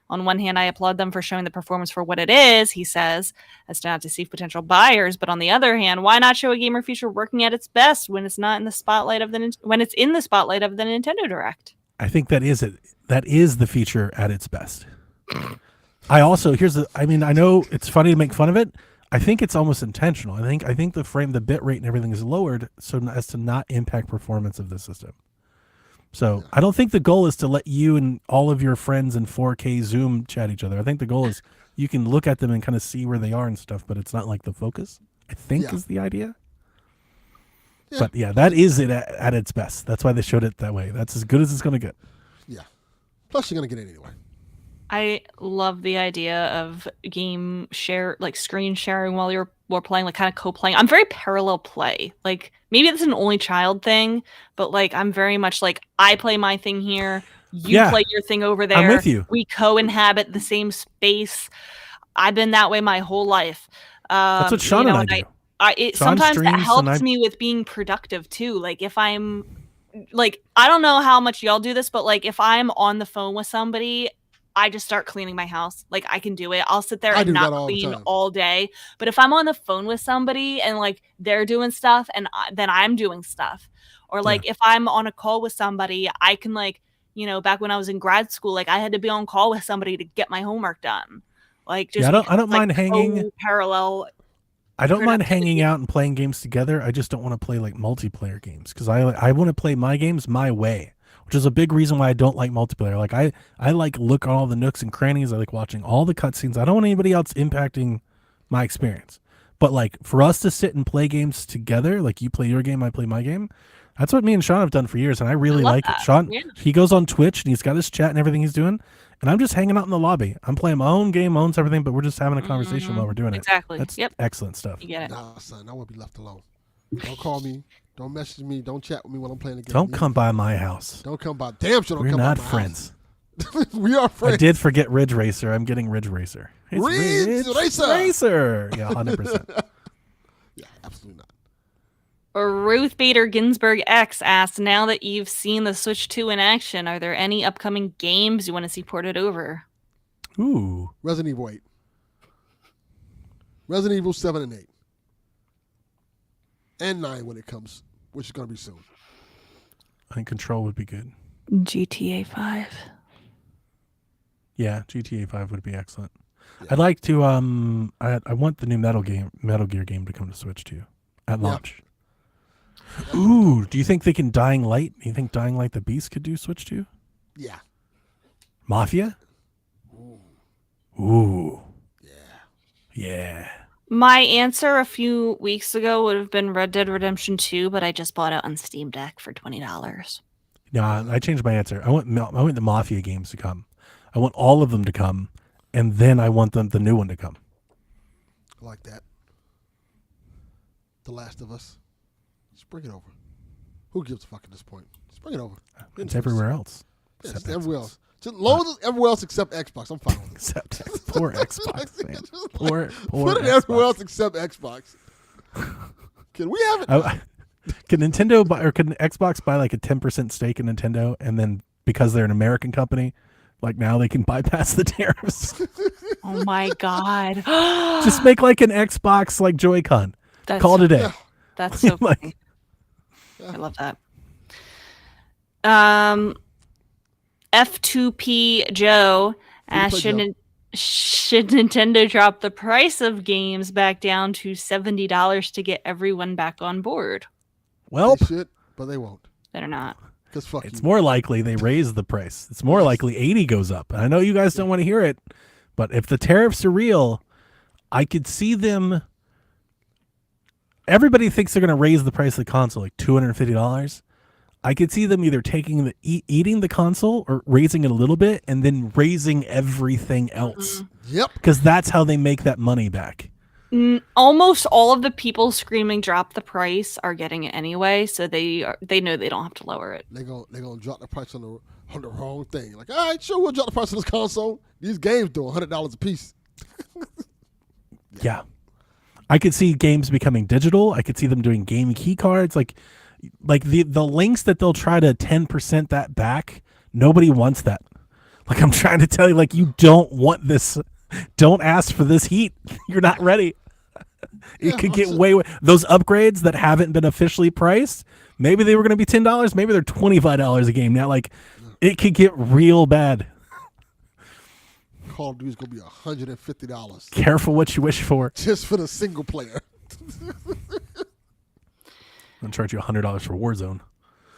On one hand, I applaud them for showing the performance for what it is, he says, as to not deceive potential buyers. But on the other hand, why not show a gamer feature working at its best when it's not in the spotlight of when it's in the spotlight of the Nintendo Direct? I think that is it. That is the feature at its best. I know it's funny to make fun of it. I think it's almost intentional. I think the bit rate and everything is lowered so as to not impact performance of the system. So I don't think the goal is to let you and all of your friends in 4K Zoom chat each other. I think the goal is you can look at them and kind of see where they are and stuff, but it's not like the focus, I think is the idea. Yeah. But yeah, that is it at its best. That's why they showed it that way. That's as good as it's going to get. Yeah. Plus, you're going to get it anyway. I love the idea of game share, like screen sharing while we're playing, like kind of co-playing. I'm very parallel play. Like maybe it's an only child thing, but like I'm very much like I play my thing here, you play your thing over there. I'm with you. We co-inhabit the same space. I've been that way my whole life. That's what Sean and I do. Sometimes that helps me with being productive too. Like if I'm like, I don't know how much y'all do this, but like if I'm on the phone with somebody, I just start cleaning my house. Like I can do it. I'll sit there and not clean all day. But if I'm on the phone with somebody and like they're doing stuff and then I'm doing stuff, or like if I'm on a call with somebody, I can like, you know, back when I was in grad school, like I had to be on call with somebody to get my homework done. Like just I don't mind hanging parallel. I don't mind hanging out and playing games together. I just don't want to play like multiplayer games because I want to play my games my way, which is a big reason why I don't like multiplayer. Like I like look at all the nooks and crannies. I like watching all the cutscenes. I don't want anybody else impacting my experience. But like for us to sit and play games together, like you play your game, I play my game. That's what me and Sean have done for years, and I really like it. Sean, he goes on Twitch and he's got his chat and everything he's doing, and I'm just hanging out in the lobby. I'm playing my own game, owns everything, but we're just having a conversation while we're doing it. Exactly. That's excellent stuff. You get it. Nah, son, I want to be left alone. Don't call me. Don't message me. Don't chat with me when I'm playing the game. Don't come by my house. Don't come by. Damn sure don't we're come by my not friends. We are friends. I did forget Ridge Racer. I'm getting Ridge Racer. It's Ridge Racer. Yeah, 100%. Yeah, absolutely not. Ruth Bader Ginsburg X asks, now that you've seen the Switch 2 in action, are there any upcoming games you want to see ported over? Ooh. Resident Evil 8. Resident Evil 7 and 8. And 9 when it comes, which is going to be soon. I think Control would be good. GTA 5. Yeah, GTA 5 would be excellent. Yeah. I'd like to I want the new Metal Gear game to come to Switch too at launch. Ooh, do you think they can Dying Light? Do you think Dying Light the Beast could do Switch 2? Yeah. Mafia? Ooh. Yeah. My answer a few weeks ago would have been Red Dead Redemption 2, but I just bought it on Steam Deck for $20. No, I changed my answer. I want the Mafia games to come. I want all of them to come, and then I want the new one to come. I like that. The Last of Us. Just bring it over. Who gives a fuck at this point? Just bring it over. It's everywhere else. Yeah, it's everywhere else. Just load it everywhere else except Xbox. I'm fine with it. Except poor Xbox, man. Poor put it Xbox. everywhere else except Xbox. Can we have it? Can Nintendo buy, or can Xbox buy like a 10% stake in Nintendo, and then because they're an American company, like now they can bypass the tariffs? Oh my god! Just make like an Xbox like Joy-Con. Call it a day. Yeah. That's so funny. I love that. F2P Joe asked, should Nintendo drop the price of games back down to $70 to get everyone back on board? Well, they should, but they won't. They're not. Because fuck it's you. more likely they raise the price. It's more likely 80 goes up. And I know you guys don't want to hear it, but if the tariffs are real, I could see them. Everybody thinks they're going to raise the price of the console like $250. I could see them either taking eating the console or raising it a little bit and then raising everything else. Mm-hmm. Yep. Because that's how they make that money back. Almost all of the people screaming drop the price are getting it anyway, so they know they don't have to lower it. They're gonna drop the price on the wrong thing. Like, all right, sure, we'll drop the price on this console. These games do $100 a piece. Yeah. I could see games becoming digital. I could see them doing game key cards. Like the links that they'll try to 10% that back. Nobody wants that. Like I'm trying to tell you, like you don't want this. Don't ask for this heat. You're not ready. It could get those upgrades that haven't been officially priced. Maybe they were going to be $10. Maybe they're $25 a game now. Like it could get real bad. Call of Duty is going to be $150. Careful what you wish for. Just for the single player. I'm going to charge you $100 for Warzone.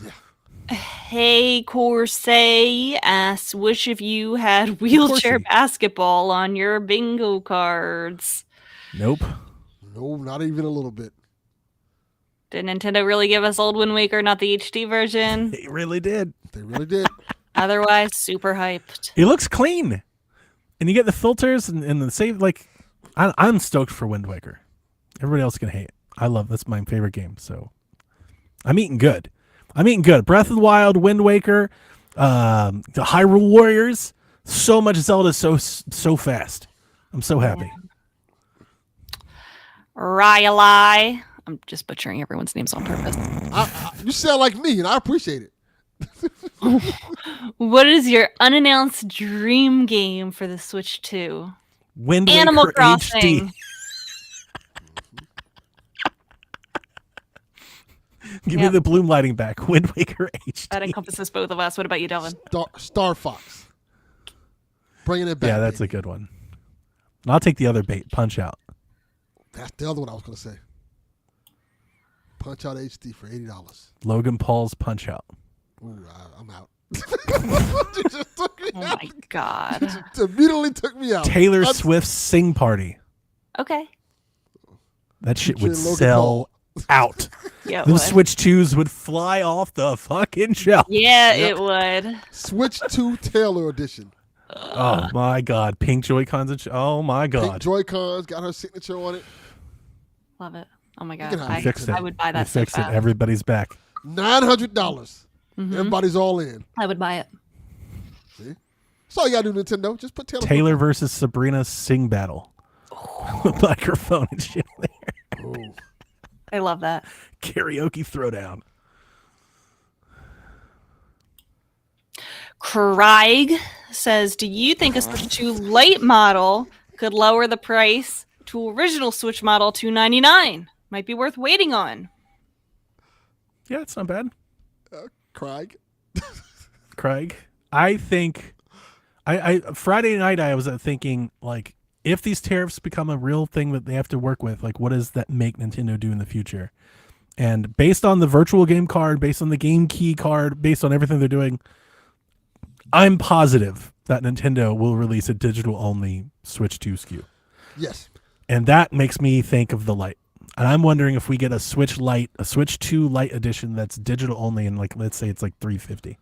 Yeah. Hey Corsay asks, which of you had wheelchair Coursey. basketball on your bingo cards? Nope. No, not even a little bit. Did Nintendo really give us Old Wind Waker, not the HD version? It really did. They really did. Otherwise, super hyped. It looks clean, and you get the filters and the save. Like, I'm stoked for Wind Waker. Everybody else can hate. I love that's my favorite game. So, I'm eating good. Breath of the Wild, Wind Waker, the Hyrule Warriors. So much Zelda, so fast. I'm so happy. Rylai. I'm just butchering everyone's names on purpose. You sound like me, and I appreciate it. What is your unannounced dream game for the Switch 2? Wind Animal Waker Crossing. HD. Give me the bloom lighting back. Wind Waker HD. That encompasses both of us. What about you, Delvin? Star Fox. Bringing it back. Yeah, that's a good one. And I'll take the other bait. Punch Out. That's the other one I was going to say. Punch Out HD for $80. Logan Paul's Punch Out. Ooh, I'm out. You just took me Oh out. my god. Just immediately took me out. Taylor That's- Swift's Sing Party. Okay. That shit would Featuring Logan sell Paul. out. Yeah, it The would. Switch 2s would fly off the fucking shelf. Yeah, Yep. it would. Switch 2 Taylor Edition. Oh my god. Pink Joy-Cons and oh my Pink god. Joy-Cons, got her signature on it. Love it. Oh my god. can have We it. fixed it. I would buy We that so fixed it. fast. Everybody's back. $900. Mhm. Everybody's all in. I would buy it. See? That's all you gotta do, Nintendo. Just put Taylor. Taylor versus Sabrina Sing Battle. With microphone and shit there. Oh. I love that. Karaoke throwdown. Craig says, do you think a Switch 2 Lite model could lower the price to original Switch model $299? Might be worth waiting on. Yeah, it's not bad. Craig. Craig. I think I Friday night I was thinking, like, if these tariffs become a real thing that they have to work with, like, what does that make Nintendo do in the future? And based on the virtual game card, based on the game key card, based on everything they're doing, I'm positive that Nintendo will release a digital only Switch 2 SKU. Yes. And that makes me think of the Lite. And I'm wondering if we get a Switch Lite, a Switch 2 Lite edition that's digital only, and, like, let's say it's like $350.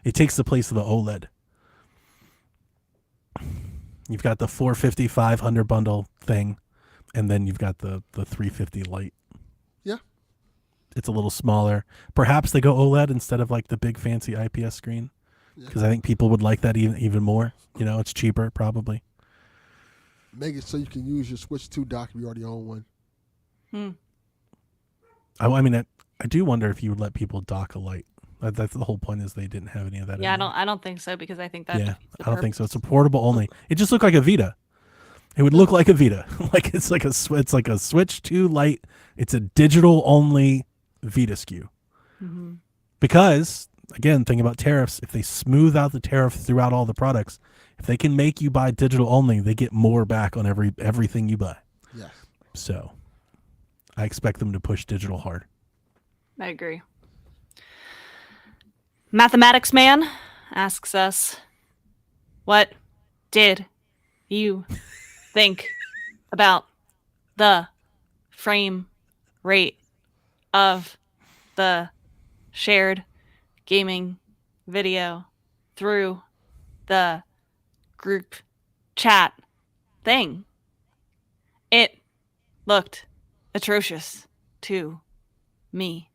It takes the place of the OLED. You've got the 450 500 bundle thing, and then you've got the 350 Lite. Yeah. It's a little smaller. Perhaps they go OLED instead of like the big fancy IPS screen, because I think people would like that even more. You know, it's cheaper probably. Make it so you can use your Switch 2 dock if you already own one. I mean, I do wonder if you would let people dock a Lite. That's the whole point, is they didn't have any of that. Yeah, in there. I don't think so, because I think that Yeah, defeats the I don't think so. purpose. It's a portable only. It just looked like a Vita. It would look like a Vita. Like it's like a Switch 2 Lite. It's a digital only Vita SKU. Mm-hmm. Because again, think about tariffs. If they smooth out the tariff throughout all the products, if they can make you buy digital only, they get more back on everything you buy. Yes. So I expect them to push digital hard. I agree. Mathematics Man asks us, what did you think about the frame rate of the shared gaming video through the group chat thing? It looked atrocious to me.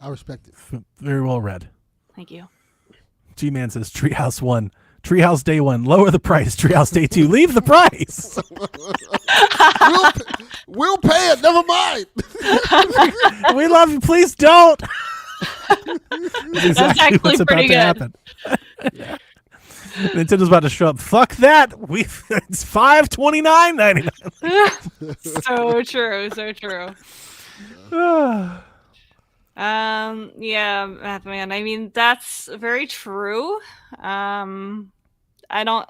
I respect it. Very well read. Thank you. G-Man says Treehouse 1. Treehouse Day 1. Lower the price. Treehouse Day 2. Leave the price. We'll pay it. Never mind. We love you. Please don't. That's actually what's pretty about good. to happen. Nintendo's about to show up. Fuck that. It's $529.99. So true. So true. Yeah, Mathman. I mean, that's very true. I don't,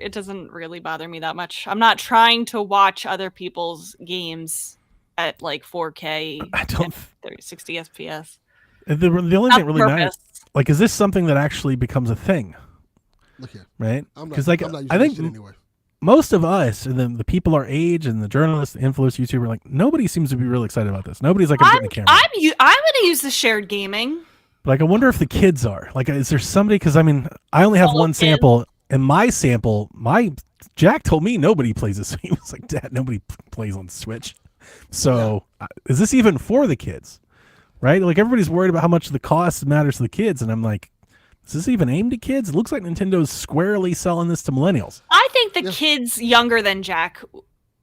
it doesn't really bother me that much. I'm not trying to watch other people's games at like 4K I don't. 60 FPS. The only Not thing that really matters, purpose. like, is this something that actually becomes a thing, Look here. right? I'm not, Because like I'm not using I that think shit anyway. most of us and then the people our age and the journalists, the influencers, YouTuber, like nobody seems to be really excited about this. Nobody's like, I'm getting a camera. I'm gonna use the shared gaming. Like, I wonder if the kids are. Like, is there somebody? Because I mean, I only have All one kids. sample, and my sample, Jack told me nobody plays this. He was like, Dad, nobody plays on Switch. So, is this even for the kids? Right? Like, everybody's worried about how much the cost matters to the kids, and I'm like, is this even aimed at kids? It looks like Nintendo's squarely selling this to millennials. I think the kids younger than Jack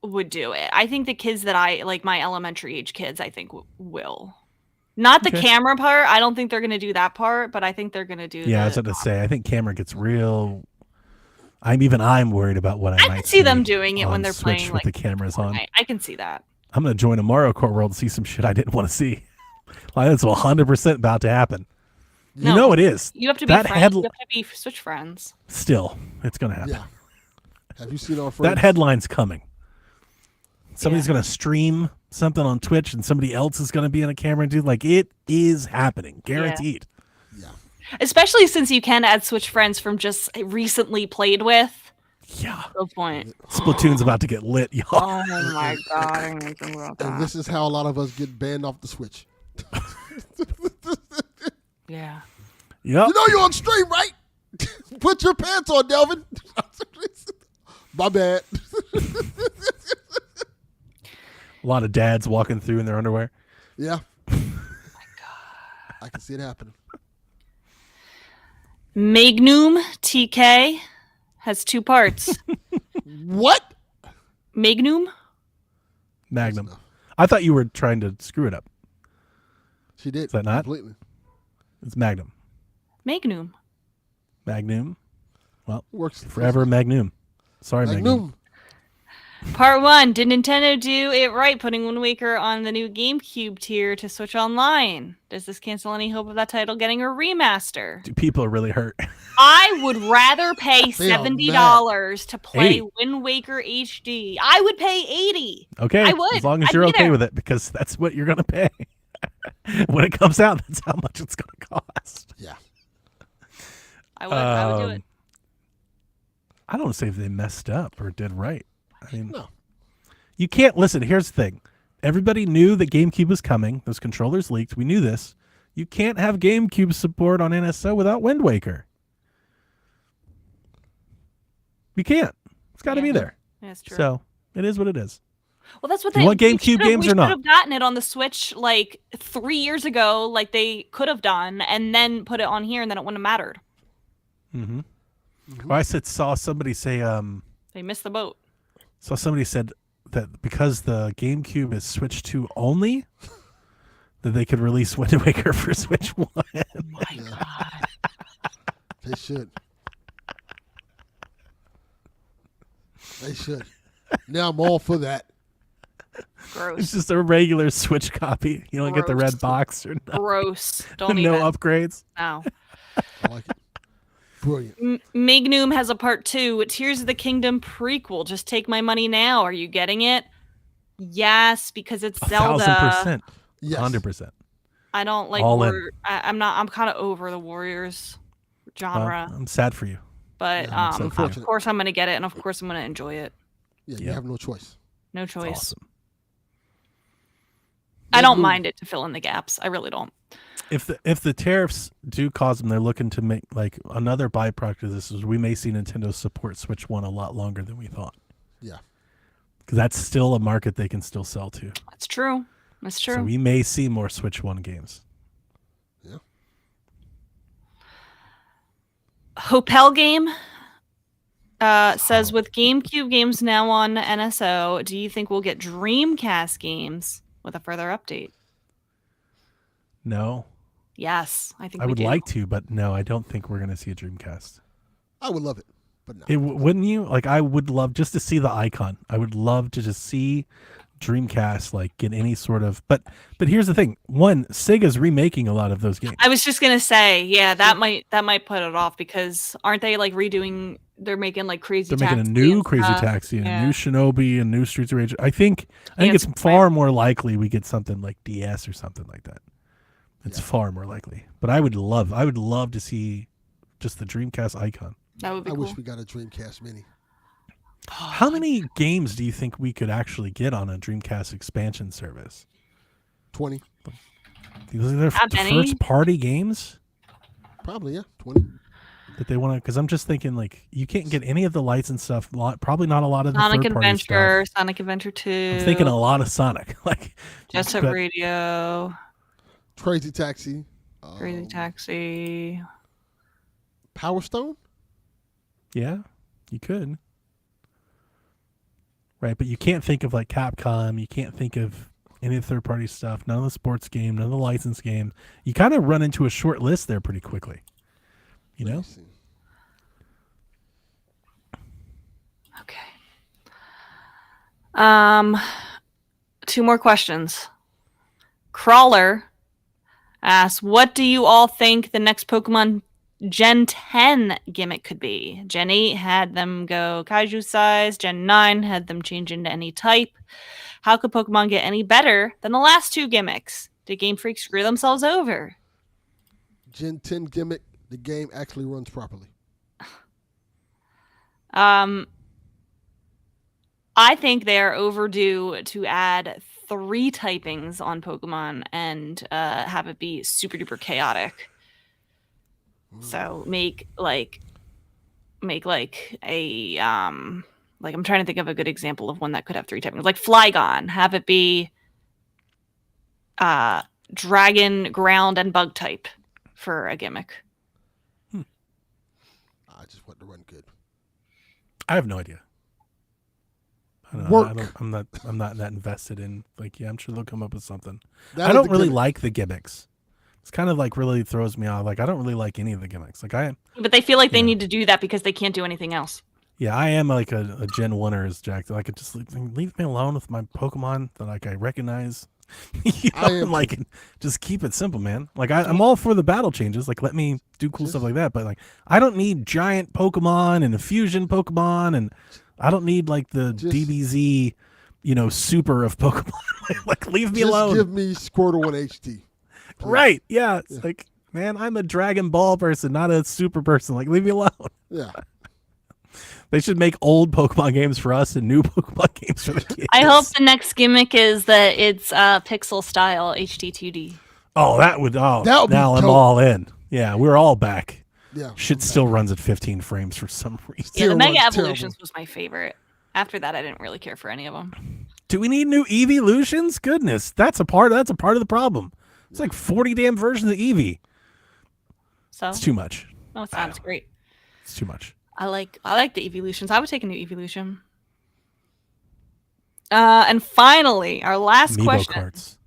would do it. I think the kids that I like, my elementary age kids, I think will. Not the Okay. camera part. I don't think they're going to do that part, but I think they're going to do. Yeah, I was about to say. I think camera gets real. I'm worried about what I I might can see them doing it on when they're Switch playing with like the cameras on. I can see that. I'm gonna join a Mario Kart world and see some shit I didn't want to see. Like, that's 100% about to happen. No, You know it is. You have to be That friends. You have to be Switch friends. Still, it's gonna happen. Yeah. Have you seen our friends? That headline's coming. Somebody's gonna stream something on Twitch, and somebody else is gonna be in a camera and do like it is happening, guaranteed. Yeah. Especially since you can add Switch friends from just recently played with. Yeah. Good point. Splatoon's about to get lit, y'all. Oh my god! I didn't think about And that. this is how a lot of us get banned off the Switch. Yeah. Yep. You know you're on stream, right? Put your pants on, Delvin. My bad. A lot of dads walking through in their underwear. Yeah. Oh my God. I can see it happening. Magnum TK has 2 parts. What? Magnum? Magnum. Close enough. I thought you were trying to screw it up. She did. Is that not? Completely. It's Magnum. Magnum. Magnum. Well, Works forever Magnum. Sorry, Magnum. Magnum. Part 1. Did Nintendo do it right putting Wind Waker on the new GameCube tier to Switch Online? Does this cancel any hope of that title getting a remaster? Dude, people are really hurt. I would rather pay They are $70 to play 80. Wind Waker HD. I would pay $80. Okay, I would. as long as I'd you're be okay there. with it, because that's what you're gonna pay when it comes out. That's how much it's gonna cost. Yeah. I would do it. I don't say if they messed up or did right. I mean, No. you can't listen. Here's the thing: everybody knew that GameCube was coming. Those controllers leaked. We knew this. You can't have GameCube support on NSO without Wind Waker. You can't. It's got to be there. That's true. So it is what it is. Well, that's what Do you want GameCube games or not? We should have gotten it on the Switch like 3 years ago, like they could have done, and then put it on here, and then it wouldn't have mattered. Mm-hmm. Well, I saw somebody say They missed the boat. saw somebody said that because the GameCube is Switch 2 only, that they could release Wind Waker for Switch 1. My God. They should. They should. Now I'm all for that. It's Gross. just a regular Switch copy. You don't get the Gross. red box or no, Gross. Don't no even. upgrades. No. I like it. Brilliant. Magnum has a part 2. Tears of the Kingdom prequel. Just take my money now. Are you getting it? Yes, because it's Zelda. 1,000%. Yes. 100%. I don't like All in. I'm kind of over the Warriors genre. I'm sad for you. But Yeah, I'm so of fortunate. course I'm gonna get it, and of course I'm gonna enjoy it. Yeah, you Yep. have no choice. No It's choice. awesome. I don't Magnum. mind it to fill in the gaps. I really don't. If the tariffs do cause them, they're looking to make like another byproduct of this is we may see Nintendo support Switch 1 a lot longer than we thought. Yeah. Because that's still a market they can still sell to. That's true. That's true. So we may see more Switch 1 games. Yeah. Hopel Game says with GameCube games now on NSO, do you think we'll get Dreamcast games with a further update? No. Yes, I think I we would do. like to, but no, I don't think we're going to see a Dreamcast. I would love it, but no. Wouldn't you? Like, I would love just to see the icon. I would love to just see Dreamcast like get any sort of. But here's the thing: one, Sega's remaking a lot of those games. I was just gonna say, yeah, that might put it off because aren't they like redoing? They're making like Crazy. They're making a Taxi new and Crazy stuff. Taxi, and Yeah. a new Shinobi, and new Streets of Rage. I think And it's some far more likely we get something like DS or something like that. It's far more likely. But I would love to see just the Dreamcast icon. That would be I cool. wish we got a Dreamcast Mini. How many games do you think we could actually get on a Dreamcast expansion service? 20. These are Not many. first party games Probably, yeah. 20. that they want to. Because I'm just thinking, like, you can't get any of the licensed stuff. Probably not a lot of the Sonic third party Adventure, stuff. Sonic Adventure 2. I'm thinking a lot of Sonic, like Jet Set but- Radio, Crazy Taxi. Crazy Taxi. Power Stone? Yeah, you could. Right, but you can't think of like Capcom. You can't think of any of the third party stuff. None of the sports game. None of the licensed game. You kind of run into a short list there pretty quickly. You know. Let me see. Okay. 2 more questions. Crawler asks, what do you all think the next Pokemon Gen 10 gimmick could be? Gen 8 had them go kaiju size. Gen 9 had them change into any type. How could Pokemon get any better than the last 2 gimmicks? Did Game Freak screw themselves over? Gen 10 gimmick, the game actually runs properly. I think they are overdue to add 3 typings on Pokemon and have it be super duper chaotic. So make like a like I'm trying to think of a good example of one that could have 3 typings. Like Flygon, have it be dragon, ground, and bug type for a gimmick. I just want to run good. I have no idea. I don't know. Work. I'm not that invested in like. Yeah, I'm sure they'll come up with something. That I is don't the really gimmick. like the gimmicks. It's kind of like really throws me off. Like I don't really like any of the gimmicks. Like But they feel like they Yeah. need to do that because they can't do anything else. yeah, I am like a Gen 1er as Jack. Like I just leave me alone with my Pokemon that like I recognize. You know, I am like just keep it simple, man. Like I'm all for the battle changes. Like let me do cool stuff like that. But like I don't need giant Pokemon and a fusion Pokemon, and I don't need like the Just- DBZ, super of Pokemon. like leave me Just alone. give me Squirtle in HD. Right? Yeah. It's like, man, I'm a Dragon Ball person, not a super person. Like leave me alone. Yeah. They should make old Pokemon games for us and new Pokemon games for the kids. I hope the next gimmick is that it's pixel style HD 2D. Oh, that would. Oh, That would be now I'm dope. all in. Yeah, we're all back. Yeah. Shit still runs at 15 frames for some reason. Yeah, the Still Mega runs Evolutions terrible. was my favorite. After that, I didn't really care for any of them. Do we need new Evolutions? Goodness, that's a part of the problem. It's like 40 damn versions of Eevee. So, It's too much. no, it's not. It's great. It's too much. I like the Evolutions. I would take a new Evolution. And finally, our last Amiibo question. cards.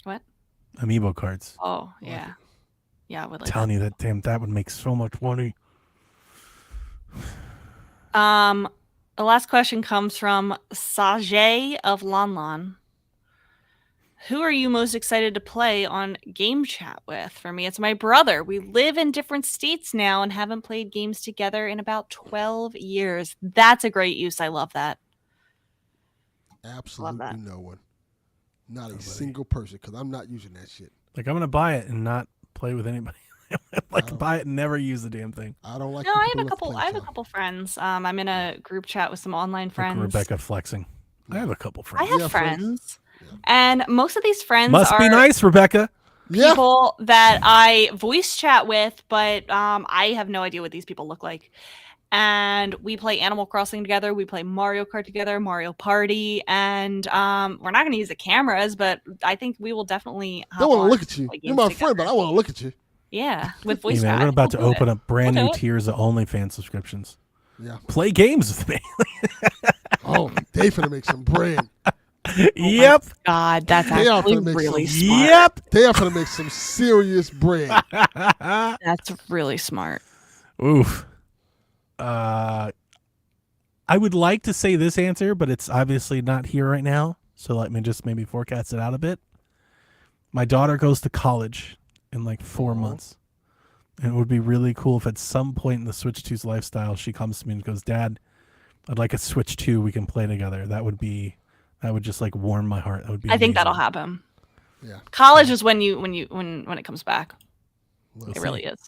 What? Amiibo cards. Oh, yeah. Yeah, I would like Telling you that would make so much money. that. The last question comes from Sajay of Lanlan. Who are you most excited to play on Game Chat with? For me, it's my brother. We live in different states now and haven't played games together in about 12 years. That's a great use. I love that. Absolutely that. no one. Not a single person, because I'm not using that shit. Like I'm gonna buy it and not play with anybody. Like buy it and never use the damn thing. I don't like No, I have people a couple. I have a couple friends. I'm in a group chat with some online friends. Like Rebecca flexing. I have a couple friends. I have Yeah, friends, and most of these friends Must are be nice, Rebecca. Yeah. people that I voice chat with, but I have no idea what these people look like. And we play Animal Crossing together. We play Mario Kart together, Mario Party, and we're not going to use the cameras, but I think we will definitely. I don't want to look at you. play You're games my friend, but I want to look at you. Yeah, with Hey, voice man, chat. we're about to We'll do open it. up brand We'll new do it. tiers of OnlyFans subscriptions. Yeah. Play games with me. Oh, they finna make some bread. Yep. God, that's They are actually gonna make really some- smart. Yep. They are finna make some serious bread. That's really smart. Oof. I would like to say this answer, but it's obviously not here right now. So let me just maybe forecast it out a bit. My daughter goes to college in like 4 months. And it would be really cool if at some point in the Switch 2's lifestyle, she comes to me and goes, Dad, I'd like a Switch 2 we can play together. That would just like warm my heart. That would be I think that'll amazing. happen. Yeah. College is when it comes back. Well, It really is.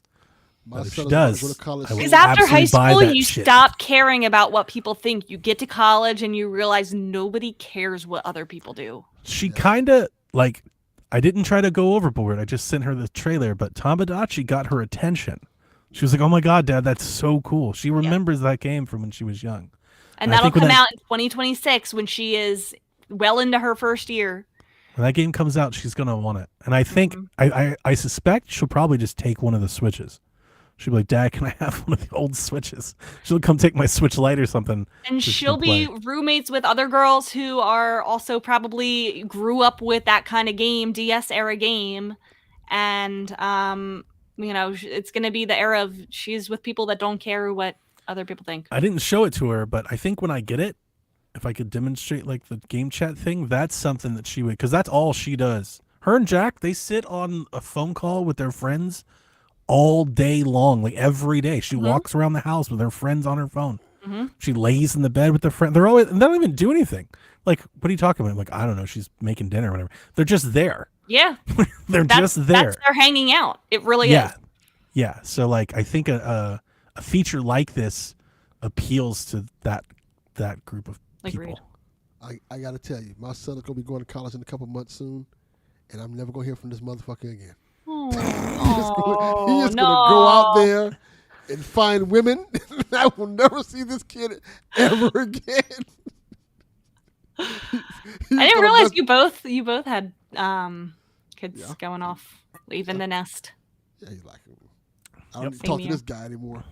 my But if son she is about to does, go to college. I will Because after high absolutely buy school, that you shit. stop caring about what people think. You get to college and you realize nobody cares what other people do. She kind of like. I didn't try to go overboard. I just sent her the trailer, but Tamagotchi got her attention. She was like, "Oh my god, Dad, that's so cool." She remembers that game from when she was young. And I that'll think when come that- out in 2026 when she is well into her first year. When that game comes out, she's gonna want it. And I think Mm-hmm. I suspect she'll probably just take one of the Switches. She'll be like, "Dad, can I have one of the old Switches?" She'll come take my Switch Lite or something. And so she she'll can be play. roommates with other girls who are also probably grew up with that kind of game, DS era game. And, it's going to be the era of she's with people that don't care what other people think. I didn't show it to her, but I think when I get it, if I could demonstrate like the game chat thing, that's something that she would, because that's all she does. Her and Jack, they sit on a phone call with their friends all day long, like every day. She walks around the house with her friends on her phone. She lays in the bed with their friend. They don't even do anything. Like, what are you talking about? I'm like, I don't know. She's making dinner or whatever. They're just there. Yeah. They're just there. That's their hanging out. It really Yeah. is. Yeah. So like, I think a feature like this appeals to that group of Agreed. people. I got to tell you, my son is going to be going to college in a couple months soon, and I'm never going to hear from this motherfucker again. He is going to go out there and find women. I will never see this kid ever again. I didn't realize you both had kids going off, leaving the nest. Yeah, he's like, I don't need to Same talk to here. this guy anymore.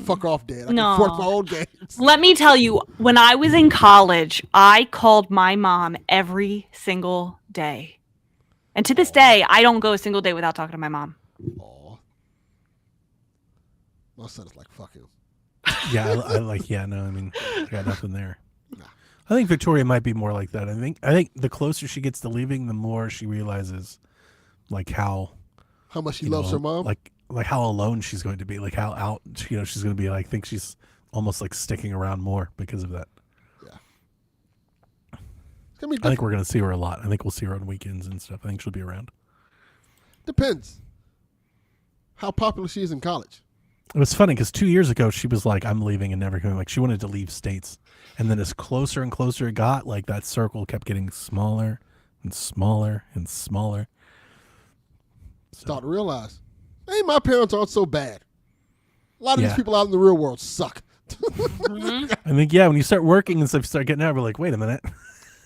Fuck off, Dad. I No. can afford my own games. Let me tell you, when I was in college, I called my mom every single day. And to this day, I don't go a single day without talking to my mom. Aw. My son is like, fuck him. Yeah, I like. Yeah, no, I mean, I got nothing there. I think Victoria might be more like that. I think the closer she gets to leaving, the more she realizes, like how much she you loves know, her mom. like how alone she's going to be, like how out she's going to be. I think she's almost like sticking around more because of that. Yeah. It's gonna be I think we're going to see her a lot. I think we'll see her on weekends and stuff. I think she'll be around. Depends how popular she is in college. It was funny because 2 years ago she was like, "I'm leaving and never coming." Like she wanted to leave states, and then as closer and closer it got, like that circle kept getting smaller and smaller and smaller. Start to realize, hey, my parents aren't so bad. A lot of these Yeah. people out in the real world suck. I think when you start working and stuff, start getting out, we're like, wait a minute.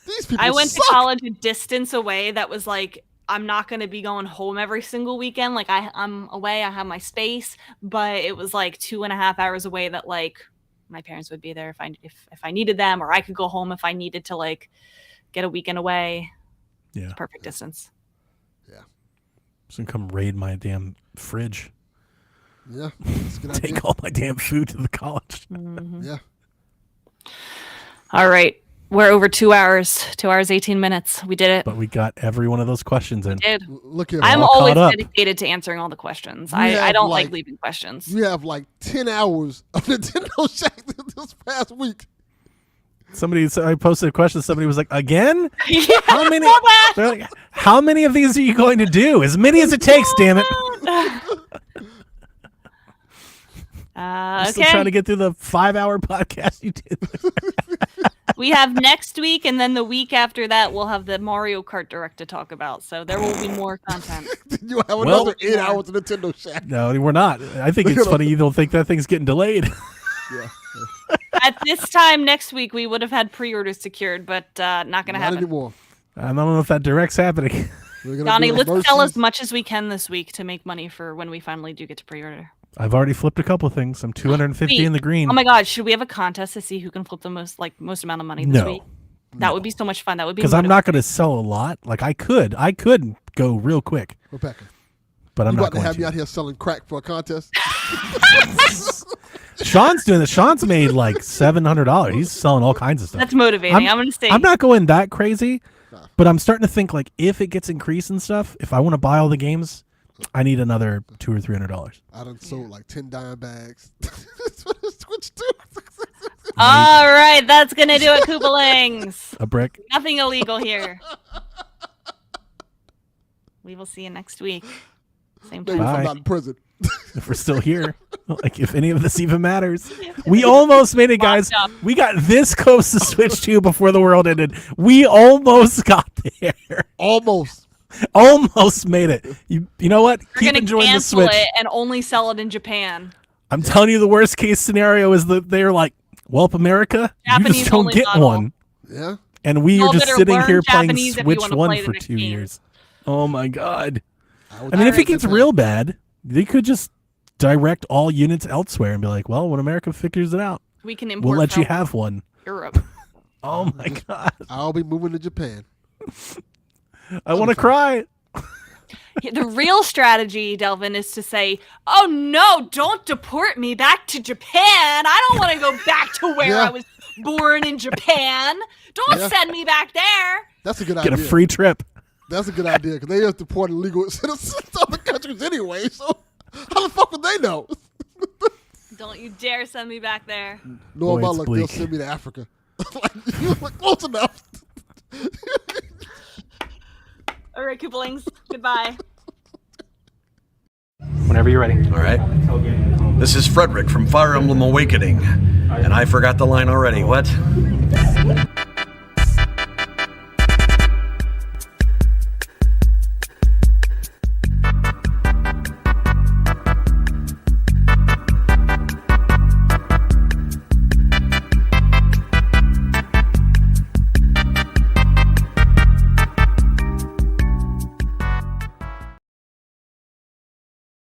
These people I went suck. to college a distance away that was like, I'm not going to be going home every single weekend. Like I'm away, I have my space, but it was like 2.5 hours away that like my parents would be there if I needed them, or I could go home if I needed to like get a weekend away. Yeah. Perfect distance. Just gonna come raid my damn fridge. Yeah, that's a good idea. Take all my damn food to the college. Yeah. All right. We're over 2 hours, 2 hours, 18 minutes. We did it. But we got every one of those questions in. Did. Look here. I'm all always caught up. dedicated to answering all the questions. You I have, don't like like- leaving questions. You have like 10 hours of Nintendo Shack this past week. I posted a question. Somebody was like, "Again? Yeah, How many? I saw that. They're like, how many of these are you going to do? As many as it takes, damn it." I'm still trying to Okay. get through the 5-hour podcast you did. We have next week, and then the week after that, we'll have the Mario Kart Direct to talk about. So there will be more content. You have Well- another 8 hours of Nintendo Shack. No, we're not. I think it's funny you don't think that thing's getting delayed. Yeah. At this time next week, we would have had pre-orders secured, but not going to Not happen. anymore. I don't know if that direct's happening. We're gonna Donnie, do let's sell as Mercies. much as we can this week to make money for when we finally do get to pre-order. I've already flipped a couple things. I'm 250 Wait. in the green. Oh my God, should we have a contest to see who can flip the most amount of money this No. week? That would be so much fun. That would be Because I'm motivating. not going to sell a lot. Like I could go real quick, Rebecca, but I'm you not about to going have me to. out here selling crack for a contest? Sean's doing this. Sean's made like $700. He's selling all kinds of stuff. That's motivating. I'm going to stay. I'm not going that crazy, but I'm starting to think like if it gets increased and stuff, if I want to buy all the games, I need another $200 or $300. I done sold like 10 dime bags. That's what you do. All right, that's going to do it, Koopalings. A brick. Nothing illegal here. we will see you next week. Same Maybe time. if I'm Bye. not in prison. If we're still here, like if any of this even matters, we almost made it, guys. Locked up. We got this close to Switch 2 before the world ended. We almost got there. Almost. Almost made it. You know what? We're Keep gonna enjoying the cancel Switch. it and only sell it in Japan. I'm telling you, the worst case scenario is that they're like, "Well, America, you Japanese just don't only get model. one," Yeah. and we Y'all are just better sitting learn here playing Japanese if you Switch wanna 1 play the for next 2 game. years. Oh my god! would I mean, if say it gets Japan. real bad, they could just direct all units elsewhere and be like, "Well, when America figures it out, We can import we'll let you from have one." Europe. Oh my god! I'll be moving to Japan. I want to cry. The real strategy, Delvin, is to say, "Oh no, don't deport me back to Japan. I don't want to go back to where Yeah. I was born in Japan. Don't Yeah. send me back there." That's a good Get idea. a free trip. That's a good idea because they have to deport illegal citizens to other countries anyway. So how the fuck would they know? Don't you dare send me back there. No, Boy, about it's like bleak. they'll send me to Africa. Like, you were close enough. All right, Kooplings. Goodbye. Whenever you're ready. All right. This is Frederick from Fire Emblem Awakening. And I forgot the line already. What?